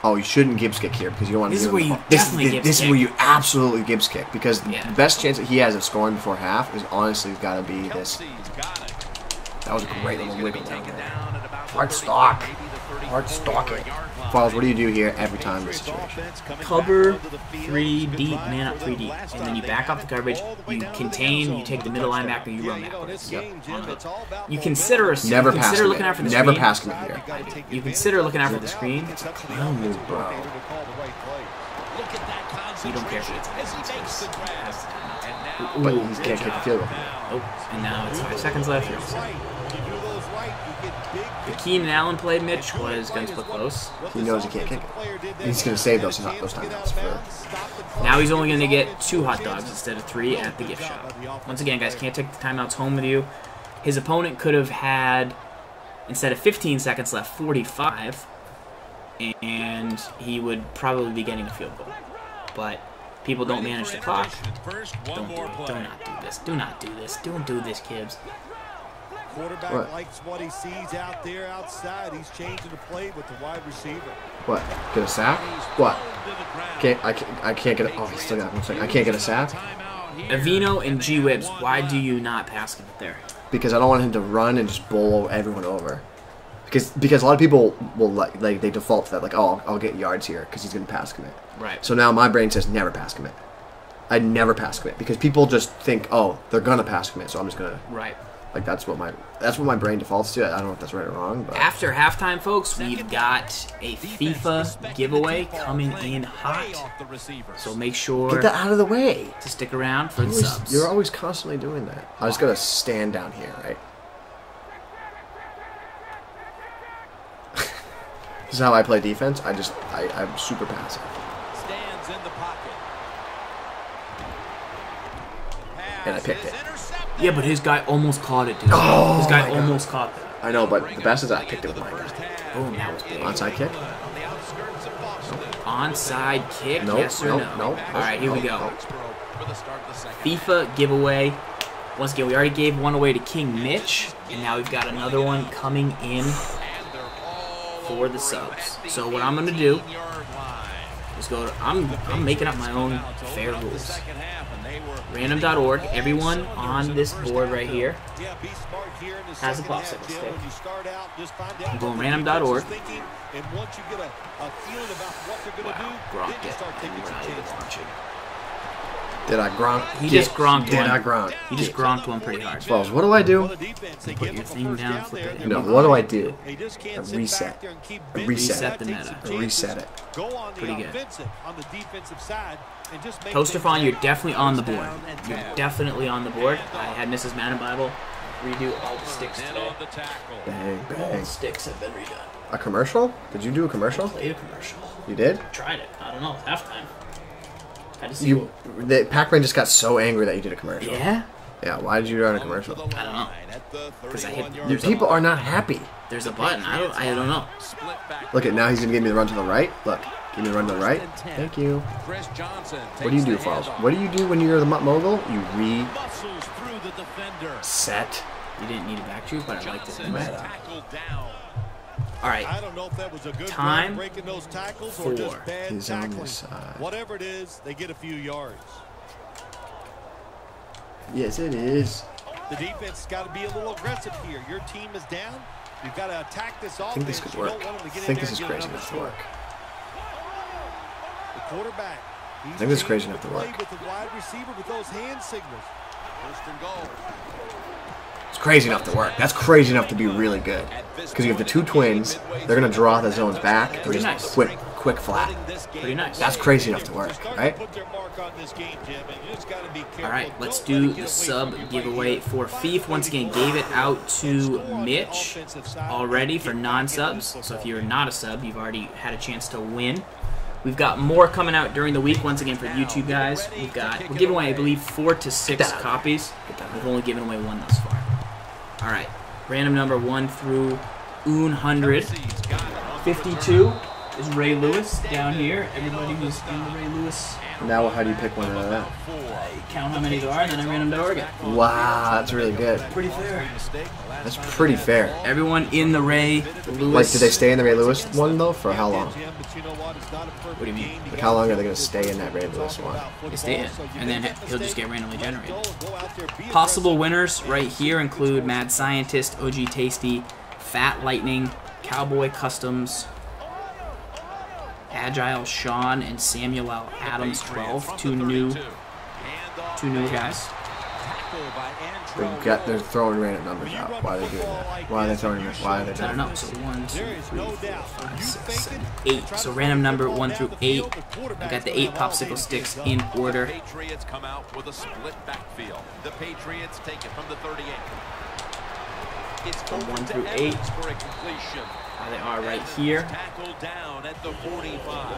oh, you shouldn't Gibbs kick here because you don't want to. This is where you definitely Gibbs kick. This is where you absolutely Gibbs kick because the best chance that he has of scoring before half is honestly got to be this. That was a great little wiggle down there. Hard stock. Hard stalking. Falls, what do you do here every time in this situation? Cover 3 deep, man up 3 deep. And then you back off the coverage, you contain, you take the middle linebacker, you run backwards. You consider looking out for the screen. Never pass him here. You consider looking out for the screen. It's a clown move, bro. You don't care if it's but he can't kick the field goal. Oh, and now it's 5 seconds left. The Keenan Allen play, Mitch, was going to split close. He knows he can't kick it. He's going to save those timeouts for. Now he's only going to get 2 hot dogs instead of 3 at the gift shop. Once again, guys, can't take the timeouts home with you. His opponent could have had, instead of 15 seconds left, 45, and he would probably be getting a field goal. But people don't manage the clock. Don't do it. Do not do this. Do not do this. Don't do this, Gibbs. Quarterback likes what he sees out there outside. He's changing the play with the wide receiver. What? Get a sack? What? I can't get it. Oh, he's still got 1 second. I can't get a sack. Avino and G Wibbs, why do you not pass him there? Because I don't want him to run and just bowl everyone over. Because a lot of people will like they default to that, like, oh, I'll get yards here because he's gonna pass commit. Right. So now my brain says never pass commit. I never pass commit because people just think, oh, they're gonna pass commit, so I'm just gonna. Right. Like that's what my brain defaults to. I don't know if that's right or wrong. But after halftime, folks, we've got a FIFA giveaway coming in hot. So make sure get that out of the way to stick around for the subs. You're always constantly doing that. I just gotta stand down here, right? This is how I play defense. I'm super passive. Stands in the pocket. And I picked it. Yeah, but his guy almost caught it, dude. Oh, his guy almost caught that. I know, but the best is I picked it with my guy. Boom, that was big. Onside kick? Onside kick, nope, yes or nope, no? Nope. Alright, here we go. FIFA giveaway. Once again, we already gave one away to King Mitch, and now we've got another one coming in for the subs. So what I'm going to do is go to, I'm making up my own fair rules. Random.org, everyone on this board right here has a popsicle stick. I'm going random.org. Wow, Gronk it. Did I Gronk? He just Gronked Did one. I Gronk? He just Gronked one pretty hard. Falls, what do I do? Put your thing down, flip it. No, what do I do? A reset. Reset the meta. Reset it. Pretty good. Toaster Fawn, you're definitely on the board. You're definitely on the board. I had Mrs. Madden Bible redo all the sticks today. Bang, All bang. the sticks have been redone. A commercial? Did you do a commercial? Played a commercial. You did? Tried it. I don't know. Halftime. Had to see You, the Pac-Man just got so angry that you did a commercial. Yeah? Yeah, why did you run a commercial? I don't know. Because I hit. Dude, people are not happy. There's a button. I don't know. Look at now he's gonna give me the run to the right. Look, give me the run to the right. Thank you. What do you do, Falls? What do you do when you're the mogul? You reset. You didn't need a back truth, but I liked it. All right. I don't know if that was a good Time breaking those tackles for or just bad He's on tackling. this side. Whatever it is, they get a few yards. Yes, it is. The defense has got to be a little aggressive here. Your team is down. You've got to attack this offense. I think this could work. I think this is crazy enough to work. The quarterback. I think this is crazy enough to work. With the wide receiver with those hand signals. First and goal. It's crazy enough to work. That's crazy enough to be really good. Because you have the two twins. They're going to draw the zones back. And just nice. quick flat. Pretty nice. That's crazy enough to work, right? All right, let's do the sub giveaway for Fief. Once again, gave it out to Mitch already for non-subs. So if you're not a sub, you've already had a chance to win. We've got more coming out during the week. Once again, for YouTube guys, we're giving away, I believe, 4 to 6 copies. We've only given away 1 thus far. All right, random number 1 through 100. 52 is Ray Lewis down here. Everybody who's in the Ray Lewis. Now, how do you pick one out of that? I count how many there are, and then I ran them to Oregon. Wow, that's really good. Pretty fair. That's pretty fair. Everyone in the Ray Lewis. Like, did they stay in the Ray Lewis one, though, for how long? What do you mean? Like, how long are they going to stay in that Ray Lewis one? They stay in, and then he'll just get randomly generated. Possible winners right here include Mad Scientist, OG Tasty, Fat Lightning, Cowboy Customs, Agile Sean, and Samuel L. Adams 12. Two new guys. They're throwing random numbers out. Why are they doing that? Why are they throwing it? Why are they I doing don't know. that? So 1, 2, 3, 4, 5, 6, 7, 8. So random number 1 through 8. I got the 8 popsicle sticks in order. Patriots come out with a split backfield. The Patriots take it from the 38. It's From 1 through 8. for a completion. They are right here. Tackled down at the 45.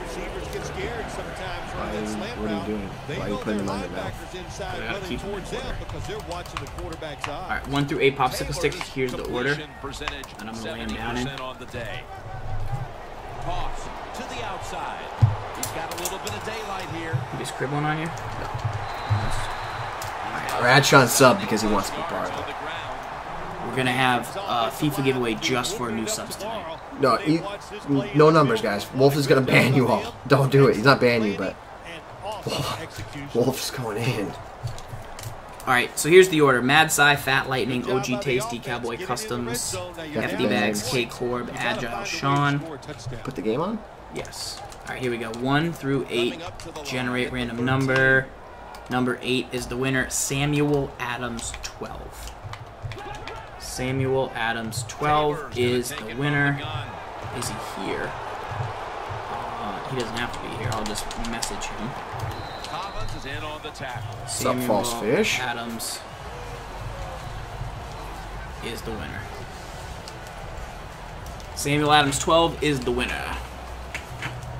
Receivers get scared sometimes from that slant What are you route. doing? They Why are you know putting their them on the mouth? linebackers inside I gotta running keep them in towards them order. because they're watching the quarterback's eyes. All right, 1 through 8 popsicle sticks. Here's the order. Completion percentage, And I'm gonna lay 'em down in. 70% on the day. Toss to the outside. He's got a little bit of daylight here. You just crib one on you? Or add Sean sub because he wants to be part of it. We're gonna have FIFA giveaway just for new subs tonight. No, no numbers, guys. Wolf is going to ban you all. Don't do it. He's not banning you, but Wolf's going in. Alright, so here's the order. Mad Sci, Fat Lightning, OG Tasty, Cowboy Customs, FD Bags, K Corb, Agile Sean. Put the game on? Yes. Alright, here we go. 1 through 8. Generate random number. Number 8 is the winner, Samuel Adams 12. Samuel Adams 12 is the winner. Is he here? He doesn't have to be here. I'll just message him. Collins is in on the tackle. Sup, false fish? Adams is the winner. Samuel Adams 12 is the winner.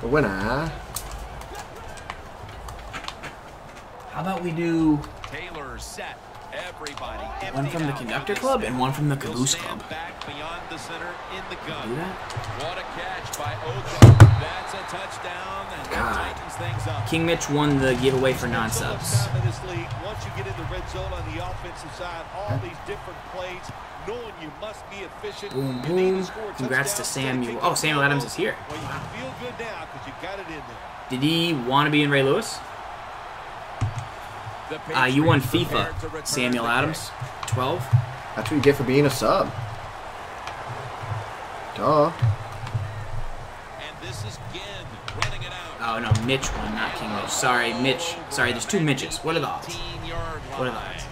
The winner. How about we do Taylor set. Everybody. one from the Conductor Club and one from the Caboose Club? Back beyond the center in the gun. Do that? What a catch by Oka. That's a touchdown, and that tightens things up. King Mitch won the giveaway for non-subs. Once you get in the red zone on the offensive side, all these different plays, knowing you must be efficient. Boom, You need boom. to score Congrats to touchdowns. Samuel. Oh, Samuel Adams is here. Well, you can feel good now because you got it in there. Did he want to be in Ray Lewis? You won FIFA, Samuel Adams, 12. That's what you get for being a sub. Duh. And this is Ginn running it out. Oh, no, Mitch won, not King Mitch. Sorry, Mitch. Sorry, there's 2 Mitches. What are the odds? 15-yard What are the line. odds?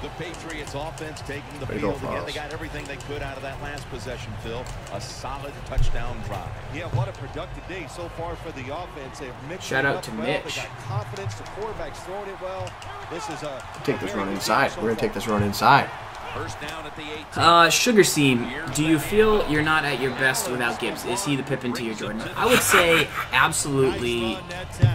The Patriots offense taking the Way to go, field again. They Frost. got everything they could out of that last possession, Phil. A solid touchdown drive. Yeah, what a productive day so far for the offense. They've mixed Shout it out up to well. Mitch. They got confidence. The quarterback's throwing it well. This is a Take this run inside. We're going to take this run inside. First down at the 18. Sugar Seam, do you feel you're not at your best without Gibbs? Is he the Pippin to your Jordan? I would say absolutely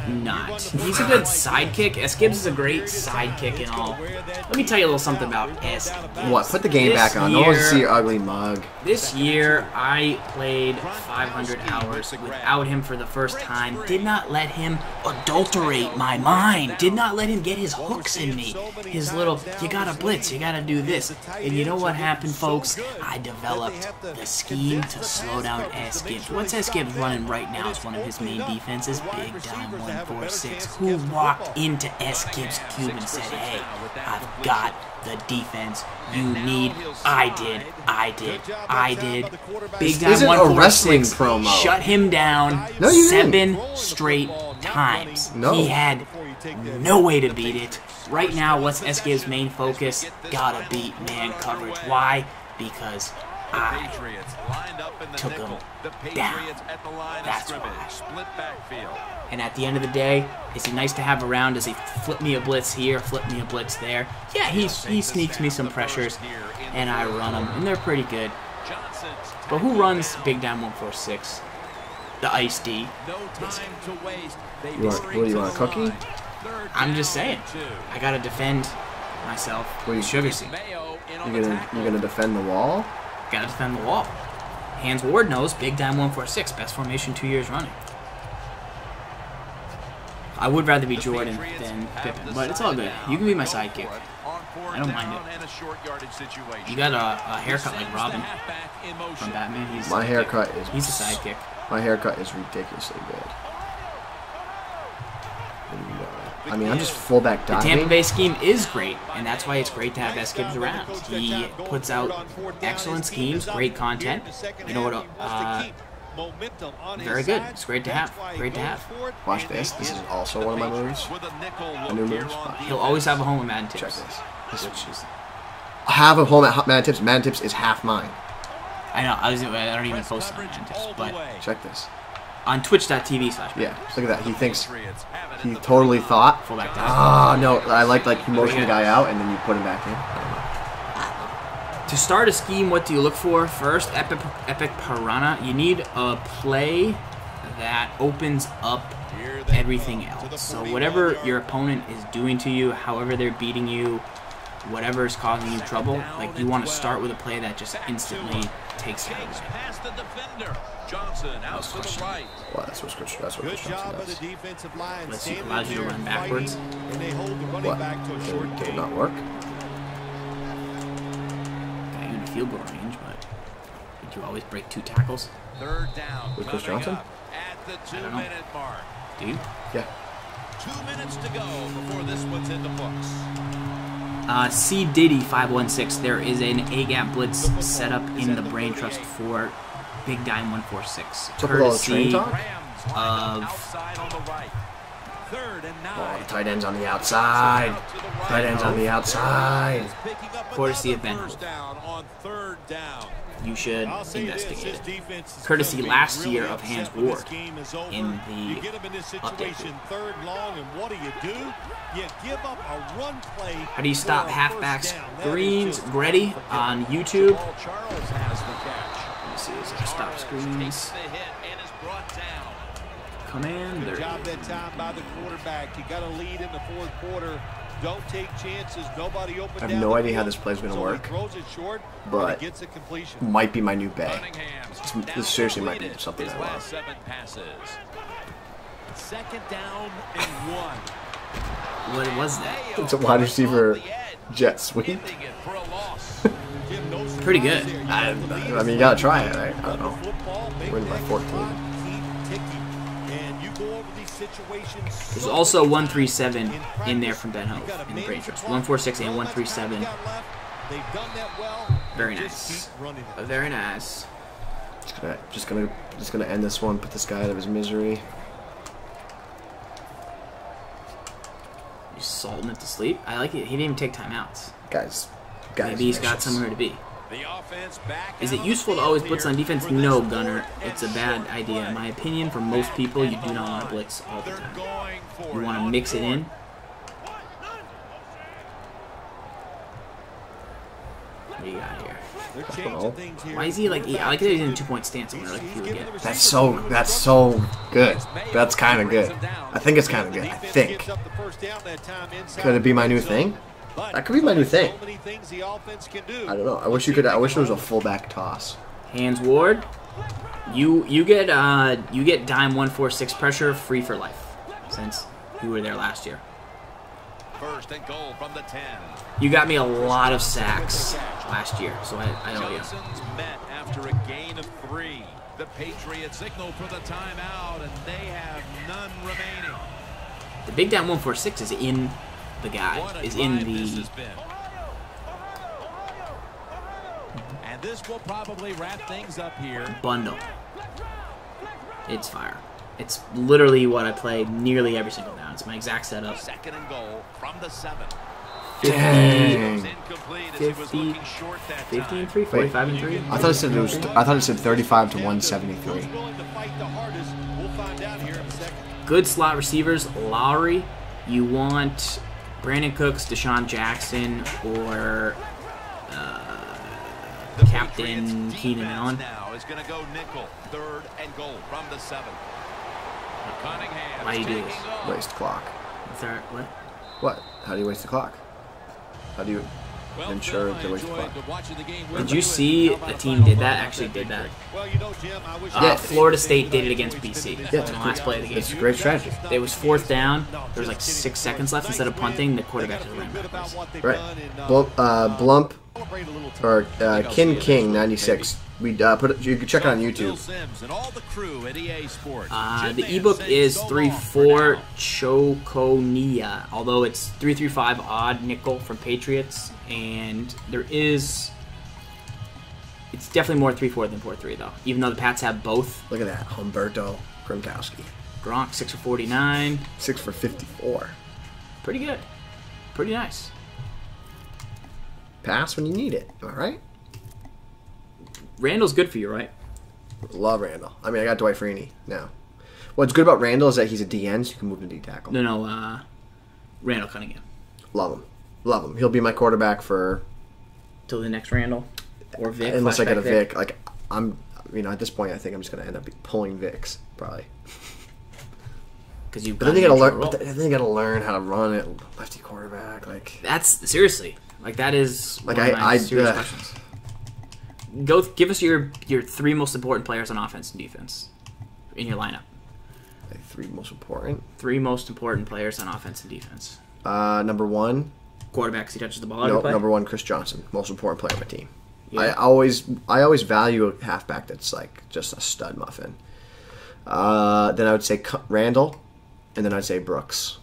not. He's a good sidekick. S. Gibbs is a great sidekick and all. Let me tell you a little something about S. What? Put the game This back on. No one wants to see year- your ugly mug. This year, I played 500 hours without him for the first time. Did not let him adulterate my mind. Did not let him get his hooks in me. His little, you gotta blitz, you gotta do this. And you know what happened, folks? I developed the scheme to slow down S. Gibbs. What's S. Gibbs running right now is one of his main defenses, big dime 146. Who walked into S. Gibbs' cube and said, hey, I've got the defense you need? I did. Big dime 146 shut him down 7 straight times. He had no way to beat it. Right now, what's S. Gibbs' main focus? Gotta beat man coverage. Why? Because I took him down. That's why. And at the end of the day, is he nice to have around? Does he flip me a blitz here, flip me a blitz there? Yeah, he sneaks me some pressures, and I run them, and they're pretty good. But who runs big dime 146? The Ice D. What do you want, a cookie? I'm just saying. I gotta defend myself. Sugar seed. You're gonna defend the wall? Gotta defend the wall. Hans Ward knows big dime 146, best formation 2 years running. I would rather be Jordan than Pippen, but it's all good. You can be my sidekick. I don't mind it. You got a haircut like Robin from Batman. He's a sidekick. My haircut is ridiculously good. I mean, I'm just fullback diving. The Tampa Bay scheme is great, and that's why it's great to have S. Gibbs around. He puts out excellent schemes, great content. You know what? Very good. It's great to have. Great to have. Watch this. This is also one of my moves. A new move. He'll always have a home at Madden Tips. Check this. I have a home at Madden Tips. Madden Tips is half mine. I know. I don't even post on Madden Tips, but check this. On twitch.tv/. Yeah, look at that. He thinks, he totally thought, fullback dive. Ah, no, I like you motion the guy out and then you put him back in. To start a scheme, what do you look for? First, Epic Piranha. You need a play that opens up everything else. So whatever your opponent is doing to you, however they're beating you, whatever is causing you trouble, like you want to start with a play that just instantly takes it away. Well, that's what Chris Johnson does. Blitz allows you to run backwards. What? Did it not work? Got you in field goal range, but did you always break 2 tackles? With Chris Johnson? I don't know. Do you? Yeah. 2 minutes to go before this one's in the books. C. Diddy 516. There is an A-gap blitz set up in the Brain Trust for Big Dime 146. Courtesy of the tight ends on the outside. Tight ends on the outside. Courtesy of Ben. You should investigate it. Courtesy last year of Hans Ward in the update. How do you stop halfback screens? Grady on YouTube. Let me see, is it stop screens? Command. There. Job that time by the quarterback. You got a lead in the fourth quarter. Don't take chances. Nobody open. I have no idea how this play is going to work, but might be my new bay. This seriously might be something I love. Second down and 1. What was that? It's a wide receiver jet sweep. Pretty good. I mean, you gotta try it, right? I don't know. We're in by 14. There's also 137 in there from Ben Hope in the Brain Trust. 146 and 137. Very nice. Very nice. Just gonna end this one. Put this guy out of his misery. You're salting it to sleep. I like it. He didn't even take timeouts. Guys. Maybe he's got somewhere to be. Is it useful to always blitz on defense? No, Gunner. It's a bad idea. In my opinion, for most people, you do not want to blitz all the time. You want to mix it in. What do you got here? Why is he like? I like that he's in a 2-point stance. I'm like, if he would get. That's so good. That's kind of good. I think it's kind of good. I think. Could it be my new thing? That could be my new thing. I don't know. I wish there was a fullback toss. Hans Ward, you get dime 146 pressure free for life since you were there last year. First and goal from the 10. You got me a lot of sacks last year, so I owe you. Johnson's met after a gain of 3. The Patriots signal for the timeout, and they have none remaining. The big down 146 is in the guy, is in the... And this will probably wrap things up here. Bundle. It's fire. It's literally what I play nearly every single down. It's my exact setup. Second and goal from the 7. 50, Incomplete as he was 50, looking short that 50 time. and 3, 45 and 3. I thought it said 35 to 173. Willing to fight the hardest. We'll find out here in a second. Good slot receivers. Lowry. You want Brandon Cooks, Deshaun Jackson, or The Captain Patriots Keenan defense Allen. now is going to go nickel. Third and goal from the 7. Cunningham Why do you do taking this? off. Waste clock. Third, what? What? How do you waste the clock? How do you ensure to waste the clock? Did you see a team did that? Actually did that. Well, you know, Jim, I wish Yeah. Florida State did it against BC in Yeah. the last play of the game. It's a great strategy. It was 4th down. There was like 6 seconds left. Instead of punting, the quarterback just ran backwards. Right. Blump or Kin King 96. We put it, you can check it on YouTube. And all the crew at EA Sports. The ebook is 3-4 Choconia, although it's 3-3-5 odd nickel from Patriots, and it's definitely more 3-4 than 4-3 though. Even though the Pats have both. Look at that, Humberto Gronkowski. Gronk 6 for 49, 6 for 54. pretty good, pretty nice. Pass when you need it. All right. Randall's good for you, right? Love Randall. I mean, I got Dwight Freeney now. What's good about Randall is that he's a DN, so you can move to D tackle. No, Randall Cunningham. Love him. Love him. He'll be my quarterback for Till the next Randall or Vic. unless I get a flashback Vic. Like at this point, I think I'm just gonna end up pulling Vics probably. because you've But got then you gotta an learn. intro But role. then you gotta learn how to run it. Lefty quarterback, like That's seriously like that is Like, one of my I- serious ugh. questions. Go give us your 3 most important players on offense and defense in your lineup. 3 most important. 3 most important players on offense and defense. Number 1. Quarterback, 'cause he touches the ball every No, play. number 1, Chris Johnson, most important player on my team. Yeah. I always value a halfback that's like just a stud muffin. Then I would say Randall, and then I'd say Cooks.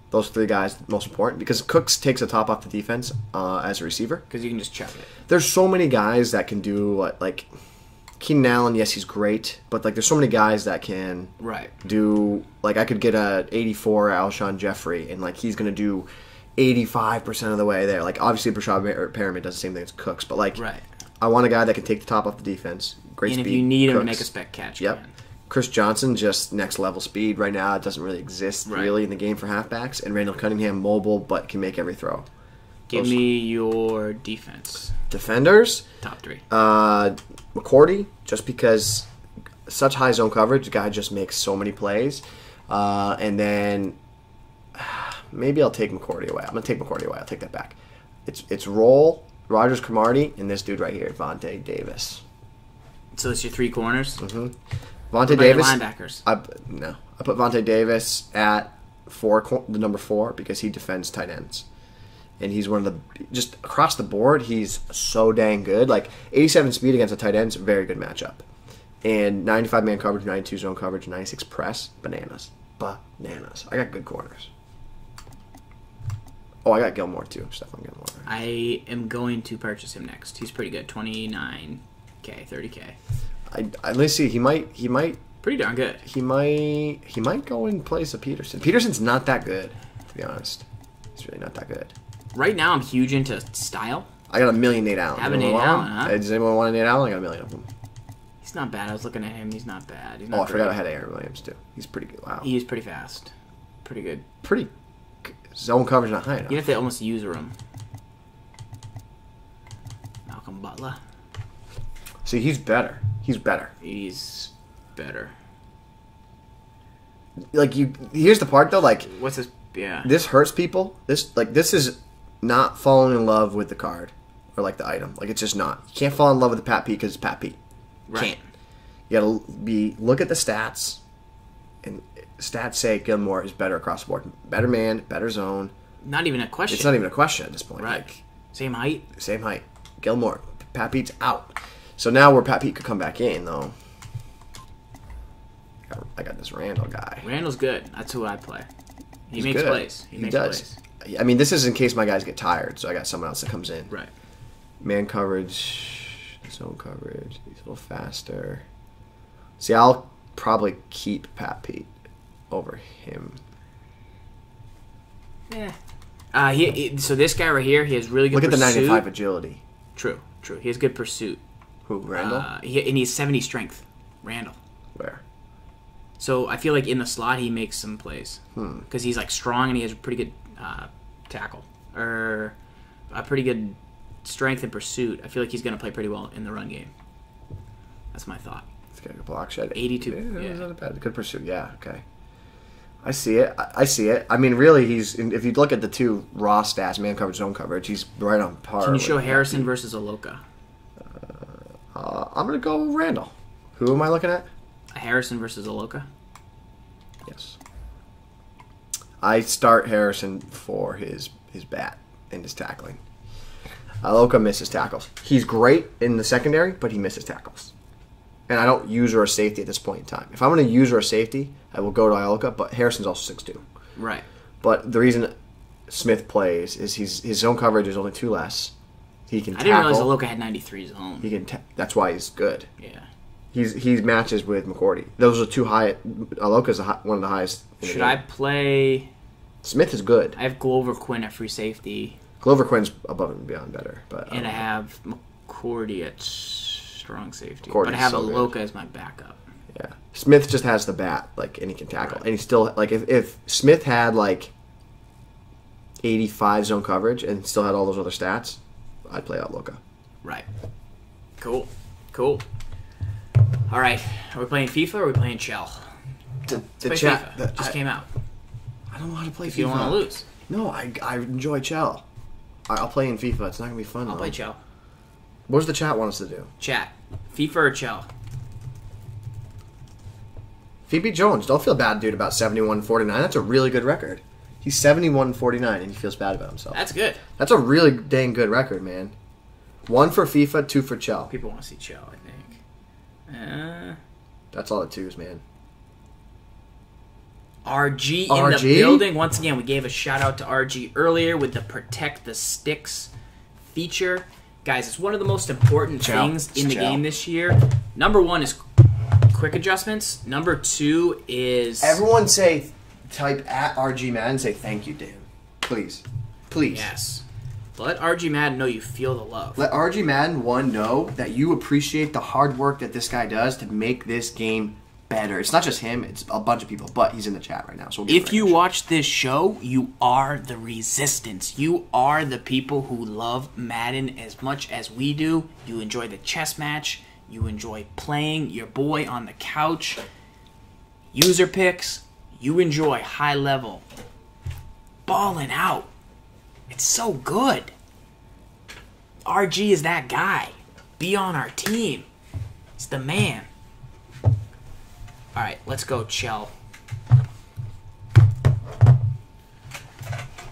Those 3 guys most important because Cooks takes the top off the defense as a receiver. Because you can just chuck it. There's so many guys that can do like Keenan Allen. Yes, he's great, but like there's so many guys that can Right. do like I could get a 84 Alshon Jeffrey and like he's gonna do 85% of the way there. Like obviously Brashad Perriman does the same thing as Cooks, but like Right. I want a guy that can take the top off the defense. Great And speed. if you need him to Cooks. make a spec catch, you Yep. can. Chris Johnson, just next level speed. Right now, it doesn't really exist Right. really in the game for halfbacks. And Randall Cunningham, mobile, but can make every throw. Give Those- me your defense. Defenders, Top 3. McCourty, just because such high zone coverage, the guy just makes so many plays. And then maybe I'll take McCourty away. I'm going to take McCourty away. I'll take that back. It's Roll, Rogers Cromartie, and this dude right here, Vontae Davis. So it's your 3 corners. Vontae What about Davis. your linebackers. I put Vontae Davis at the number 4 because he defends tight ends, and he's one of the just across the board. He's so dang good. Like 87 speed against a tight end's a very good matchup, and 95 man coverage, 92 zone coverage, 96 press. Bananas. I got good corners. Oh, I got Gilmore too. Stephon Gilmore. I am going to purchase him next. He's pretty good. 29K, 30K. Let's see. He might. Pretty darn good. He might go in place of Peterson. Peterson's not that good, to be honest. He's really not that good. Right now, I'm huge into style. I got a million Nate Allen. Have a Anyone Nate want Allen, one? huh? Does anyone want a Nate Allen? I got a million of them. He's not bad. I was looking at him. He's not bad. He's not Oh, I forgot great. I had Aaron Williams too. He's pretty good. Wow. He's pretty fast. Pretty good. Pretty zone coverage not high enough. Even if they almost use him. Malcolm Butler. See, he's better. He's better. He's better. Like here's the part though. Like What's his? Yeah. this hurts people. This is not falling in love with the card or like the item. Like it's just not. You can't fall in love with the Pat Pete because it's Pat Pete. Right. Can't. You gotta look at the stats, and stats say Gilmore is better across the board. Better man, better zone. Not even a question. It's not even a question at this point. Right. Like, Same height. same height. Gilmore. Pat Pete's out. So now where Pat Pete could come back in, though. I got this Randall guy. Randall's good. That's who I play. He He's makes good. plays. He makes does. plays. I mean, this is in case my guys get tired, so I got someone else that comes in. Right. Man coverage, zone coverage. He's a little faster. See, I'll probably keep Pat Pete over him. Yeah. So this guy right here, he has really good Look at the pursuit. 95 agility. True. He has good pursuit. Who, Randall? And he has 70 strength. Randall. Where? So I feel like in the slot he makes some plays because he's like strong and he has a pretty good tackle or a pretty good strength and pursuit. I feel like he's going to play pretty well in the run game. That's my thought. He's got a block shed. 82. Yeah. Not bad. Good pursuit. Yeah. Okay. I see it. I see it. I mean, really, if you look at the two raw stats, man coverage, zone coverage, he's right on par. Can you show Harrison versus Aloka? I'm gonna go Randall. Who am I looking at? Harrison versus Aloka? Yes. I start Harrison for his bat and his tackling. Aloka misses tackles. He's great in the secondary, but he misses tackles. And I don't use her as safety at this point in time. If I'm going to use her as safety, I will go to Aloka, but Harrison's also 6'2". Right. But the reason Smith plays is his zone coverage is only 2 less. He can tackle. I didn't realize Aloka had 93 zone. He can. That's why he's good. Yeah. He matches with McCourty. Those are 2 high. Aloka's one of the highest. Should I play? Smith is good. I have Glover Quinn at free safety. Glover Quinn's above and beyond better, but And I have McCourty at strong safety. McCourty's But I have so Aloka good. as my backup. Yeah, Smith just has the bat, and he can tackle, and he still if Smith had 85 zone coverage and still had all those other stats, I'd play Aloka. Right. Cool. All right. Are we playing FIFA or are we playing Chell? The Play chat FIFA. Just came out. I don't know how to play If FIFA. you don't want to lose, No, I enjoy Chell. I'll play in FIFA. It's not gonna be fun. I'll though. play Chell. What does the chat want us to do? Chat. FIFA or Chell? Phoebe Jones, don't feel bad, dude, about 71-49. That's a really good record. He's 71-49, and he feels bad about himself. That's good. That's a really dang good record, man. 1 for FIFA, 2 for Chell. People want to see Chell, I think. That's all it twos, man. RG in RG? the building. Once again, we gave a shout out to RG earlier with the Protect the Sticks feature. Guys, it's one of the most important things in the game this year. Number 1 is quick adjustments. Number 2 is... Everyone type at RG Madden, say thank you to him. Please. Yes. Let RG Madden know you feel the love. Let RG Madden 1 know that you appreciate the hard work that this guy does to make this game better. It's not just him, it's a bunch of people, but he's in the chat right now. So we'll if you watch this show, you are the resistance. You are the people who love Madden as much as we do. You enjoy the chess match. You enjoy playing your boy on the couch. User picks. You enjoy high level. Balling out. It's so good. RG is that guy. Be on our team. He's the man. Alright, let's go, Chell.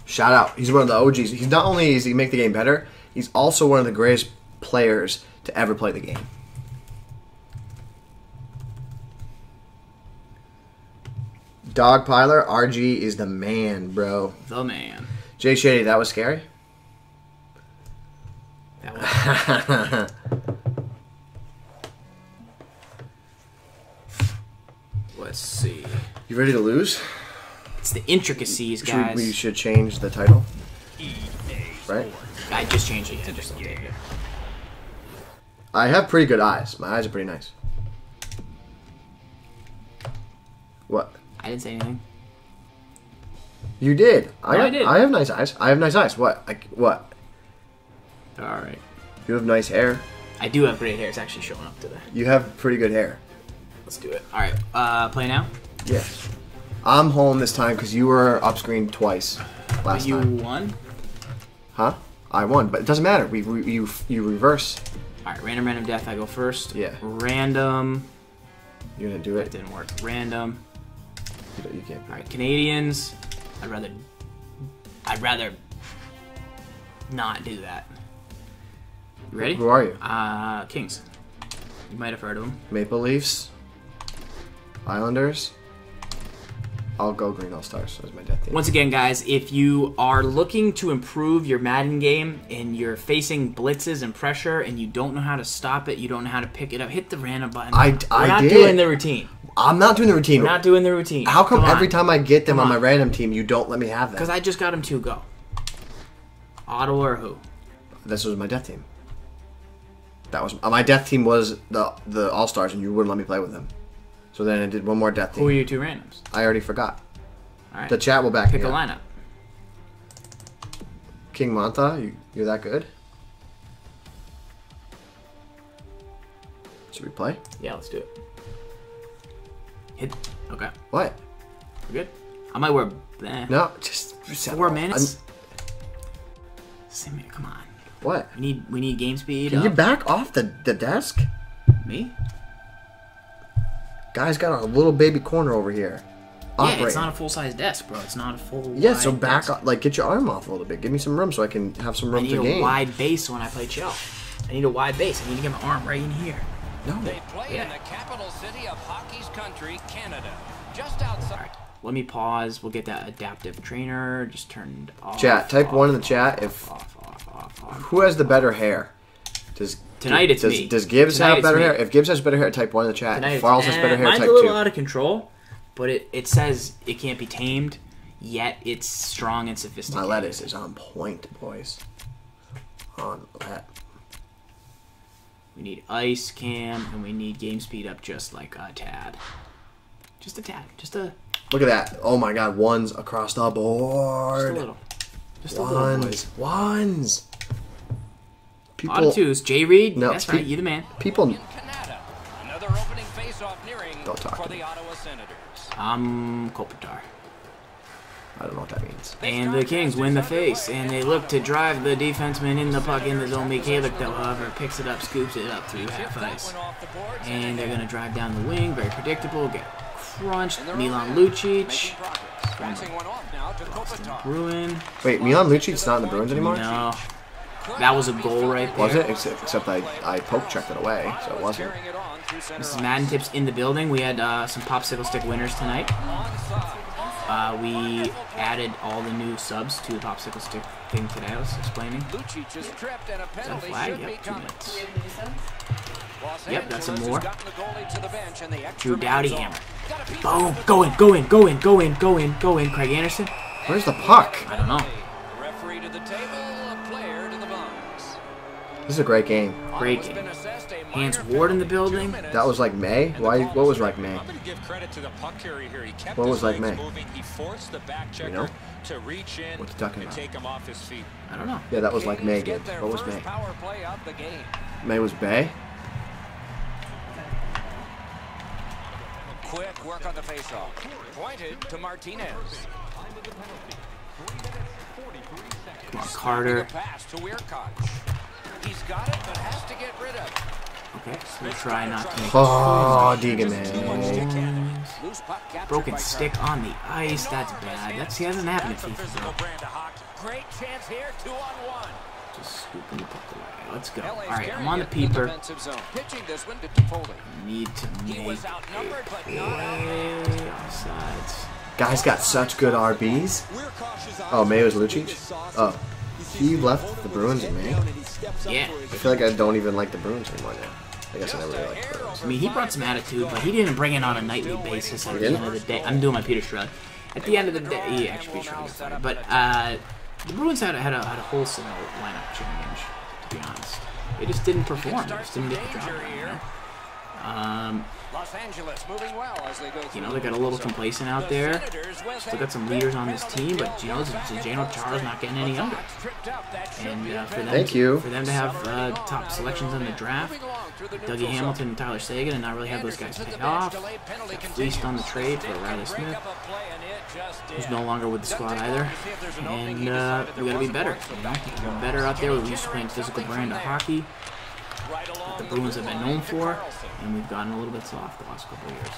Shout out. He's one of the OGs. He's not only does he make the game better, he's also one of the greatest players to ever play the game. Dogpiler, RG is the man, bro. The man. Jay Shady, that was scary? That was... Let's see. You ready to lose? It's the intricacies, guys. We should change the title. Right? I just changed it. Just updated it. I have pretty good eyes. My eyes are pretty nice. What? I didn't say anything. You did. I did. I have nice eyes. I have nice eyes. What? What? All right. You have nice hair. I do have great hair. It's actually showing up today. You have pretty good hair. Let's do it. All right. Play now. Yes. I'm home this time because you were up screen twice last You time. won. Huh? I won, but it doesn't matter. You reverse. All right. Random death. I go first. Yeah. Random. You're gonna do That it. didn't work. Random. You can't. All right, Canadians. I'd rather not do that. You ready? Who are you? Kings. You might have heard of them. Maple Leafs. Islanders. I'll go Green All-Stars as my death team. Once again, guys, if you are looking to improve your Madden game and you're facing blitzes and pressure and you don't know how to stop it, you don't know how to pick it up, hit the random button. We're not doing the routine. I'm not doing the routine. We're not doing the routine. How come every time I get them on my random team, you don't let me have them? Because I just got them to go. Ottawa or who? This was my death team. That was my death team was the All-Stars, and you wouldn't let me play with them. So then I did one more death team. Who are your 2 randoms? I already forgot. All right. The chat will back Pick me a up. lineup. King Mantha, you're that good? Should we play? Yeah, let's do it. Hit. Okay. What? We're good. I might wear. No, just 4 minutes. Come on. What? We need game speed. Can you back off the desk? Me? Guy's got a little baby corner over here. Yeah, it's not a full-size desk, bro. It's not a full. Yeah, so wide back desk. up, like get your arm off a little bit. Give me some room so I can have some room to I need game. a wide base when I play chill. I need a wide base. I need to get my arm right in here. No. They play in the capital city of hockey's country, Canada. Just outside. All right. Let me pause. We'll get that adaptive trainer just turned off. Chat. Type 1 in the chat if who has the better hair. Tonight it's me. Does Gibbs Tonight have better it's me. hair? If Gibbs has better hair, type 1 in the chat. Tonight If Farles has better hair, mine's type a little 2. out of control, but it says it can't be tamed, yet it's strong and sophisticated. My lettuce is on point, boys. On that. We need ice cam, and we need game speed up just like a tad. Just a tad. Just a Look at that. Oh my god, ones across the board. little. Just a little, boys. Ones. People, Auto twos. Jay Reed. No, That's right. You the man. People. Canada. Another opening face-off nearing Don't talk for to the me. Ottawa Senators. Kopitar. I don't know what that means. And the Kings win the face, and they look to drive the defenseman in the puck in the zone. Mikalik, though, however, picks it up, scoops it up through half ice. And they're going to drive down the wing. Very predictable. Get crunched. Milan Lucic. Bruin. Wait, Milan Lucic's not in the Bruins anymore? No. That was a goal right there. Was it? Except I poke checked it away, so it wasn't. This is Madden Tips in the building. We had some popsicle stick winners tonight. We added all the new subs to the popsicle stick thing today. I was explaining. Is that a flag? Yep, 2 minutes. Yep, got some more. Drew Doughty hammer. Boom! Go in. Craig Anderson. Where's the puck? I don't know. Referee to the table, a player to the box. This is a great game. Great game. Hans Ward in the building. That was like May? Why? What was like May? I'm going to give credit to the puck carrier here. He kept What his was like legs May? moving. He forced the back checker know? to reach in What you talking and about? take him off his feet. I don't know. Yeah, that was like May, Gibbs. What was May? Power play of the game. May was Bay? Quick work on the faceoff. Pointed to Martinez. Come on, Carter. Pass to Weirkoch. He's got it, but has to get rid of it. Okay, so we'll try not to make Oh, Deegan, man. Loose puck captured broken by stick on the ice. That's bad. That hasn't happened in FIFA, bro. Great chance here, 2-on-1. Just scooping the puck away. Let's go. LA's All right, I'm carrying on the it in peeper. defensive zone. Pitching this one to Toffoli. Need to He make was outnumbered, but a not play. Offsides. Guy's got such good RBs. Oh, May was Lucic? Oh. He left the Bruins in May? Yeah. I feel like I don't even like the Bruins anymore now. I guess I never really liked the Bruins. I mean, he brought some attitude, but he didn't bring it on a nightly basis at the didn't? end of the day. I'm doing my Peter Shrug. At the end of the day, he actually Peter Shrug is funny. But the Bruins had a wholesale lineup change, to be honest. They just didn't perform. They just didn't get the job done, you know? Los Angeles moving well as they go through. You know, they got a little complacent out there. Still got some leaders on this team, but you know, Zdeno Chara's not getting any younger. And for them, Thank you. For them to have top selections in the draft, Dougie Hamilton and Tyler Sagan, and not really have those guys paid off. Got fleeced on the trade for Riley Smith, who's no longer with the squad either. And we gotta be better. You know, we're better out there. We're used to playing physical brand of hockey that the Bruins have been known for, and we've gotten a little bit soft the last couple of years.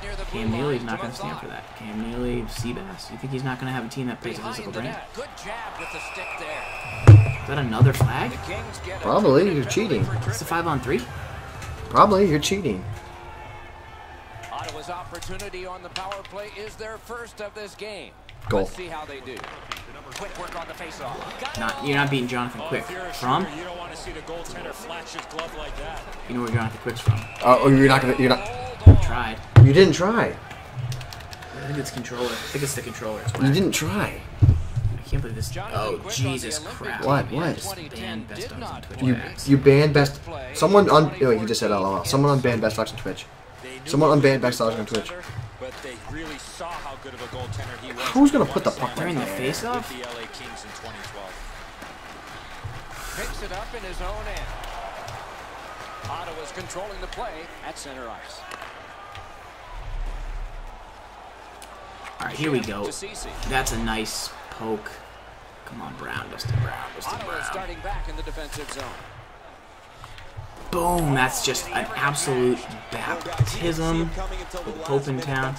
near the blue Cam Neely's line not to going to stand apply. for that. Cam Neely, Seabass. You think he's not going to have a team that plays a Behind physical the brand? net. Good jab with the stick there. Is that another flag? The Kings get a Probably, terrific you're penalty cheating. for It's a tripping. 5-on-3. Probably, you're cheating. Ottawa's opportunity on the power play is their first of this game. Goal. Let's see how they do. Quick work on the face-off. You're not beating Jonathan Quick. From? You don't want to see the goaltender flash his glove like that. You know where Jonathan Quick's from. Oh, you're not. Tried. You didn't try. I think it's controller. I think it's the controller. It's You whack. didn't try. I can't believe this. Jonathan Oh, Quick on Jesus the Olympic crap. What? team in What? 2010 Banned best did dogs not on Twitch. play. You banned best. Someone on. Oh, he just said LOL. Someone unbanned best dogs on Twitch. Someone unbanned best dogs on Twitch. But they really saw how good of a goaltender he was. Who's gonna put the puck During the right there? face-off? With the LA Kings in 2012. Picks it up in his own end. Ottawa's controlling the play at center ice. All right, here we go. To Cece. That's a nice poke. Come on, Brown. Dustin Brown. Dustin Ottawa Brown. starting back in the defensive zone. Boom. That's just an absolute baptism with Pope in town.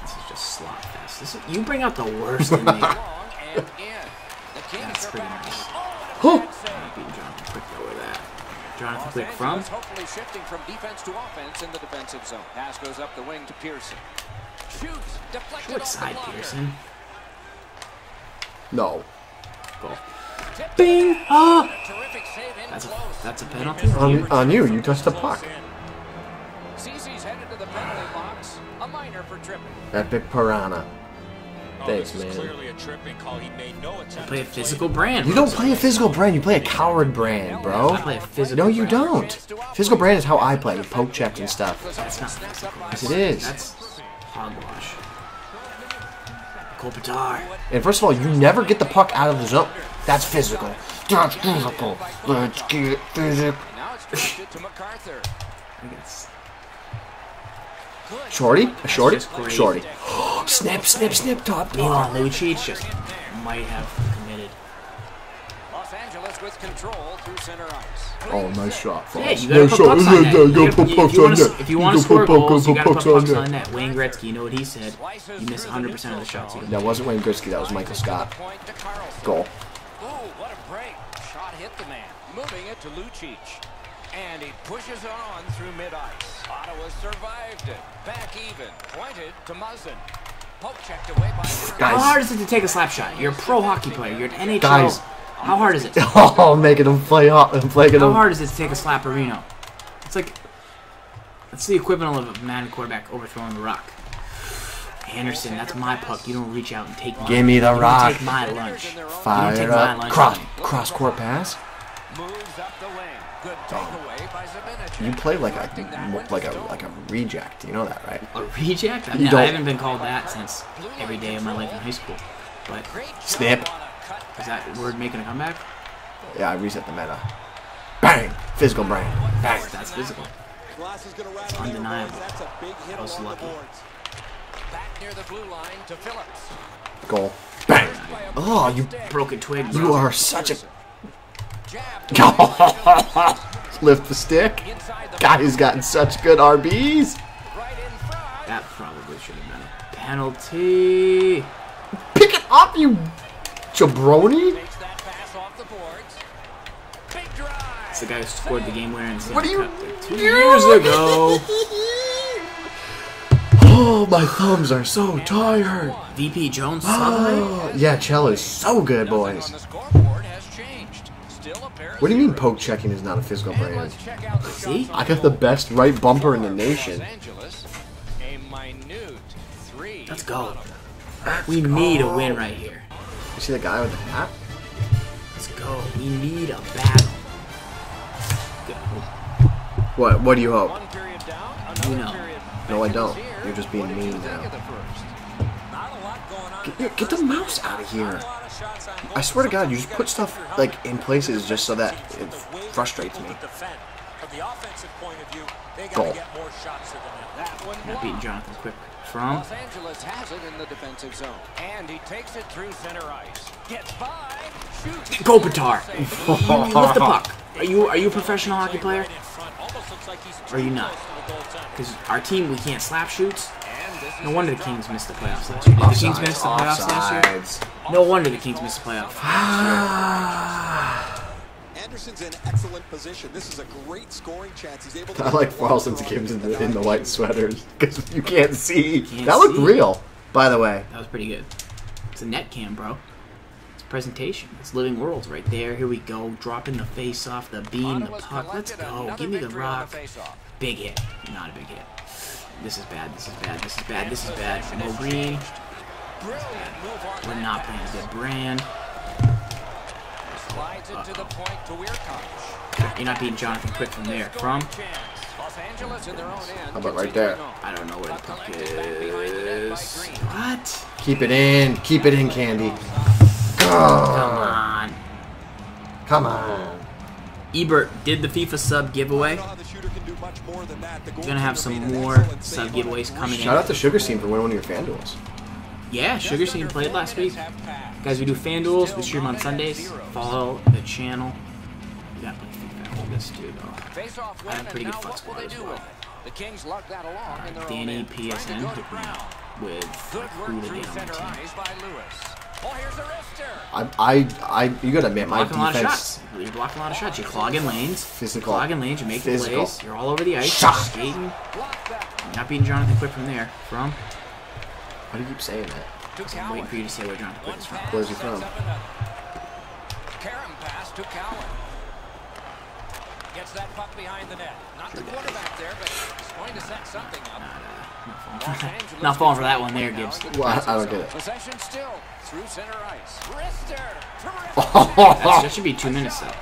This is just slot fest. This is, you bring out the worst in me. Long and in. The Kings That's are pretty back. nice. Oh, Not beating Jonathan Quick though with that. Jonathan Los Quick from? Angeles hopefully shifting from defense to offense in the defensive zone. Pass goes up the wing to Pearson. Shoots. Deflected Short off the side, blocker. Pearson. No. Goal. Tipped Bing! it back. Ah! A terrific save in That's a, close. that's a penalty? On you. You touched the puck. Cece's headed to the penalty box. A minor for tripping. Epic piranha. Oh, Thanks, this is man. clearly a tripping call. He made no attempt Play a to physical brand. You don't play a physical brand. You play a coward brand, bro. I play a physical No, you brand. don't. Physical brand is how I play with poke checks and stuff. That's not physical. Yes, it is. That's hogwash. Kopitar. And first of all, you never get the puck out of the zone. That's physical. That's physical. Let's get physical. Now it's directed to MacArthur. I think it's Shorty? A shorty? just great. Shorty. Snip, snip, snip, top. Milan Lucic just might have committed. Los Angeles with control through center ice. Oh, nice shot. Yeah, you gotta put pucks on net. If you want to score goals, you gotta put pucks on net. Wayne Gretzky, you know what he said? You miss 100% of the shots you can. That wasn't Wayne Gretzky. That was Michael Scott. Point to Carlson. Goal. Ooh, what a break. Shot hit the man. Moving it to Lucic. And he pushes on through mid-ice. Ottawa survived it. Back even. Pointed to Muzzin. Poke checked away by How Guys. hard is it to take a slap shot? You're a pro hockey player. You're an NHL. Guys. How hard is it? Oh, making him play off. Making How him. hard is it to take a slap-arino? It's like, it's the equivalent of a Madden quarterback overthrowing the rock. Anderson, that's my puck. You don't reach out and take mine. Give me the You don't rock. take my lunch. Fire take my up. lunch Cross. money. Cross court pass. Moves up the wing. Good takeaway by Zibanejad. You play like Directing that one a to like a reject. You know that, right? A reject? You I don't- haven't been called that since every day of my life in high school. But Great job Snip. on a cut is that word making a comeback? Yeah, I reset the meta. Bang. Physical brand. Bang. That's physical. It's undeniable. I was lucky. back near the blue line to Phillips. Goal. Bang. Oh, you Broken twig. you are such a. Jab. Lift the stick. Inside the Guy's gotten such good RBs. right in front. That probably should have been a penalty. Pick it up, you jabroni. Takes that pass off the boards. Big drive. It's the guy who scored the game winner in the What are you Cup like 2 years ago. Oh, my thumbs are so tired. VP Jones Sutherland? Oh, yeah, Chell is so good, Nothing boys. on the scoreboard has changed. Still a pair of What do you mean zeros. poke checking is not a physical And brand? let's check out the See? shots on I got the best right bumper in the Los nation. Angeles, a minute 3. Let's go. We need a win right here. You see the guy with the hat? Let's go. We need a battle. Go. What do you hope? One period down, another You know. period No, I vacant don't. here. You're just being What did you mean think now. of the first? Get the mouse out of here. I swear to God, you just put stuff like in places just so that it frustrates me. From the offensive point of view, they got Goal. to get more shots to the net. That one Not blocked. beating Jonathan Quick. From? Los Angeles has it in the defensive zone. And he takes it through center ice. Gets by, shoots. Kopitar. Lift the puck. Are you a professional hockey player? Or are you not? Because our team, we can't slap shoots. No wonder the Kings missed the playoffs last year. Did the Kings miss the playoffs last year? No wonder the Kings missed the playoffs last year. Anderson's in excellent position. This is a great scoring chance. He's able to. I like Farlson's games in the white sweaters because you can't see. That looked real, by the way. That was pretty good. It's a net cam, bro. It's presentation. It's living worlds right there. Here we go. Dropping the face off, the beam, the puck. Let's go. Give me the rock. Big hit. Not a big hit. This is bad. This is bad. This is bad. This is bad. No green. We're not playing a good brand. You're not beating Jonathan quick from there. From? How about right there? I don't know where the puck is. What? Keep it in. Keep it in, Candy. Come on. Come on. Ebert did the FIFA sub giveaway. We're going to have some more sub giveaways coming in. Shout out to Sugar Scene for winning one of your fan duels. Yeah, Sugar Scene played last week. Guys, we do fan duels. We stream on Sundays. Follow the channel. We got to play FIFA with this too, though. I have a pretty good fun squad as well. Danny PSN hooked me up with who to get on the team. You gotta admit, my blocking a lot of defense. shots. You're blocking a lot of shots. You're clogging lanes. Physical. Clogging lanes. You're making Physical. plays. You're all over the ice. Shot. You're skating. You're not beating Jonathan Quick from there. From? Why do you keep saying that? I'm waiting for you to say where Jonathan Quick is from. Where's he from? Karen pass to Cowan. Gets that puck behind the net. Not the quarterback there, but he's going to set something up. Not falling for that one there, Gibbs. Well, I don't get it. Possession still through center ice. Wrister. That should be 2 minutes though.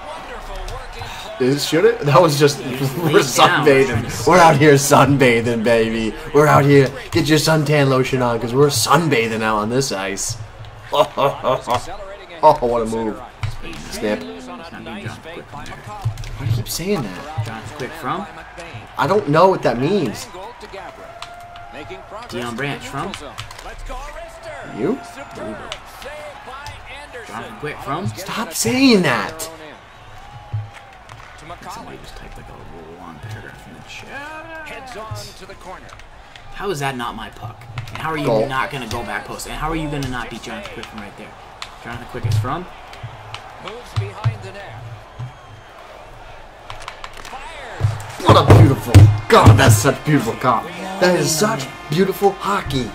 Should it? That was just, we're sunbathing. We're out here sunbathing, baby. We're out here. Get your suntan lotion on because we're sunbathing out on this ice. Oh, what a move. Snap. Why do you keep saying that? Jonathan Quick from? I don't know what that means. Dion Branch from? You? Jonathan Quick from? Stop saying that. Somebody just typed like a little long paragraph in the chat. Heads on to the corner. How is that not my puck? And how are you not going to go back post? And how are you going to not beat Jonathan Quick from right there? Jonathan Quick is from? Moves behind the net. Fires. What a beautiful. God, that's such beautiful cop. That is such beautiful hockey.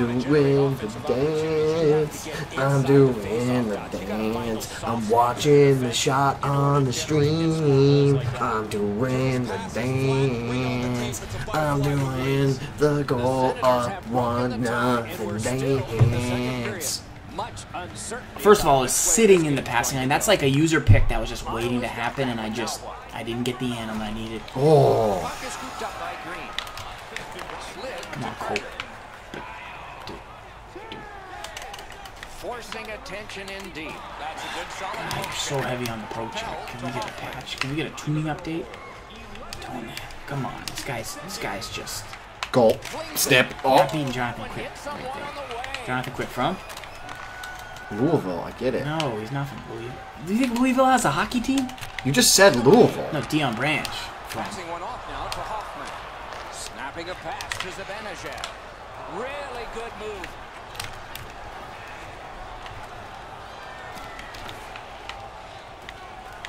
I'm doing the dance. I'm doing the dance. I'm watching the shot on the stream. I'm doing the dance. I'm doing the goal up 1-0 dance. First of all, it's sitting in the passing line. That's like a user pick that was just waiting to happen, and I didn't get the animal I needed. Oh. Come on, Cole. Forcing attention indeed. That's a good solid. God, you're so heavy on the pro check. Can we get a patch? Can we get a tuning update? Come on, this guy's just Goal. Snip. not beating Jonathan Quick right there. Jonathan Quick from? Louisville, I get it. No, he's not from Louisville. Do you think Louisville has a hockey team? You just said Louisville. No, Dion Branch. From. Passing one off now to Hoffman. Snapping a pass to Zibanejad. Really good move.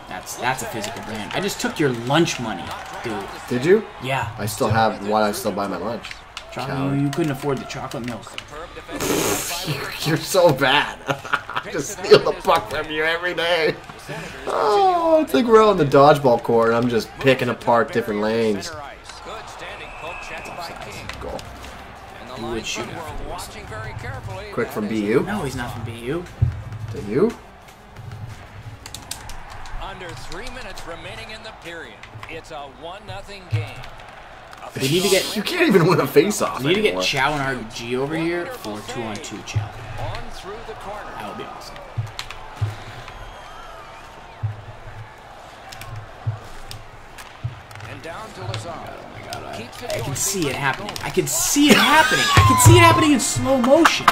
That's a physical brand. I just took your lunch money, dude. Did you? Yeah. I still have. Why do I still buy my lunch? You couldn't afford the chocolate milk. You're so bad. I just steal the puck from you every day. Oh, it's like we're on the dodgeball court and I'm just picking apart different lanes. Good standing poke check by King. Goal. And the You would line shoot people after are watching very carefully. Quick from That is BU. No, he's not from BU. To you? Under 3 minutes remaining in the period. It's a 1-0 game. We need to get You can't even win a face-off. we need to get anymore. Chow and RG over here for 2-on-2 Chow. On through the corner. That would be awesome. And down to Lazar. Oh my god, I can see it happening. I can see it happening. I can see it happening in slow motion.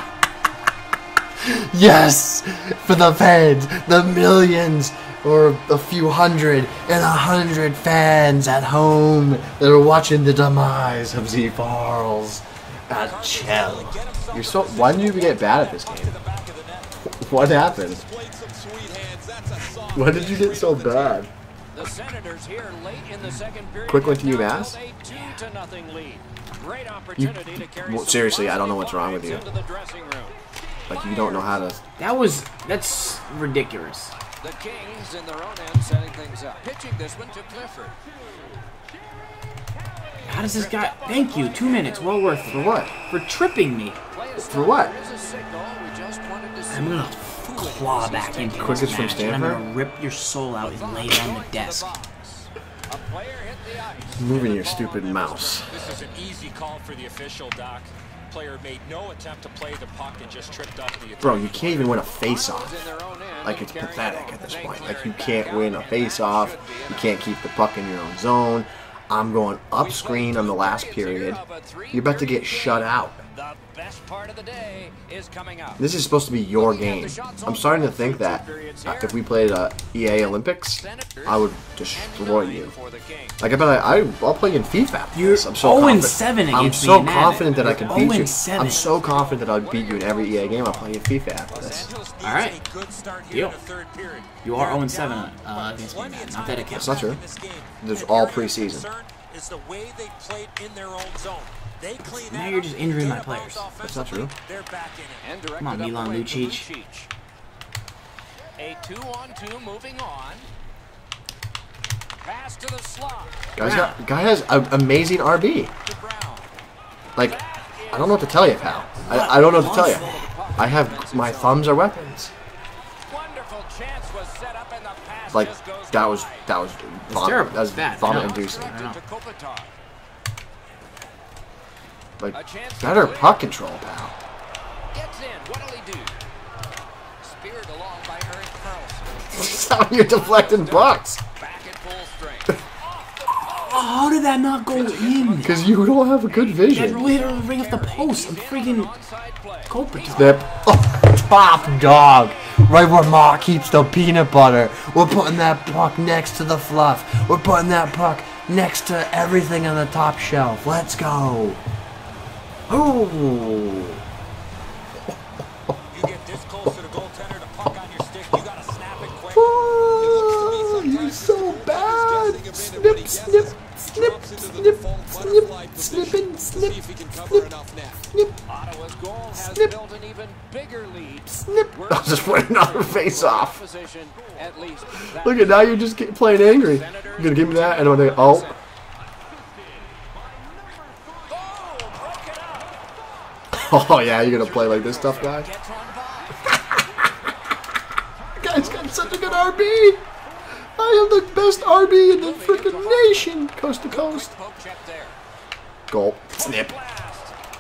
Yes! For the fans, the millions, or a few hundred, and 100 fans at home that are watching the demise of Z Farls at Chell. You're so. Why did you even get bad at this game? What happened? Why did you get so bad? The Senators here late in the second period. Quick one to UMass? Well, seriously, I don't know what's wrong with you. Like, you don't know how to... That's ridiculous. The Kings in their own end setting things up. Pitching this one to Clifford. How does this guy... Thank you. 2 minutes. Well worth it. For what? For tripping me. For what? I'm going to claw back into Quickest this from match, and I'm Stanford? going to rip your soul out and lay it on the desk. Moving your stupid mouse. This is an easy call for the official, Doc. Player made no attempt to play the puck and just tripped up the... Bro, you can't even win a face-off. Like, it's pathetic at this point. Like, you can't win a face-off. You can't keep the puck in your own zone. I'm going up screen on the last period. You're about to get shut out. The best part of the day is coming up. This is supposed to be your game. I'm starting to think that if we played EA Olympics, I would destroy you. Like, I bet I'll play in FIFA. You're I'm so 0-7 against I'm me so in Madden. confident that I can beat you. 0-7. I'm so confident that I'll beat you in every EA game. I'll play in FIFA after this. All right. Deal. You are 0-7 against me, Madden. Not that it counts. That's not true. There's all preseason. Is the way they played in their own zone. They clean Now you're just injuring my players. That's not true. They're back in it. Come on, Milan Lucic. A 2-on-2 moving on. Pass to the slot. Guy has an amazing RB. Like, I don't know what to tell you, pal. I don't know what to tell you. I have my thumbs are weapons. Wonderful chance was set up and the pass Like, just goes that was terrible. That was Bad. vomit No. inducing. I know. Like, better puck control, pal. Gets in. What'll he do? Speared along by Eric Carlson. That's how you're deflecting bucks. Back at full strength. Oh, how did that not go in? Because you don't have a good That vision. literally ring off the post. I'm freaking Kopitar. Snip. Oh, top dog. Right where Ma keeps the peanut butter. We're putting that puck next to the fluff. We're putting that puck next to everything on the top shelf. Let's go. Oh. You get this close to the goaltender, the puck on your stick, you gotta snap it quick. Oh, you're so bad. Snip, snip, snip, snip, snip, snipping, snip, snip, snip, Ottawa's goal has snip, built an even bigger lead. snip. I'll just put another face off. Position, at least. Look at now, you're just playing angry. You're gonna give me that, and I'm gonna oh. Oh yeah, you're gonna play like this tough guy. Guy's got such a good RB. I am the best RB in the freaking nation, coast to coast. Goal. Snip.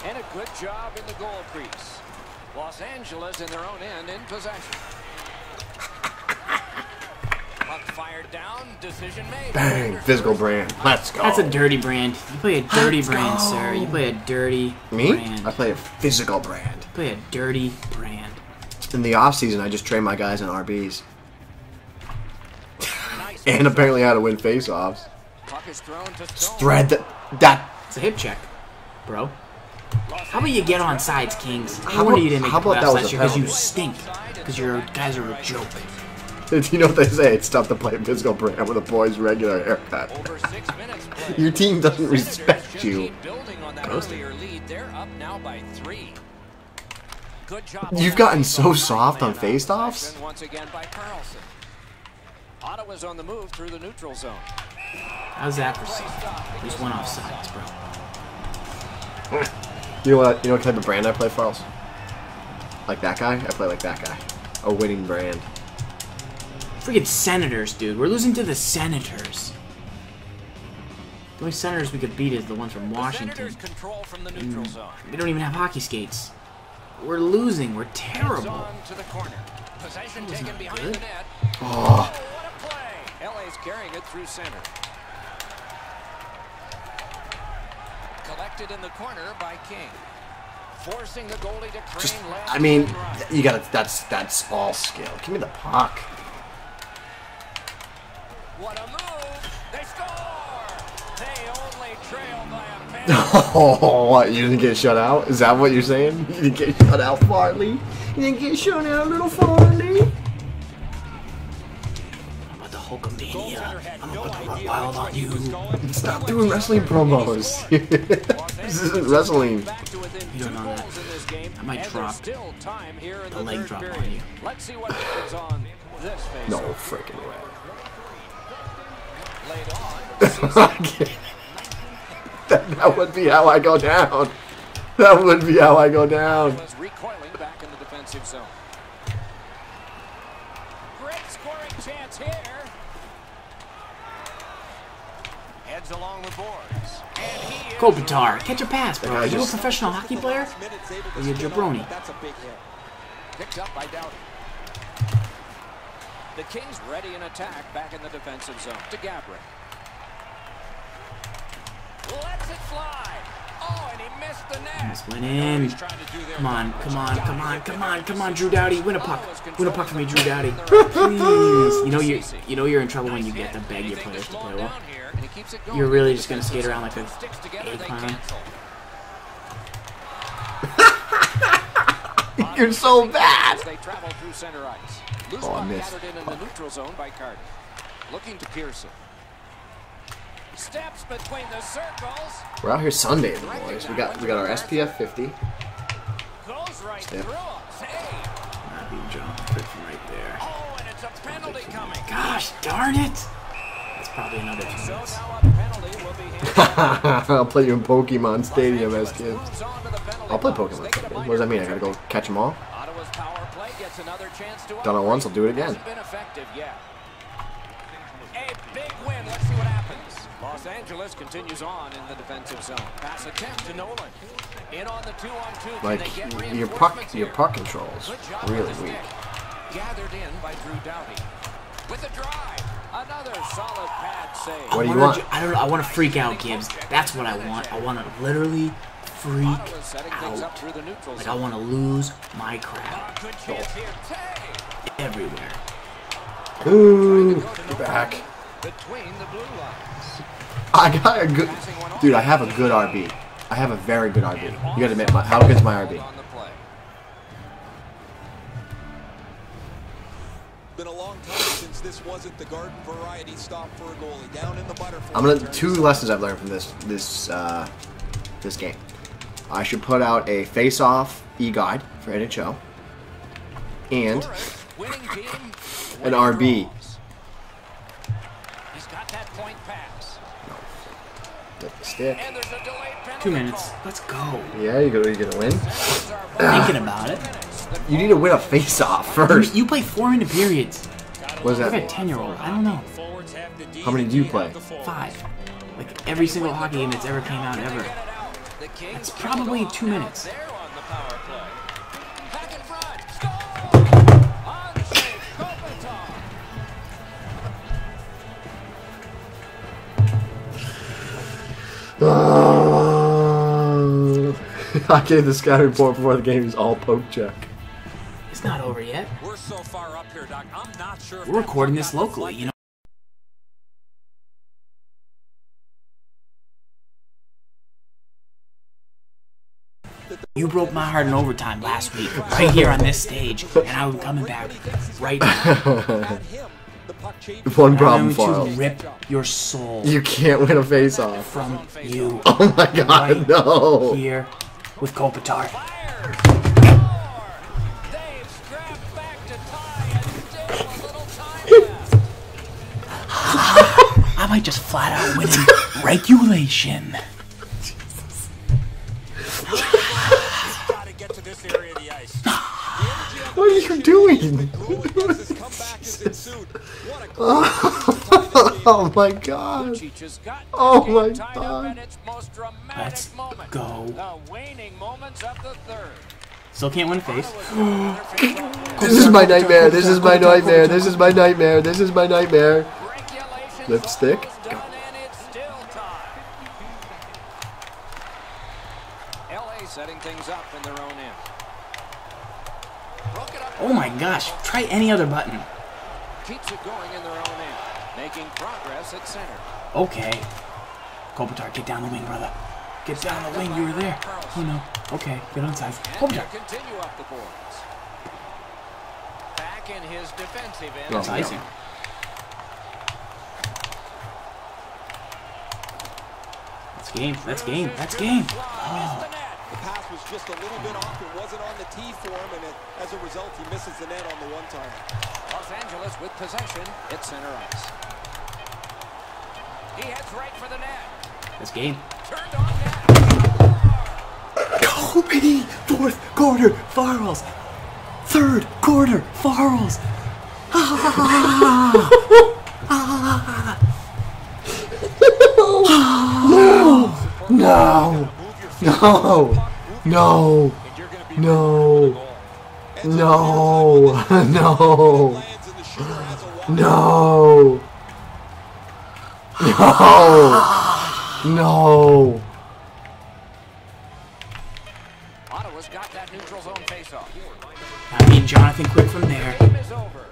And a good job in the goal crease. Los Angeles in their own end in possession. Puck fired down, decision made. Bang. Physical brand. Let's go. That's a dirty brand. You play a dirty brand, sir. You play a dirty Me? brand. I play a physical brand. You play a dirty brand. In the off season, I just train my guys in RBs. And apparently how to win face-offs. Puck is thrown to Thread that. It's a hip check, bro. How about you get on sides, Kings? I How wanted about- you to make how the about that playoffs was last a year because you penalty? stink. Because your guys are a joke. Do you know what they say? It's tough to play a physical brand with a boy's regular haircut. over 6 minutes played. Your team doesn't Senators respect should you. keep building on that Ghosted. earlier lead. They're up now by 3. Good job. You've gotten so soft on face-offs. Once again by Carlson. Ottawa's on the move through the neutral zone. How's that for something? Just one off sides, bro. You know what? You know what type of brand I play, Farls? Like that guy? I play like that guy. A winning brand. Freaking Senators, dude. We're losing to the Senators. The only Senators we could beat is the ones from Washington. Senators control from the neutral zone. We don't even have hockey skates. We're losing. We're Gibbs terrible. on to the corner. Possession taken behind good. the net. Oh. What a play! LA's carrying it through center. Collected in the corner by King. Forcing the goalie to crane left. I mean, you gotta. That's all skill. Give me the puck. What a move! They score! They only trail by a penalty. Oh, what? You didn't get shut out? Is that what you're saying? You didn't get shut out, Farley? You didn't get shut out, little Farley? I'm about to Hulkamania. I'm about to run wild on you. Stop doing wrestling promos. This isn't wrestling. You don't know that. I might drop the leg drop on you. Let's see what happens on this face. No freaking way. Laid on. That would be how I go down. That would be how I go down. Recoiling back in the defensive zone. Great scoring chance here. Heads along the boards. And he is Kopitar, catch a pass, bro. Are you a professional hockey player? Or you a jabroni? That's a big hit. picked up by Doughty. The Kings ready in attack back in the defensive zone to Gabrick. Lets it fly. Oh, and he missed the net. Just went in. Come on, come on, come on, come on, come on, Drew Doughty. Win a puck. Win a puck for me, Drew Doughty. Please. You know you're in trouble when you get to beg your players to play well. You're really just gonna skate around like a clown. You're so bad. They travel through center ice. Loose Oh, I puck missed. gathered in the neutral zone by Carter. Looking to Pearson. Steps between the circles. We're out here Sunday, boys. We got our SPF 50. Goes right Step. through us. Hey. Not being jumped good from right there. Oh, and it's a penalty coming. Gosh darn it! That's probably another 2 So minutes. now a penalty will be handed. I'll play you in Pokemon Stadium as kids. Moves on to the penalty I'll play box. Pokemon They get a Stadium. bite What does that of mean? I gotta go catch them all? Ottawa's power play gets another chance to Done it once, I'll do it again. Hasn't been effective yet. A big win. Let's see what happens. Los Angeles continues on in the defensive zone. Pass attempt to Nolan. In on the 2-on-2. Like Can they get your reinforcements puck here? controls Good job really with the weak. stick. Gathered in by Drew Doughty. With a drive. Another solid pad save. What do you want? I don't know. I want to freak out, Gibbs. That's what I want. I want to literally freak Ottawa's setting things up out. through the neutral Like zone. I want to lose my crap Good chance here. Tay. everywhere. Ooh, you're back. Between the blue lines. I got a good... Dude, I have a good RB. I have a very good RB. You gotta admit, how good's my RB? On the play. Been a long time since this wasn't the garden variety stop for a goalie. Down in the butterfly. I'm gonna... Two lessons I've learned from this game. I should put out a face-off eGuide for NHL. And Winning team. an RB. He's got that point pass. With the stick. And there's a delayed penalty 2 minutes. call. Let's go. Yeah, you're gonna win. Thinking about it. You need to win a face-off first. You play 4-minute periods. What is You're that? a 10-year-old. I don't know. How many do you play? 5. Like every single hockey game that's ever came out ever. The Kings It's probably 2 minutes. They're on the power play. Back in front. Score! Onsave Kopitar. I gave the scout report before the game. He's all poke check. It's not over yet. We're so far up here, Doc. I'm not sure. if We're recording this locally, you know. You broke my heart in overtime last week, right here on this stage, and I'm coming back right now. One I'm problem, going Farrell. to rip your soul You can't win a face-off. from you Oh my god, right no. here with Kopitar. They've scrapped back to tie and still a little time left. I might just flat out win in regulation. Gotta get to this area of the ice. What are you doing? Oh my god. Lucic has got Oh this my game tied up God. at its most dramatic Let's moment. go. The waning moments of the third. Still can't win a face. This is my nightmare. This is my nightmare. This is my nightmare. This is my nightmare. Regulations Lipstick. almost done, and it's still tied. things up in their own end. Broke it up. Oh my gosh, try any other button. Keeps it going in their own end. Making progress at center. Okay. Kopitar, get down the wing, brother. Get down the wing, you were there. Oh no. Okay, get on sides. Kopitar. Continue up the boards. Back in his defensive end. That's icing. That's game. That's game. That's game. Oh. The pass was just a little bit off. It wasn't on the tee for him, and as a result, he misses the net on the one-time. Los Angeles with possession. It's center ice. He heads right for the net. That's game. Turned on net. Kobe, fourth quarter Farrells. Third quarter Farrells. No. No. No. No. No. No. No. No. No. Ottawa's got that neutral zone faceoff. I mean, Jonathan Quick from there. Game is over.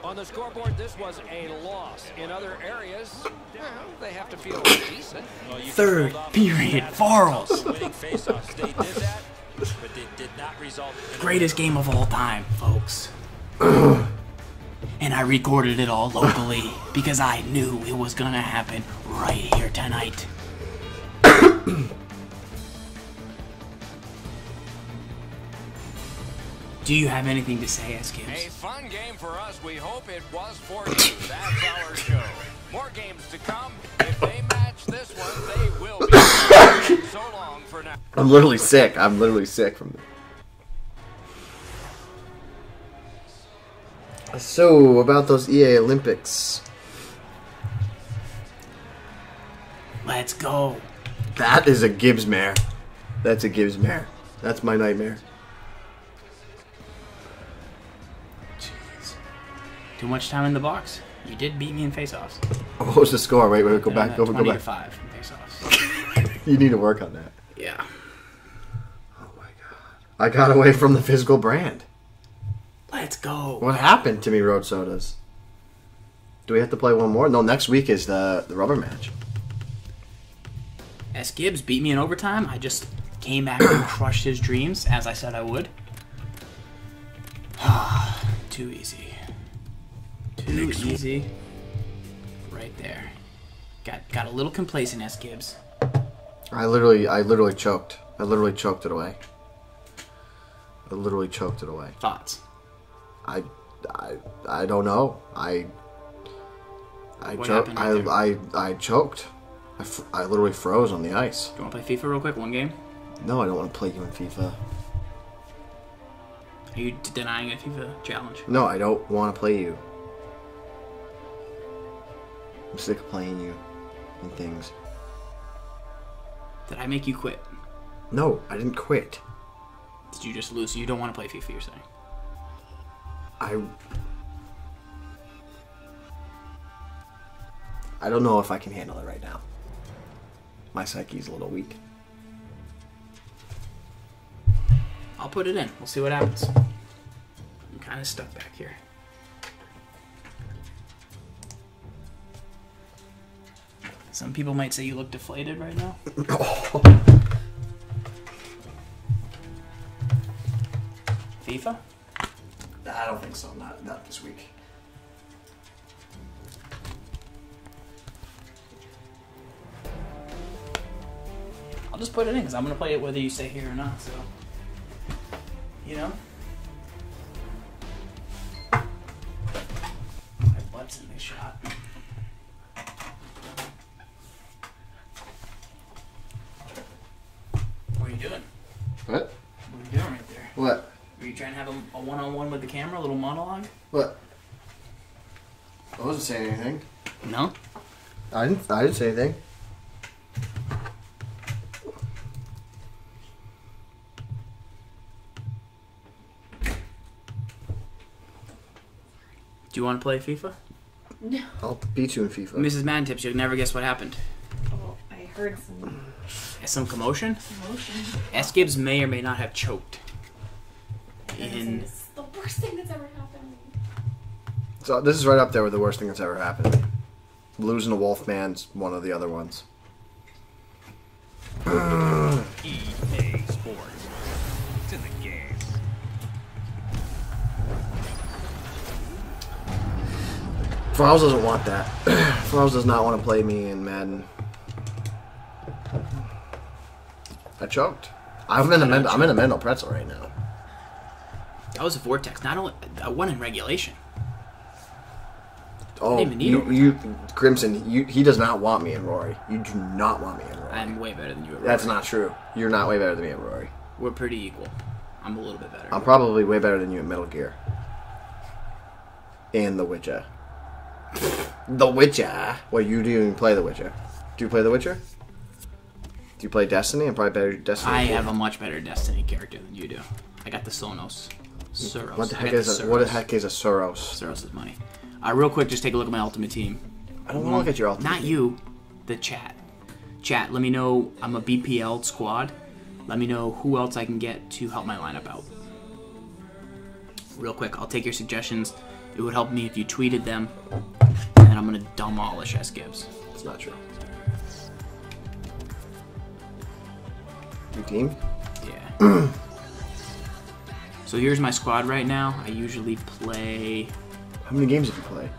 On the scoreboard, this was a loss. In other areas, well, they have to feel decent. Third period, Farrells. Winning faceoffs. They did that, but they did not result in Greatest game of all time, folks. And I recorded it all locally because I knew it was gonna happen right here tonight. Do you have anything to say, S. A Gibbs? fun game for us. We hope it was for you. That's our show. More games to come. If they match this one, they will be. So long for now. I'm literally sick. I'm literally sick from it. So, about those EA Olympics. Let's go. That is a Gibbs mare. That's a Gibbs mare. That's my nightmare. Jeez. Too much time in the box. You did beat me in faceoffs. What was the score? Wait, go back. Go 20 to back. 5 in faceoffs. You need to work on that. Yeah. Oh my god. I got away from the physical brand. Let's go. What happened to me, Road Sodas? Do we have to play one more? No, next week is the rubber match. S. Gibbs beat me in overtime. I just came back and crushed his dreams, as I said I would. Too easy. Too easy. Right there. Got a little complacent, S. Gibbs. I literally choked. I literally choked it away. I literally choked it away. Thoughts? I don't know. I What choked. happened right I choked. I literally froze on the ice. Do you want to play FIFA real quick? One game? No, I don't want to play you in FIFA. Are you denying a FIFA challenge? No, I don't want to play you. I'm sick of playing you and things. Did I make you quit? No, I didn't quit. Did you just lose? So you don't want to play FIFA, you're saying? I don't know if I can handle it right now. My psyche's a little weak. I'll put it in. We'll see what happens. I'm kind of stuck back here. Some people might say you look deflated right now. FIFA? I don't think so. Not this week. I'll just put it in because I'm going to play it whether you stay here or not, so. You know? My butt's in this shot. What are you doing? What? What are you doing right there? What? Were you trying to have a one-on-one with the camera, a little monologue? What? I wasn't saying anything. No? I didn't say anything. Do you want to play FIFA? I'll beat you in FIFA. Mrs. Madden Tips, you'll never guess what happened. Oh, I heard some. Some commotion? S. Gibbs may or may not have choked. It's the worst thing that's ever happened. So this is right up there with the worst thing that's ever happened to me. Losing to Wolfman's one of the other ones. EA Sports. It's in the game. Flowers doesn't want that. Flowers does not want to play me in Madden. I choked. I'm in a mental pretzel right now. That was a vortex. Not only I won in regulation. Oh, you Crimson. He does not want me and Rory. You do not want me and Rory. I'm way better than you. Rory. That's not true. You're not way better than me and Rory. We're pretty equal. I'm a little bit better. I'm probably way better than you at Metal Gear. And The Witcher. The Witcher. Wait, you didn't even play The Witcher. Do you play The Witcher? Do you play Destiny? I'm probably better at Destiny. I have a much better Destiny character than you do. I got the Sonos. Suros. What the heck is a Suros? Suros is money. Real quick, just take a look at my ultimate team. I don't want to look at your ultimate team. Not you. The chat. Chat, let me know. I'm a BPL squad. Let me know who else I can get to help my lineup out. Real quick, I'll take your suggestions. It would help me if you tweeted them. And I'm going to demolish S. Gibbs. It's not true. Your team? Yeah. So here's my squad right now. I usually play... How many games have you played?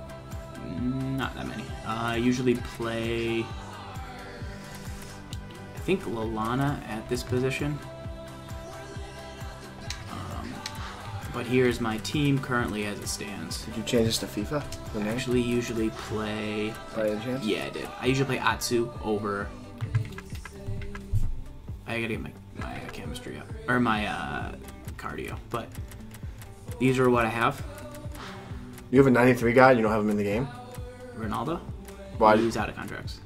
Not that many. I usually play... I think Lalana at this position. But here's my team currently as it stands. Did you change this to FIFA? I actually usually play... By any chance? Yeah, I did. I usually play Atsu over... I gotta get my chemistry up. Or my cardio. But these are what I have. You have a 93 guy and you don't have him in the game? Ronaldo? Why? He's out of contracts.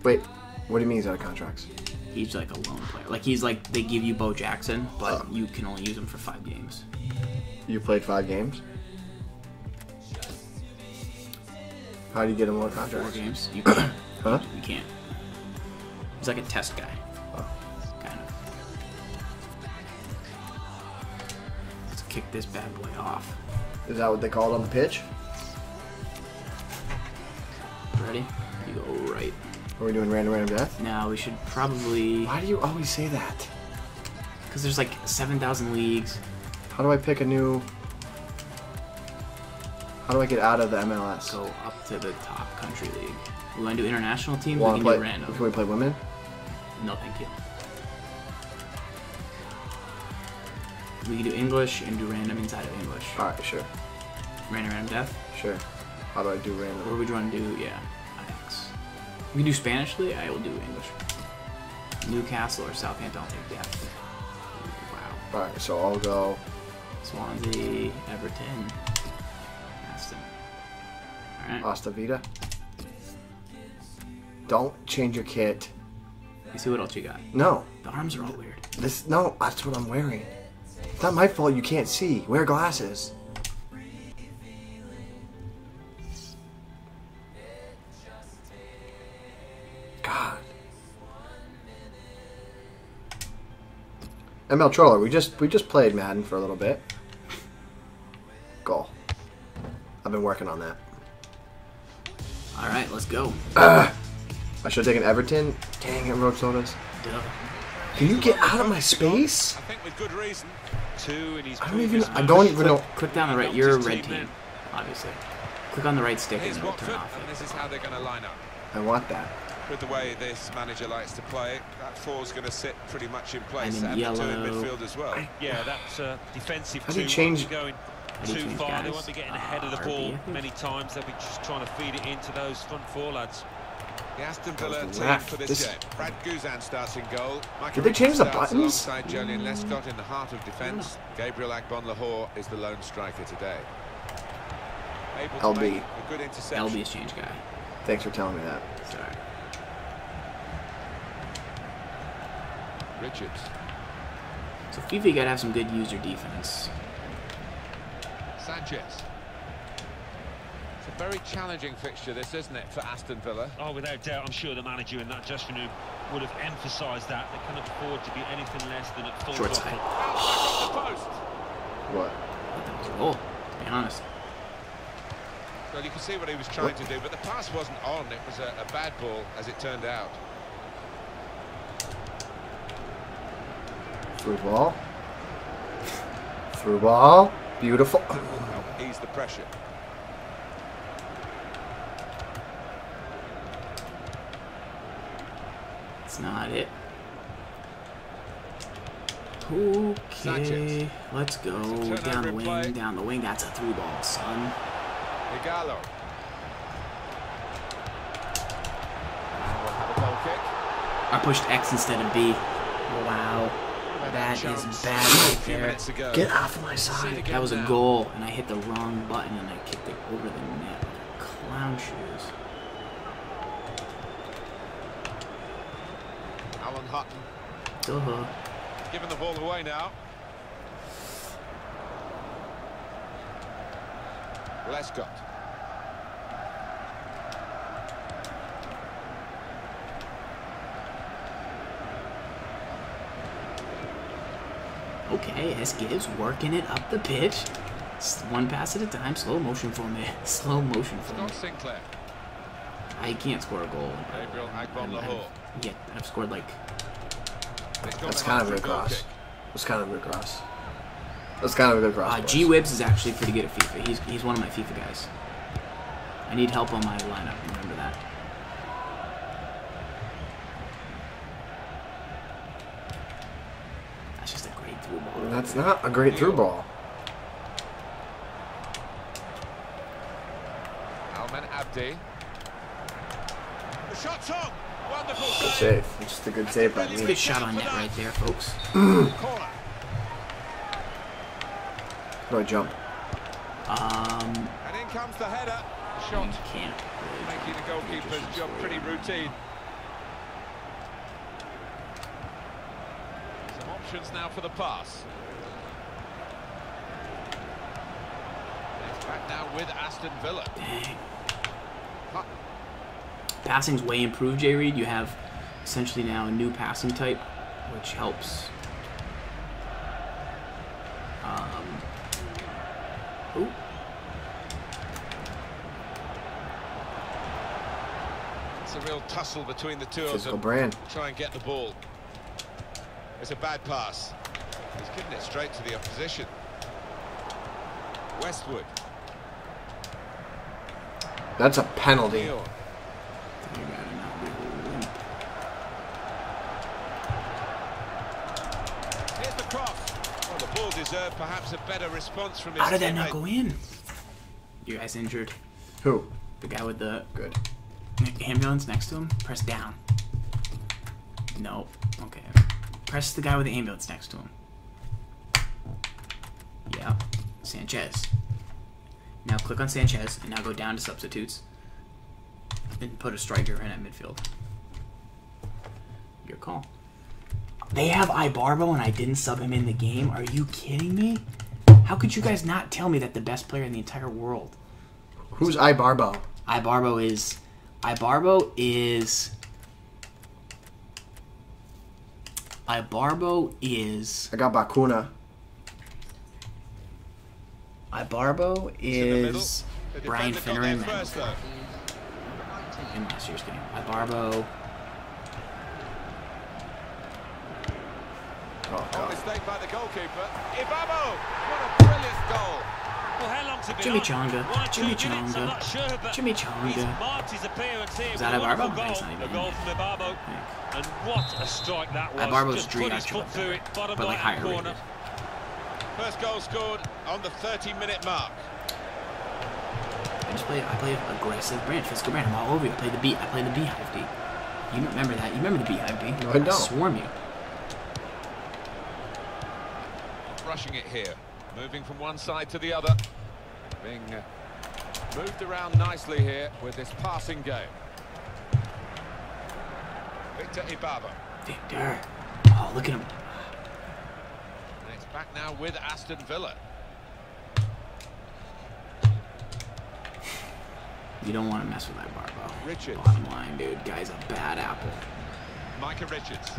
Wait, what do you mean he's out of contracts? He's like a lone player. Like, he's like, they give you Bo Jackson, but you can only use him for 5 games. You played 5 games? How do you get him on contract? 4 games. You can't. Huh? You can't. He's like a test guy. Oh. Kind of. Let's kick this bad boy off. Is that what they call it on the pitch? Ready? You go right. Are we doing random death? No, we should probably... Why do you always say that? Because there's like 7,000 leagues. How do I pick a new... How do I get out of the MLS? Go up to the top country league. We want to do international teams? We can do random. Can we play women? No, thank you. We can do English and do random inside of English. Alright, sure. Random death? Sure. How do I do random? Or would you want to do, yeah, Ajax. We can do Spanish league? I will do English. Newcastle or Southampton, I'll take death. Wow. Alright, so I'll go... Swansea, Everton, Aston. Alright. Asta Vida. Don't change your kit. You see what else you got? No. The arms are all weird. No, that's what I'm wearing. It's not my fault you can't see. Wear glasses. God. ML Troller, we just played Madden for a little bit. Goal. I've been working on that. Alright, let's go. I should have taken Everton. Dang it, Road Sodas. Duh. Can you get out of my space? I think with good reason. I don't even know. Click down the right. You're a red team, obviously. Click on the right stick and it'll turn off. And this is how they're going to line up. I want that. With the way this manager likes to play, that 4's going to sit pretty much in place. And in yellow. In midfield as well. Yeah, that's defensive. How do you change? Going too far. They won't be getting ahead of the ball many times. They'll be just trying to feed it into those front 4 lads. The Aston Villa team for this game. Brad Guzan starts in goal. Did they change the buttons? Alongside Jolien Lescott in the heart of defence. Gabriel Agbon-Lahore is the lone striker today. Able to make a good interception. LB is change guy. Thanks for telling me that. Sorry. Richards. So FIFA, you gotta have some good user defense. Sanchez. It's a very challenging fixture, this, isn't it, for Aston Villa? Oh, without doubt, I'm sure the manager in that dressing room would have emphasised that. They can't afford to be anything less than at full Short throttle. side. What? That was a goal, to be honest. Well, you can see what he was trying to do, but the pass wasn't on. It was a bad ball, as it turned out. Through ball. Through ball. Beautiful. Help ease the pressure. It's not it. Okay, let's go. Down the wing, down the wing. That's a through ball, son. Igalo. And we'll have a goal kick. I pushed X instead of B. Wow. That is bad right there. Get off my side. That was a goal, and I hit the wrong button, and I kicked it over the net like clown shoes. Alan Hutton. Duh. Giving the ball away now. Lescott. Okay, S. Gibbs working it up the pitch. One pass at a time. Slow motion for me. Slow motion for me. Scott Sinclair. I can't score a goal. Gabriel Agbon-Lahore. Yeah, I've scored like... That's kind of a good cross. That's kind of a good cross. That's kind of a good cross. G. Wibbs is actually pretty good at FIFA. He's one of my FIFA guys. I need help on my lineup. Remember that. That's just a great through ball. That's not a great through ball. Alman Abdi. The shot's on. Wonderful Good save. save. Just a good save by me. Good shot on net right there, folks. Corner. How do I jump? And in comes the header. Shot. Can't. Making the goalkeeper's job pretty routine. Some options now for the pass. It's back now with Aston Villa. Dang. Huh. Passing's way improved, Jay Reed. You have essentially now a new passing type, which helps. Ooh. It's a real tussle between the two of Physical them. brand. Try and get the ball. It's a bad pass. He's given it straight to the opposition. Westwood. That's a penalty. Neal. Here's the cross. Well, the ball deserved perhaps a better response from his How did that teammate. not go in? You guys injured. Who? The guy with the Good. ambulance next to him? Press down. No. Okay. Press the guy with the ambulance next to him. Yeah. Sanchez. Now click on Sanchez, and now go down to substitutes. And put a striker in at midfield. Your call. They have Ibarbo and I didn't sub him in the game? Are you kidding me? How could you guys not tell me that the best player in the entire world? Who's Ibarbo? Ibarbo is... I got Bakuna. Ibarbo is Brian Defender got Finner there first, though. in last year's game. Ibarbo. Oh, mistake by the goalkeeper. Ibarbo! What a brilliant goal. Well, how long's it been Chimichanga. on? 1 or 2 minutes, Chimichanga. I'm not sure, but Chimichanga. he's marked his appearance here. Is that with a Ibarbo? wonderful That's goal. not A even goal in. from Ibarbo. And what a strike that was. Ibarbo's Just Drew put his actually foot looked through better, it, bottom but like right higher corner. rated. First goal scored on the 30-minute mark. I play aggressive brand, physical brand. I'm all over you. I play the beehive D. You remember that? You remember the beehive D? No, I don't. Swarm you. Rushing it here. Moving from one side to the other. Being moved around nicely here with this passing game. Victor Ibarbo. Victor. Oh, look at him. And it's back now with Aston Villa. You don't want to mess with Ibarbo. Richards. Bottom line, dude. Guy's a bad apple. Micah Richards.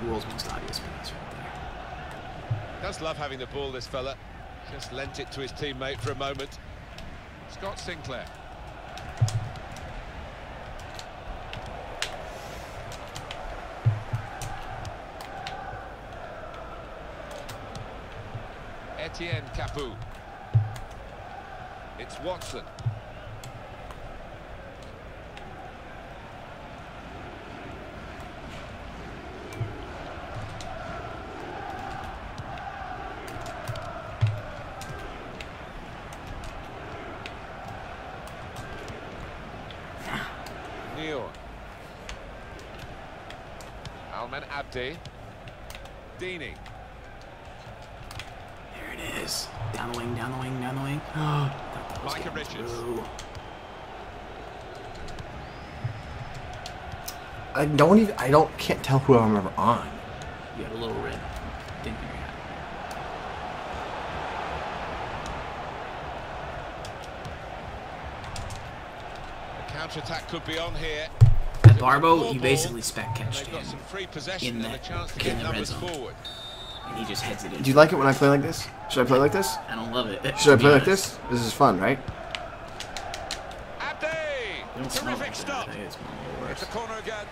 Rules most obvious pass right there. Does love having the ball, this fella. Just lent it to his teammate for a moment. Scott Sinclair. Etienne Capoue. It's Watson. Neal. Alman Abdi. Deeney. There it is. Down the wing, down the wing, down the wing. Micah Richards. Through. Can't tell who I'm ever on. You had a little red. Didn't hear that. The counter-attack could be on here. At Barbo, you basically spec catched him in the red zone. Forward. And he just heads it in. Do you like it when I play like this? Should I play like this? I don't love it. Should I play like this? This is fun, right? Abdi! Terrific stop. It's a corner again.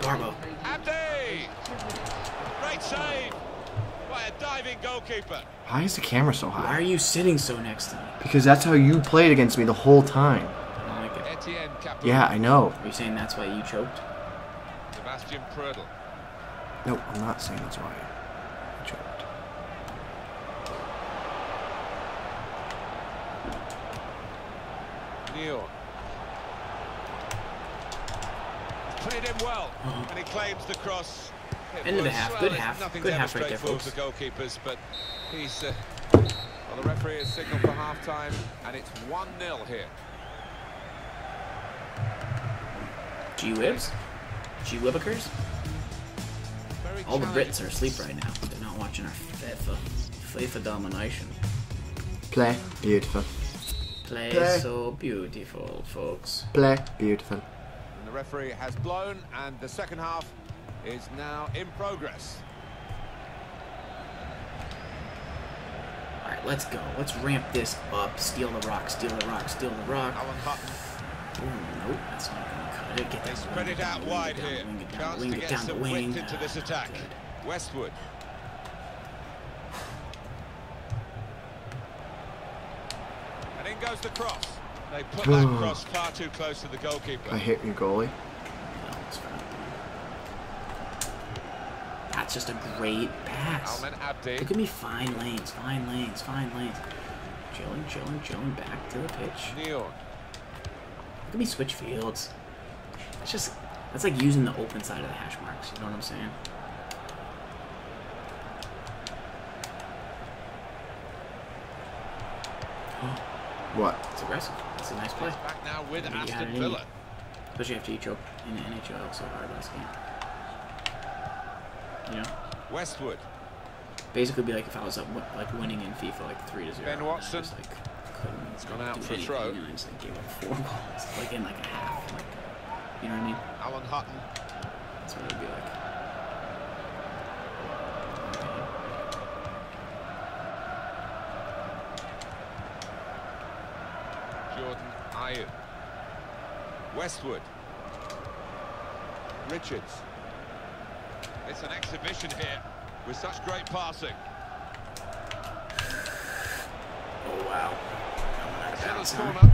Barbo. Abdi! Great save by a diving goalkeeper. Why is the camera so Why high? are you sitting so next to me? Because that's how you played against me the whole time. I don't like it. Etienne Capoue. Yeah, I know. Are you saying that's why you choked? Sebastian Prödl. No, I'm not saying that's why I choked. Neal. Played him well, and he claims the cross. End of the half. Good half. Nothing's Good ever half right there, straightforward folks. for goalkeepers, but he's... Well, the referee has signaled for half-time, and it's 1-0 here. G-Wibs? G-Wibikers? All the Brits are asleep right now. They're not watching our FIFA domination. Play beautiful. Play so beautiful, folks. Play beautiful. And the referee has blown, and the second half is now in progress. Alright, let's go. Let's ramp this up. Steal the rock, steal the rock, steal the rock. Alan Hutton. Ooh, nope, that's not going to cut it. Get They that spread it out wide here. Chance to get some width into this attack. Westwood. And in goes the cross. They put that cross far too close to the goalkeeper. I hit your goalie. That's just a great pass. Alman Abdi. Look at me, fine lanes, fine lanes, fine lanes. Chilling, chilling, chilling back to the pitch. Neal. Look at me switch fields. It's just, that's like using the open side of the hash marks, you know what I'm saying? What? It's aggressive. It's a nice play. Back now with I mean, you had Aston it in you. Villa. Especially after you choked in the NHL so hard last game. You know? Westwood. Basically be like if I was up like winning in FIFA like 3-0. Ben Watson. I just, like, couldn't It's gone out do for a anything, throw. and I just like, gave up 4 goals like in like a half. Like, you know what I mean? Alan Hutton. That's what it would be like. Jordan Ayew. Westwood. Richards. It's an exhibition here with such great passing. Oh wow. Centre's corner.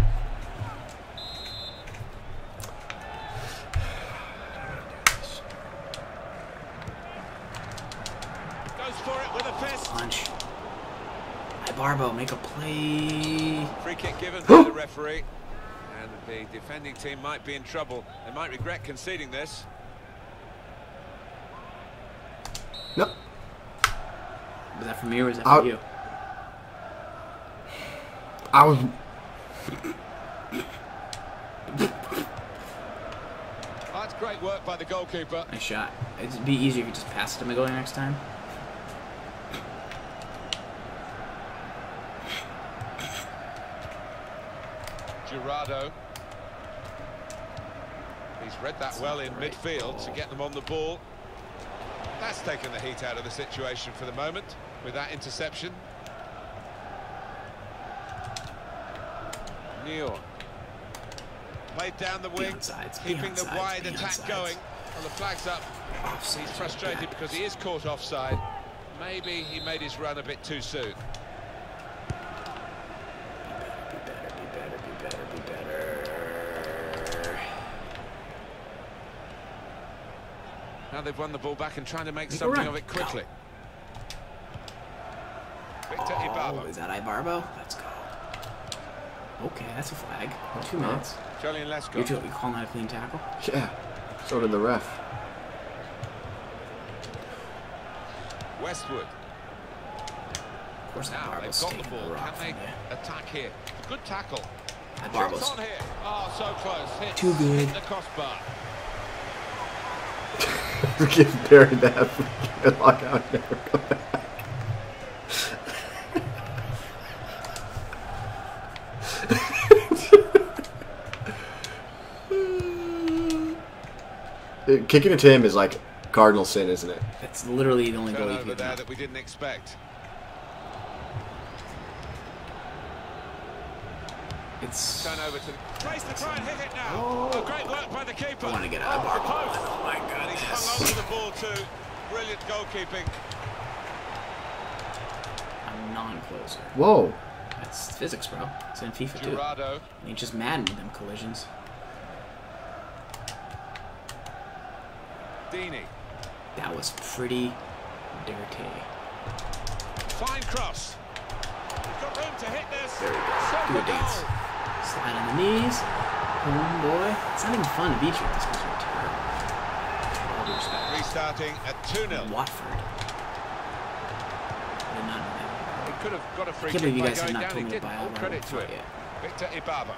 Goes for it with a fist. Punch. Hey Barbo, make a play. Free kick given by the referee. And the defending team might be in trouble. They might regret conceding this. Nope. Was that from you or was that from you? I was... That's great work by the goalkeeper. Nice shot. It'd be easier if you just passed him a goalie next time. Girardo. He's read that well in midfield to get them on the ball. That's taken the heat out of the situation for the moment with that interception. Neal. Played down the wing, keeping the wide attack going. Well, the flag's up. He's frustrated because he is caught offside. Maybe he made his run a bit too soon. Be better. Now they've won the ball back and trying to make something of it quickly. Victor Ibarbo. Is that Ibarbo? Let's go. Okay, that's a flag. 2 minutes. Julian, let's go. You calling that a clean tackle? Yeah. So did the ref. Westwood. Of course, Now they've got the ball. Can they attack here? Good tackle. Barbos. On here. Oh, so close. Hit. Too good. Hit the crossbar. We get buried that. Lock out. Never go back. Kicking it to him is like cardinal sin, isn't it? It's literally the only goal you can there that we didn't expect. It's turnover to place to try and hit it now. Oh, great work by the keeper. I want to get out of the post. Oh my God! He's hung on to the ball too. Brilliant goalkeeping. I'm non-closer. Whoa. That's physics, bro. It's in FIFA too. Girardo. I mean, just Madden with them collisions. Deeney. That was pretty dirty. Fine cross. Got room to hit this. There we go. Do a dance. Slide on the knees. Boom, boy. It's not even fun to beat you because you're terrible. All due respect. Restarting at 2-0. Watford. I did not know that. He could have got a free I can't kick believe you by guys have going not down. told He me to didn't. buy All out credit to him. yet. Victor Ibarbo.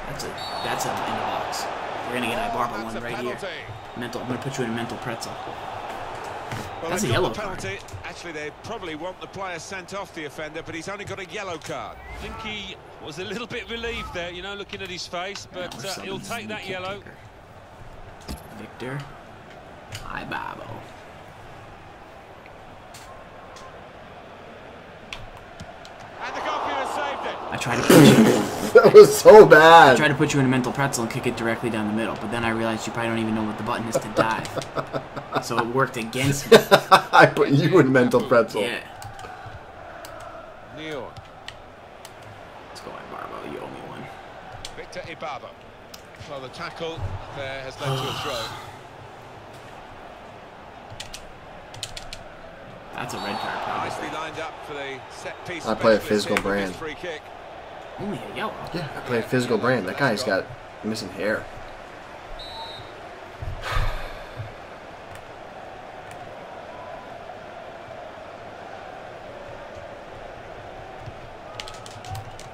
That's a in the box. We're gonna get Ibarbo one right here. Mental. I'm gonna put you in a mental pretzel. Well, that's a yellow card. Actually, they probably want the player sent off the offender, but he's only got a yellow card. I think he was a little bit relieved there, you know, looking at his face, but he'll take that yellow. Victor Ibarbo. And the goalkeeper saved it. I tried to put you. That was so bad. I tried to put you in a mental pretzel and kick it directly down the middle, but then I realized you probably don't even know what the button is to dive. So it worked against me. I put you in mental pretzel. Yeah. Neal. Let's go, Ibarbo. You owe me one. Victor Ibarbo. Well, the tackle there has led to a throw. That's a red card, probably. Nicely lined up for the set piece. I play a physical brand. Free kick. Only a yellow. Yeah, I play a physical brand. That guy's got missing hair.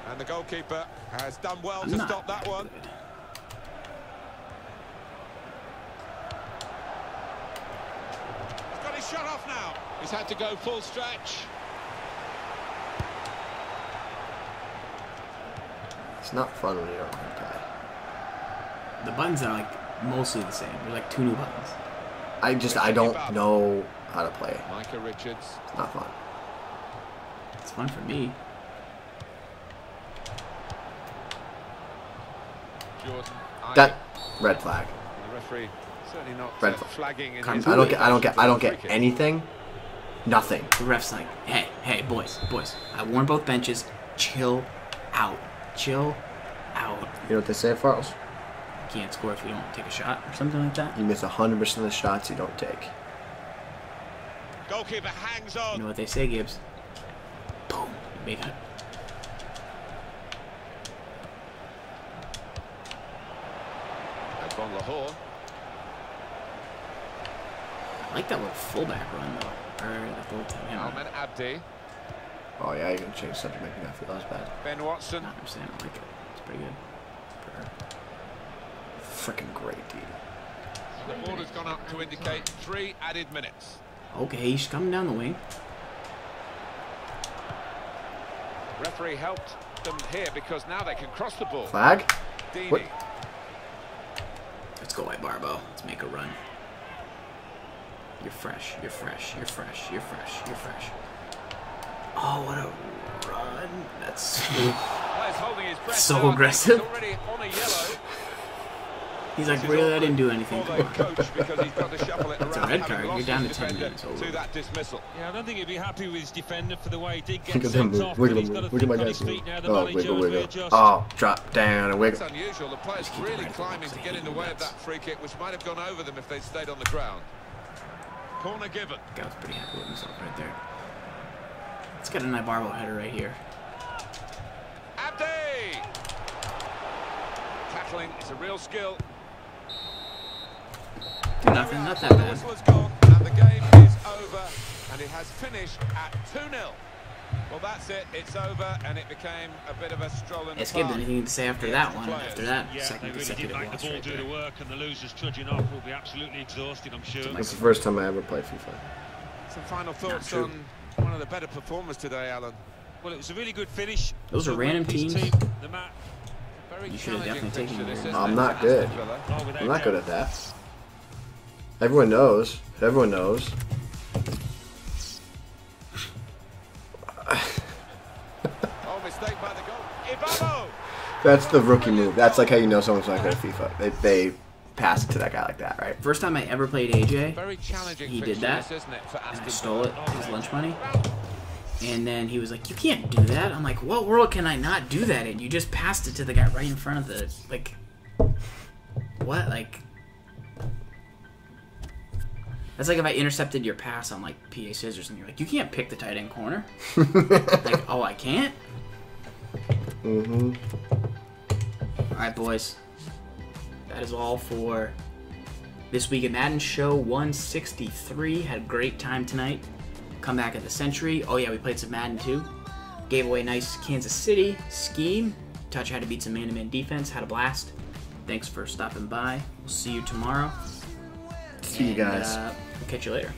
And the goalkeeper has done well to stop that one. Good. He's got his shot off now. He's had to go full stretch. It's not fun when you don't have tie. The buttons are like mostly the same. They're like 2 new buttons. I don't know how to play. Micah Richards. It's not fun. It's fun for me. Jordan. That red flag. The referee certainly not Red flagging in I his don't get anything. Nothing. The ref's like, hey, boys. I warned both benches. Chill out. Chill out. You know what they say, Farles? You can't score if you don't take a shot or something like that. You miss 100% of the shots you don't take. Goalkeeper hangs on. You know what they say, Gibbs? Boom. You make it. Von Lahore. I like that little fullback run, though. Or the full time. Alman Abdi. Oh yeah, you can change something to make me not feel as bad. Ben Watson. I understand. I like it. It's pretty good. Freaking great, dude. The ball has gone up to indicate 3 added minutes. Okay, he's coming down the wing. Referee helped them here because now they can cross the ball. Flag? What? Let's go, White Barbo. Let's make a run. You're fresh. You're fresh. You're fresh. You're fresh. You're fresh. Oh, what a run. That's so aggressive. He's like, really? I didn't do anything. Come on. That's a red card. You're down to 10 minutes over. Yeah, I don't think he'd be happy with his defender for the way he did get Look at him sent move. off. Look at He's him got to move. Look at think my on guy his feet now. The Oh, manager wiggle. readjust. Oh, drop down and wiggle. It's unusual. The players really climbing to get in the way of that free kick, which might have gone over them if they'd stayed on the ground. Corner given. Guy was pretty happy with himself right there. Let's get a Barbo header right here. Abdi! Tackling is a real skill. Do nothing, not that bad. Was gone, and the game is over, and it has finished at 2-0. Well, that's it. It's over, and it became a bit of a stroll in the Gibbs, park. anything to say after that one? After that Yeah, second they really did consecutive make loss the ball right do there. the work, and the losers trudging off will be absolutely exhausted, I'm sure. That's the first time I ever played FIFA. Some final thoughts on one of the better performers today, Alan. Well, it was a really good finish. Those are random teams. The map. Very You should have definitely taken fixture, this, him. isn't I'm it, not for good. Aston Villa? Oh, without I'm not good doubt. at that. Everyone knows. Everyone knows. Oh, mistake by the goal. Ibamo! That's the rookie move. That's like how you know someone's not good at FIFA. They pass it to that guy like that, right? First time I ever played AJ, Very challenging he did fixture, that, this, isn't it, for and I Aston stole Villa? it, his lunch money. And then he was like, you can't do that. I'm like, what world can I not do that in? You just passed it to the guy right in front of the, like, what? Like, that's like if I intercepted your pass on, like, PA Scissors, and you're like, you can't pick the tight end corner. Like, oh, I can't? Mm-hmm. All right, boys. That is all for this week at Madden Show 163. Had a great time tonight. Comeback of the century. Oh yeah, we played some Madden too. Gave away a nice Kansas City scheme. Taught you how to beat some man-to-man defense. Had a blast. Thanks for stopping by. We'll see you tomorrow. See you guys. We'll catch you later.